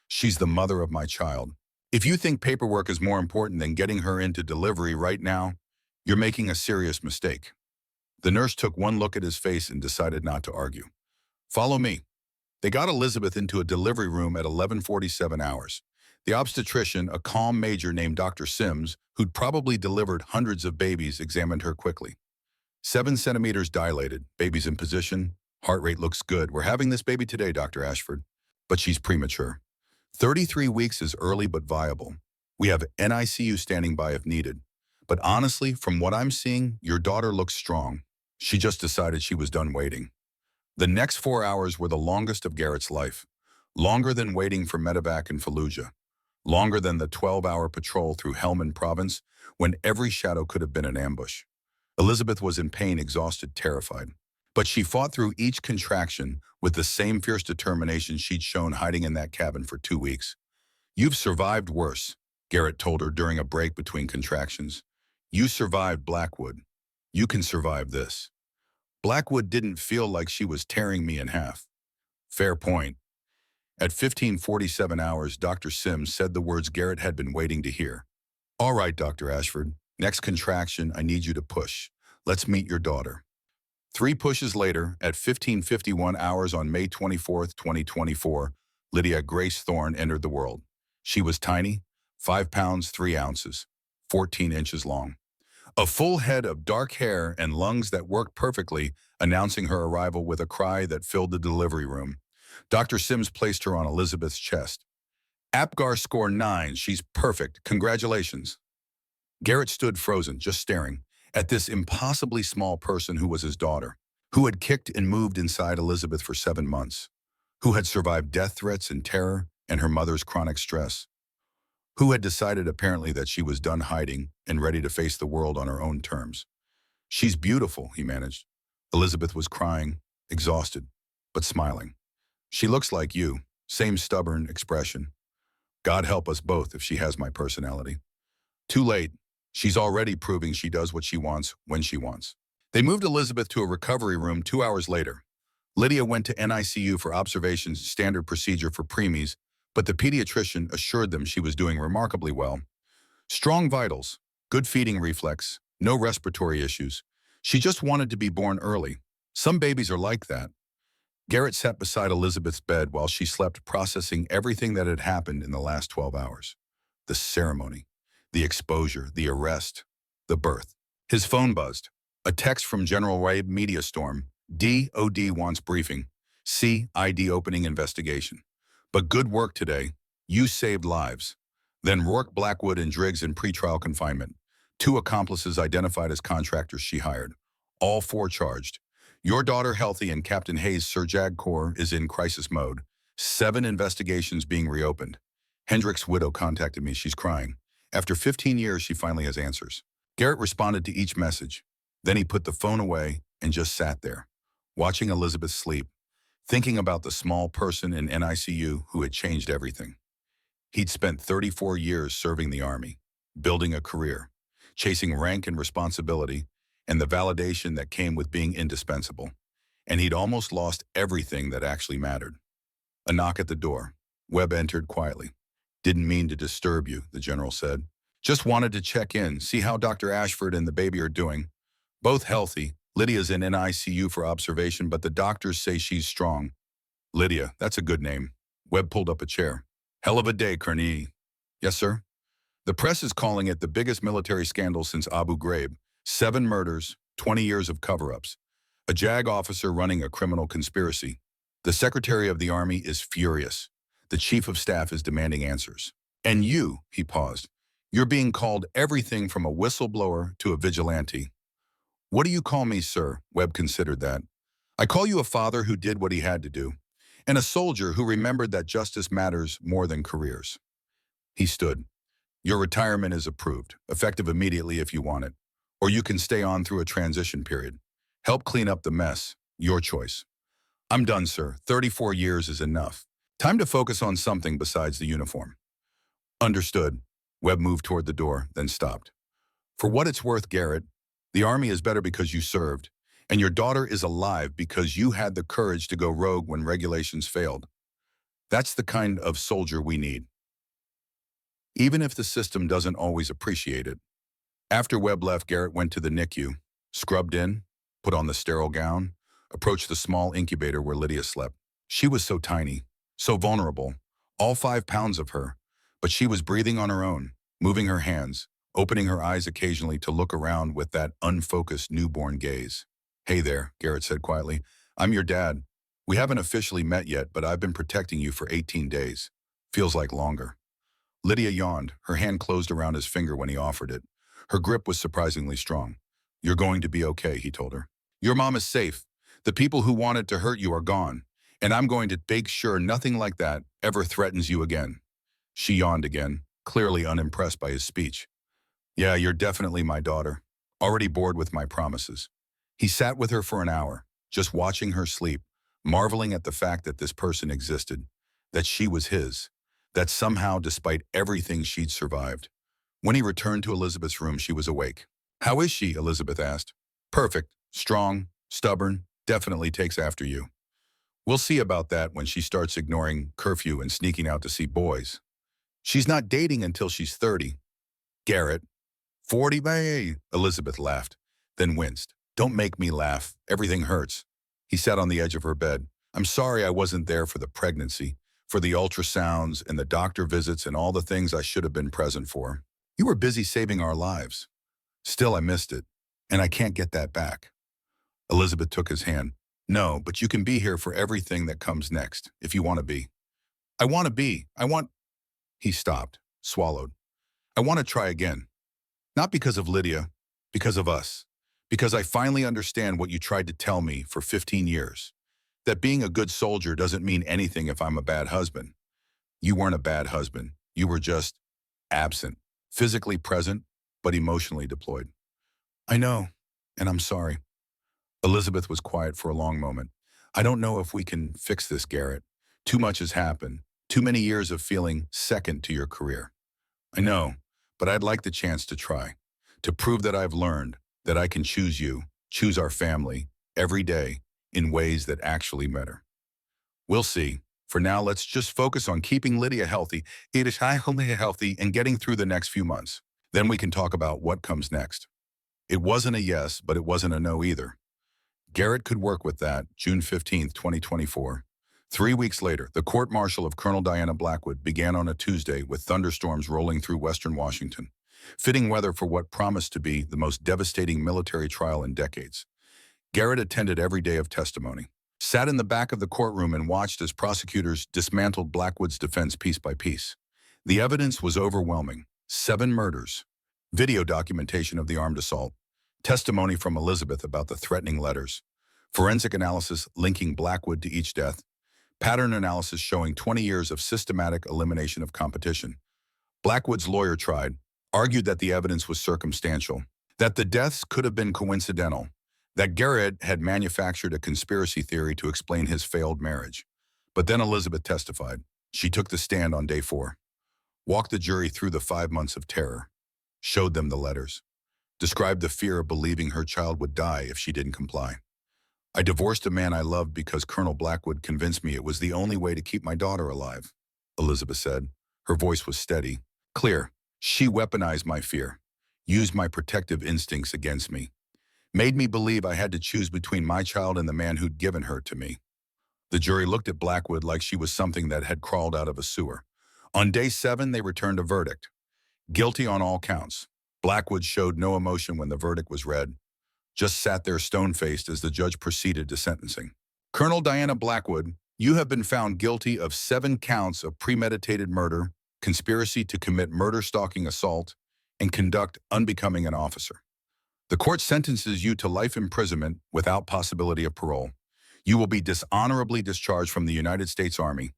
She's the mother of my child. If you think paperwork is more important than getting her into delivery right now, you're making a serious mistake." The nurse took one look at his face and decided not to argue. "Follow me." They got Elizabeth into a delivery room at 11:47 hours. The obstetrician, a calm major named Dr. Sims, who'd probably delivered hundreds of babies, examined her quickly. 7 centimeters dilated, baby's in position, heart rate looks good. "We're having this baby today, Dr. Ashford, but she's premature. 33 weeks is early but viable. We have NICU standing by if needed. But honestly, from what I'm seeing, your daughter looks strong." She just decided she was done waiting. The next 4 hours were the longest of Garrett's life. Longer than waiting for medevac in Fallujah. Longer than the 12-hour patrol through Helmand province, when every shadow could have been an ambush. Elizabeth was in pain, exhausted, terrified. But she fought through each contraction with the same fierce determination she'd shown hiding in that cabin for 2 weeks. "You've survived worse," Garrett told her during a break between contractions. "You survived Blackwood. You can survive this." Blackwood didn't feel like she was tearing me in half. Fair point. At 15:47 hours, Dr. Sims said the words Garrett had been waiting to hear. "All right, Dr. Ashford. Next contraction, I need you to push. Let's meet your daughter." 3 pushes later, at 15:51 hours on May 24th, 2024, Lydia Grace Thorne entered the world. She was tiny, 5 pounds 3 ounces, 14 inches long. A full head of dark hair and lungs that worked perfectly, announcing her arrival with a cry that filled the delivery room. Dr. Sims placed her on Elizabeth's chest. "APGAR score 9, she's perfect, congratulations." Garrett stood frozen, just staring at this impossibly small person who was his daughter, who had kicked and moved inside Elizabeth for 7 months, who had survived death threats and terror and her mother's chronic stress, who had decided apparently that she was done hiding and ready to face the world on her own terms. "She's beautiful," he managed. Elizabeth was crying, exhausted, but smiling. "She looks like you, same stubborn expression. God help us both if she has my personality." Too late. She's already proving she does what she wants when she wants. They moved Elizabeth to a recovery room 2 hours later. Lydia went to NICU for observations, standard procedure for preemies, but the pediatrician assured them she was doing remarkably well. Strong vitals, good feeding reflex, no respiratory issues. She just wanted to be born early. Some babies are like that. Garrett sat beside Elizabeth's bed while she slept, processing everything that had happened in the last 12 hours. The ceremony, the exposure, the arrest, the birth. His phone buzzed. A text from General Wade, media storm. DOD wants briefing. CID opening investigation. But good work today. You saved lives. Then Rourke, Blackwood, and Driggs in pretrial confinement. 2 accomplices identified as contractors she hired. All 4 charged. Your daughter healthy and Captain Hayes' Sir Jag Corps is in crisis mode. 7 investigations being reopened. Hendrick's widow contacted me. She's crying. After 15 years, she finally has answers. Garrett responded to each message. Then he put the phone away and just sat there, watching Elizabeth sleep, thinking about the small person in NICU who had changed everything. He'd spent 34 years serving the Army, building a career, chasing rank and responsibility, and the validation that came with being indispensable. And he'd almost lost everything that actually mattered. A knock at the door. Webb entered quietly. Didn't mean to disturb you, the general said. Just wanted to check in, see how Dr. Ashford and the baby are doing. Both healthy. Lydia's in NICU for observation, but the doctors say she's strong. Lydia, that's a good name. Webb pulled up a chair. Hell of a day, Colonel. Yes, sir? The press is calling it the biggest military scandal since Abu Ghraib. 7 murders, 20 years of cover-ups. A JAG officer running a criminal conspiracy. The Secretary of the Army is furious. The Chief of Staff is demanding answers. And you, he paused, you're being called everything from a whistleblower to a vigilante. What do you call me, sir? Webb considered that. I call you a father who did what he had to do, and a soldier who remembered that justice matters more than careers. He stood. Your retirement is approved, effective immediately if you want it, or you can stay on through a transition period. Help clean up the mess, your choice. I'm done, sir. 34 years is enough. Time to focus on something besides the uniform. Understood. Webb moved toward the door, then stopped. For what it's worth, Garrett, the Army is better because you served, and your daughter is alive because you had the courage to go rogue when regulations failed. That's the kind of soldier we need. Even if the system doesn't always appreciate it. After Webb left, Garrett went to the NICU, scrubbed in, put on the sterile gown, approached the small incubator where Lydia slept. She was so tiny, so vulnerable, all 5 pounds of her, but she was breathing on her own, moving her hands, opening her eyes occasionally to look around with that unfocused newborn gaze. Hey there, Garrett said quietly. I'm your dad. We haven't officially met yet, but I've been protecting you for 18 days. Feels like longer. Lydia yawned, her hand closed around his finger when he offered it. Her grip was surprisingly strong. You're going to be okay, he told her. Your mom is safe. The people who wanted to hurt you are gone, and I'm going to make sure nothing like that ever threatens you again. She yawned again, clearly unimpressed by his speech. Yeah, you're definitely my daughter. Already bored with my promises. He sat with her for an hour, just watching her sleep, marveling at the fact that this person existed, that she was his, that somehow, despite everything, she'd survived. When he returned to Elizabeth's room, she was awake. How is she? Elizabeth asked. Perfect, strong, stubborn, definitely takes after you. We'll see about that when she starts ignoring curfew and sneaking out to see boys. She's not dating until she's 30. Garrett. 40, bae, Elizabeth laughed, then winced. Don't make me laugh. Everything hurts. He sat on the edge of her bed. I'm sorry I wasn't there for the pregnancy, for the ultrasounds and the doctor visits and all the things I should have been present for. You were busy saving our lives. Still, I missed it, and I can't get that back. Elizabeth took his hand. No, but you can be here for everything that comes next, if you want to be. I want to be. He stopped, swallowed. I want to try again. Not because of Lydia, because of us. Because I finally understand what you tried to tell me for 15 years. That being a good soldier doesn't mean anything if I'm a bad husband. You weren't a bad husband. You were just absent, physically present, but emotionally deployed. I know, and I'm sorry. Elizabeth was quiet for a long moment. I don't know if we can fix this, Garrett. Too much has happened. Too many years of feeling second to your career. I know, but I'd like the chance to try. To prove that I've learned, that I can choose you, choose our family, every day, in ways that actually matter. We'll see. For now, let's just focus on keeping Lydia healthy, and getting through the next few months. Then we can talk about what comes next. It wasn't a yes, but it wasn't a no either. Garrett could work with that, June 15, 2024. 3 weeks later, the court-martial of Colonel Diana Blackwood began on a Tuesday with thunderstorms rolling through western Washington, fitting weather for what promised to be the most devastating military trial in decades. Garrett attended every day of testimony, sat in the back of the courtroom and watched as prosecutors dismantled Blackwood's defense piece by piece. The evidence was overwhelming. 7 murders, video documentation of the armed assault, testimony from Elizabeth about the threatening letters, Forensic analysis linking Blackwood to each death. Pattern analysis showing 20 years of systematic elimination of competition. Blackwood's lawyer argued that the evidence was circumstantial, that the deaths could have been coincidental, that Garrett had manufactured a conspiracy theory to explain his failed marriage. But then Elizabeth testified. She took the stand on day 4, walked the jury through the 5 months of terror, showed them the letters, described the fear of believing her child would die if she didn't comply. I divorced a man I loved because Colonel Blackwood convinced me it was the only way to keep my daughter alive, Elizabeth said. Her voice was steady, clear. She weaponized my fear, used my protective instincts against me, made me believe I had to choose between my child and the man who'd given her to me. The jury looked at Blackwood like she was something that had crawled out of a sewer. On day 7, they returned a verdict. Guilty on all counts. Blackwood showed no emotion when the verdict was read, just sat there stone-faced as the judge proceeded to sentencing. Colonel Diana Blackwood, you have been found guilty of 7 counts of premeditated murder, conspiracy to commit murder-stalking assault, and conduct unbecoming an officer. The court sentences you to life imprisonment without possibility of parole. You will be dishonorably discharged from the United States Army.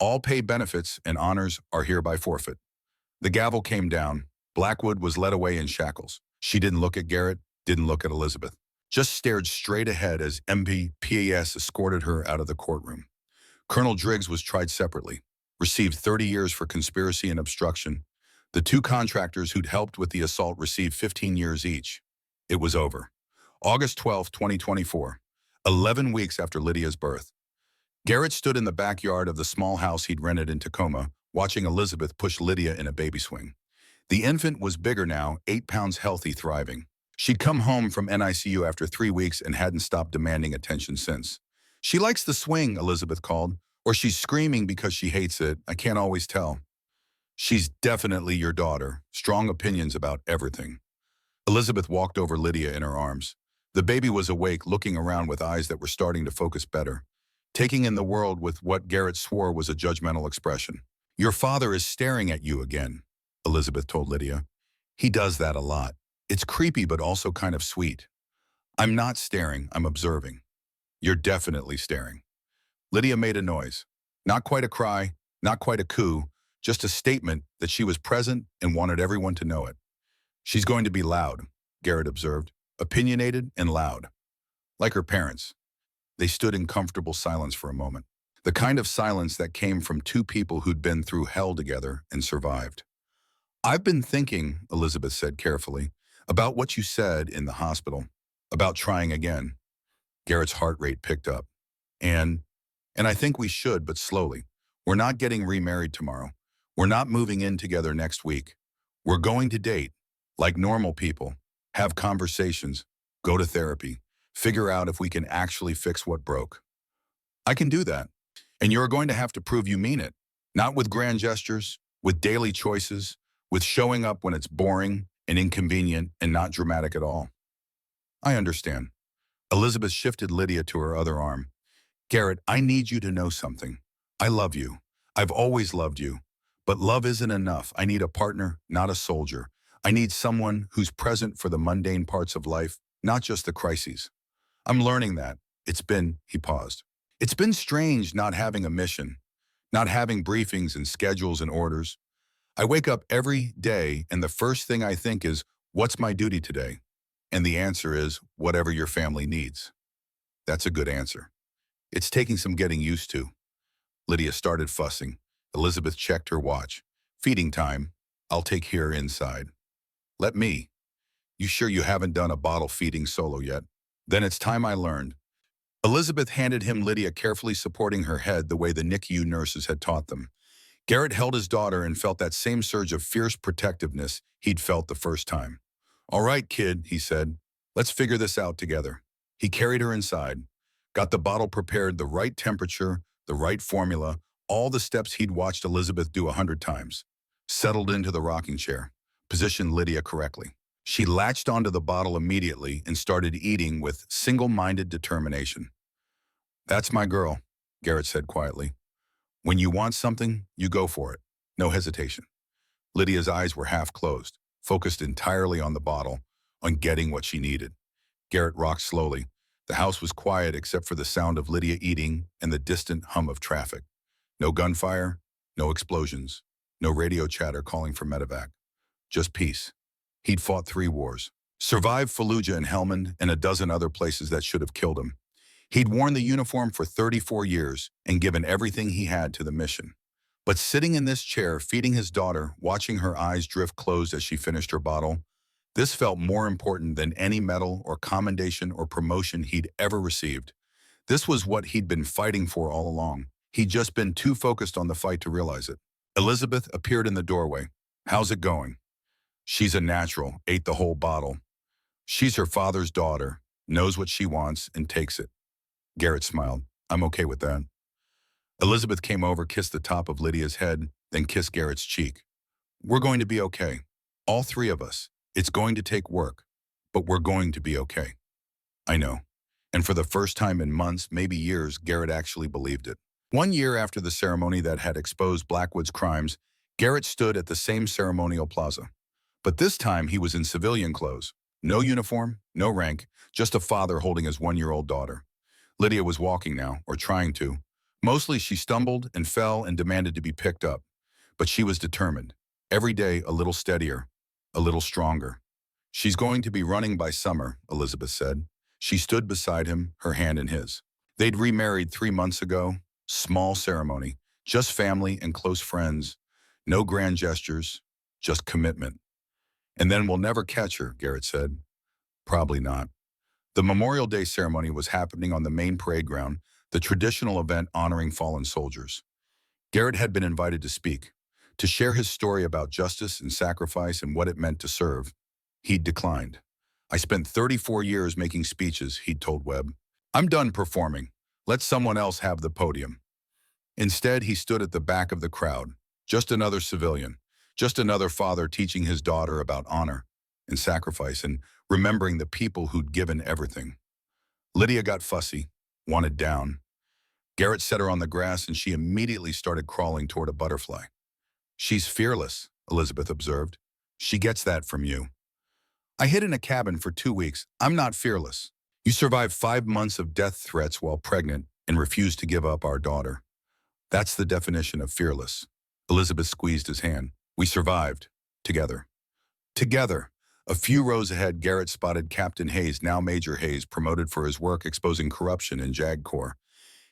All pay benefits and honors are hereby forfeit. The gavel came down. Blackwood was led away in shackles. She didn't look at Garrett, didn't look at Elizabeth, just stared straight ahead as MPPAS escorted her out of the courtroom. Colonel Driggs was tried separately, received 30 years for conspiracy and obstruction. The 2 contractors who'd helped with the assault received 15 years each. It was over. August 12, 2024, 11 weeks after Lydia's birth. Garrett stood in the backyard of the small house he'd rented in Tacoma, watching Elizabeth push Lydia in a baby swing. The infant was bigger now, 8 pounds healthy, thriving. She'd come home from NICU after 3 weeks and hadn't stopped demanding attention since. She likes the swing, Elizabeth called, or she's screaming because she hates it. I can't always tell. She's definitely your daughter. Strong opinions about everything. Elizabeth walked over Lydia in her arms. The baby was awake, looking around with eyes that were starting to focus better, taking in the world with what Garrett swore was a judgmental expression. Your father is staring at you again, Elizabeth told Lydia. He does that a lot. It's creepy, but also kind of sweet. I'm not staring, I'm observing. You're definitely staring. Lydia made a noise. Not quite a cry, not quite a coo, just a statement that she was present and wanted everyone to know it. She's going to be loud, Garrett observed, opinionated and loud. Like her parents. They stood in comfortable silence for a moment. The kind of silence that came from 2 people who'd been through hell together and survived. I've been thinking, Elizabeth said carefully, about what you said in the hospital, about trying again. Garrett's heart rate picked up. And I think we should, but slowly. We're not getting remarried tomorrow. We're not moving in together next week. We're going to date, like normal people, have conversations, go to therapy, figure out if we can actually fix what broke. I can do that. And you're going to have to prove you mean it. Not with grand gestures, with daily choices, with showing up when it's boring and inconvenient and not dramatic at all. I understand. Elizabeth shifted Lydia to her other arm. Garrett, I need you to know something. I love you. I've always loved you. But love isn't enough. I need a partner, not a soldier. I need someone who's present for the mundane parts of life, not just the crises. I'm learning that. He paused. It's been strange not having a mission, not having briefings and schedules and orders. I wake up every day and the first thing I think is, what's my duty today? And the answer is, whatever your family needs. That's a good answer. It's taking some getting used to. Lydia started fussing. Elizabeth checked her watch. Feeding time. I'll take her inside. Let me. You sure you haven't done a bottle feeding solo yet? Then it's time I learned. Elizabeth handed him Lydia, carefully supporting her head the way the NICU nurses had taught them. Garrett held his daughter and felt that same surge of fierce protectiveness he'd felt the first time. All right, kid, he said. Let's figure this out together. He carried her inside, got the bottle prepared, the right temperature, the right formula, all the steps he'd watched Elizabeth do 100 times. Settled into the rocking chair, positioned Lydia correctly. She latched onto the bottle immediately and started eating with single-minded determination. That's my girl, Garrett said quietly. When you want something, you go for it. No hesitation. Lydia's eyes were half closed, focused entirely on the bottle, on getting what she needed. Garrett rocked slowly, The house was quiet except for the sound of Lydia eating and the distant hum of traffic. No gunfire, no explosions, no radio chatter calling for medevac. Just peace. He'd fought 3 wars, survived Fallujah and Helmand and a dozen other places that should have killed him. He'd worn the uniform for 34 years and given everything he had to the mission. But sitting in this chair, feeding his daughter, watching her eyes drift closed as she finished her bottle, this felt more important than any medal or commendation or promotion he'd ever received. This was what he'd been fighting for all along. He'd just been too focused on the fight to realize it. Elizabeth appeared in the doorway. "How's it going?" "She's a natural, ate the whole bottle. She's her father's daughter, knows what she wants and takes it." Garrett smiled. "I'm okay with that." Elizabeth came over, kissed the top of Lydia's head, then kissed Garrett's cheek. "We're going to be okay. All 3 of us. It's going to take work, but we're going to be okay." "I know." And for the first time in months, maybe years, Garrett actually believed it. 1 year after the ceremony that had exposed Blackwood's crimes, Garrett stood at the same ceremonial plaza. But this time he was in civilian clothes. No uniform, no rank, just a father holding his 1-year-old daughter. Lydia was walking now, or trying to. Mostly she stumbled and fell and demanded to be picked up. But she was determined. Every day a little steadier, a little stronger. "She's going to be running by summer," Elizabeth said. She stood beside him, her hand in his. They'd remarried 3 months ago. Small ceremony, just family and close friends. No grand gestures, just commitment. "And then we'll never catch her," Garrett said. "Probably not." The Memorial Day ceremony was happening on the main parade ground, the traditional event honoring fallen soldiers. Garrett had been invited to speak, to share his story about justice and sacrifice and what it meant to serve. He'd declined. "I spent 34 years making speeches," he'd told Webb. "I'm done performing. Let someone else have the podium." Instead, he stood at the back of the crowd, just another civilian, just another father teaching his daughter about honor and sacrifice and remembering the people who'd given everything. Lydia got fussy, wanted down. Garrett set her on the grass and she immediately started crawling toward a butterfly. "She's fearless," Elizabeth observed. "She gets that from you." "I hid in a cabin for 2 weeks. I'm not fearless." "You survived 5 months of death threats while pregnant and refused to give up our daughter. That's the definition of fearless." Elizabeth squeezed his hand. "We survived. Together." Together. A few rows ahead, Garrett spotted Captain Hayes, now Major Hayes, promoted for his work exposing corruption in JAG Corps.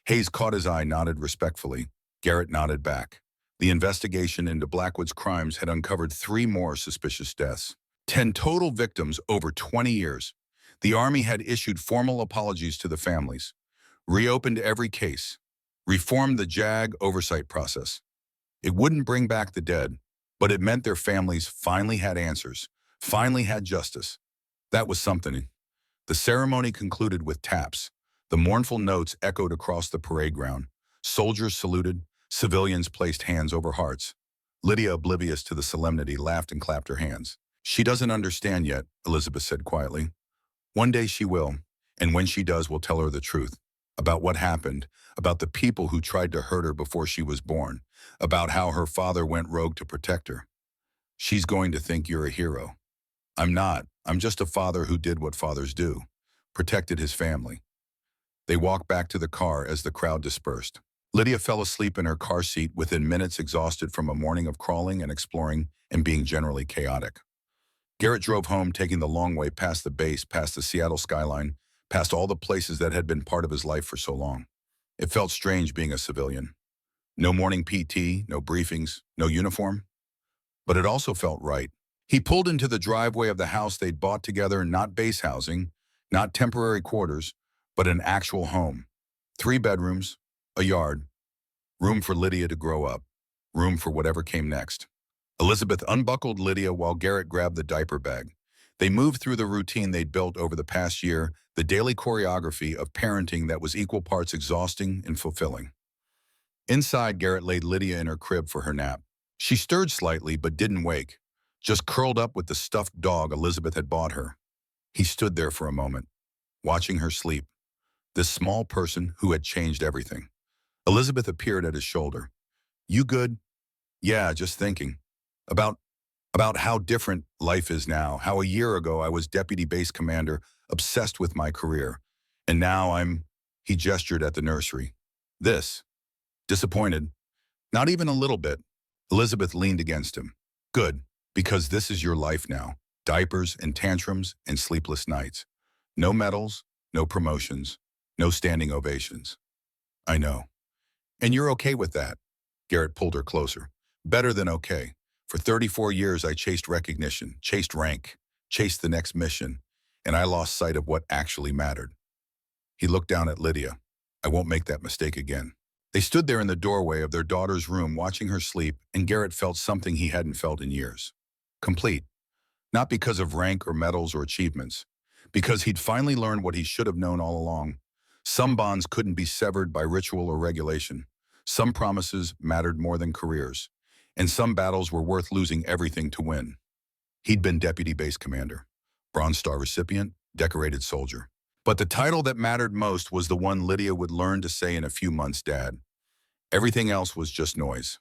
Hayes caught his eye, nodded respectfully. Garrett nodded back. The investigation into Blackwood's crimes had uncovered 3 more suspicious deaths. 10 total victims over 20 years. The Army had issued formal apologies to the families, reopened every case, reformed the JAG oversight process. It wouldn't bring back the dead, but it meant their families finally had answers, finally had justice. That was something. The ceremony concluded with taps. The mournful notes echoed across the parade ground. Soldiers saluted, civilians placed hands over hearts. Lydia, oblivious to the solemnity, laughed and clapped her hands. "She doesn't understand yet," Elizabeth said quietly. "One day she will, and when she does, we'll tell her the truth. About what happened, about the people who tried to hurt her before she was born, about how her father went rogue to protect her. She's going to think you're a hero." "I'm not. I'm just a father who did what fathers do, protected his family." They walked back to the car as the crowd dispersed. Lydia fell asleep in her car seat within minutes, exhausted from a morning of crawling and exploring and being generally chaotic. Garrett drove home, taking the long way past the base, past the Seattle skyline, past all the places that had been part of his life for so long. It felt strange being a civilian. No morning PT, no briefings, no uniform. But it also felt right. He pulled into the driveway of the house they'd bought together, not base housing, not temporary quarters, but an actual home. 3 bedrooms, a yard, room for Lydia to grow up, room for whatever came next. Elizabeth unbuckled Lydia while Garrett grabbed the diaper bag. They moved through the routine they'd built over the past year, the daily choreography of parenting that was equal parts exhausting and fulfilling. Inside, Garrett laid Lydia in her crib for her nap. She stirred slightly but didn't wake, just curled up with the stuffed dog Elizabeth had bought her. He stood there for a moment, watching her sleep, this small person who had changed everything. Elizabeth appeared at his shoulder. "You good?" "Yeah, just thinking. About how different life is now, how a year ago I was deputy base commander, obsessed with my career. And now he gestured at the nursery. This, disappointed, not even a little bit. Elizabeth leaned against him. Good, because this is your life now. Diapers and tantrums and sleepless nights. No medals, no promotions, no standing ovations. I know. And you're okay with that? Garrett pulled her closer. Better than okay. For 34 years, I chased recognition, chased rank, chased the next mission, and I lost sight of what actually mattered. He looked down at Lydia. I won't make that mistake again. They stood there in the doorway of their daughter's room watching her sleep, and Garrett felt something he hadn't felt in years. Complete. Not because of rank or medals or achievements, because he'd finally learned what he should have known all along. Some bonds couldn't be severed by ritual or regulation. Some promises mattered more than careers, and some battles were worth losing everything to win. He'd been Deputy Base Commander, Bronze Star recipient, decorated soldier. But the title that mattered most was the one Lydia would learn to say in a few months, Dad. Everything else was just noise.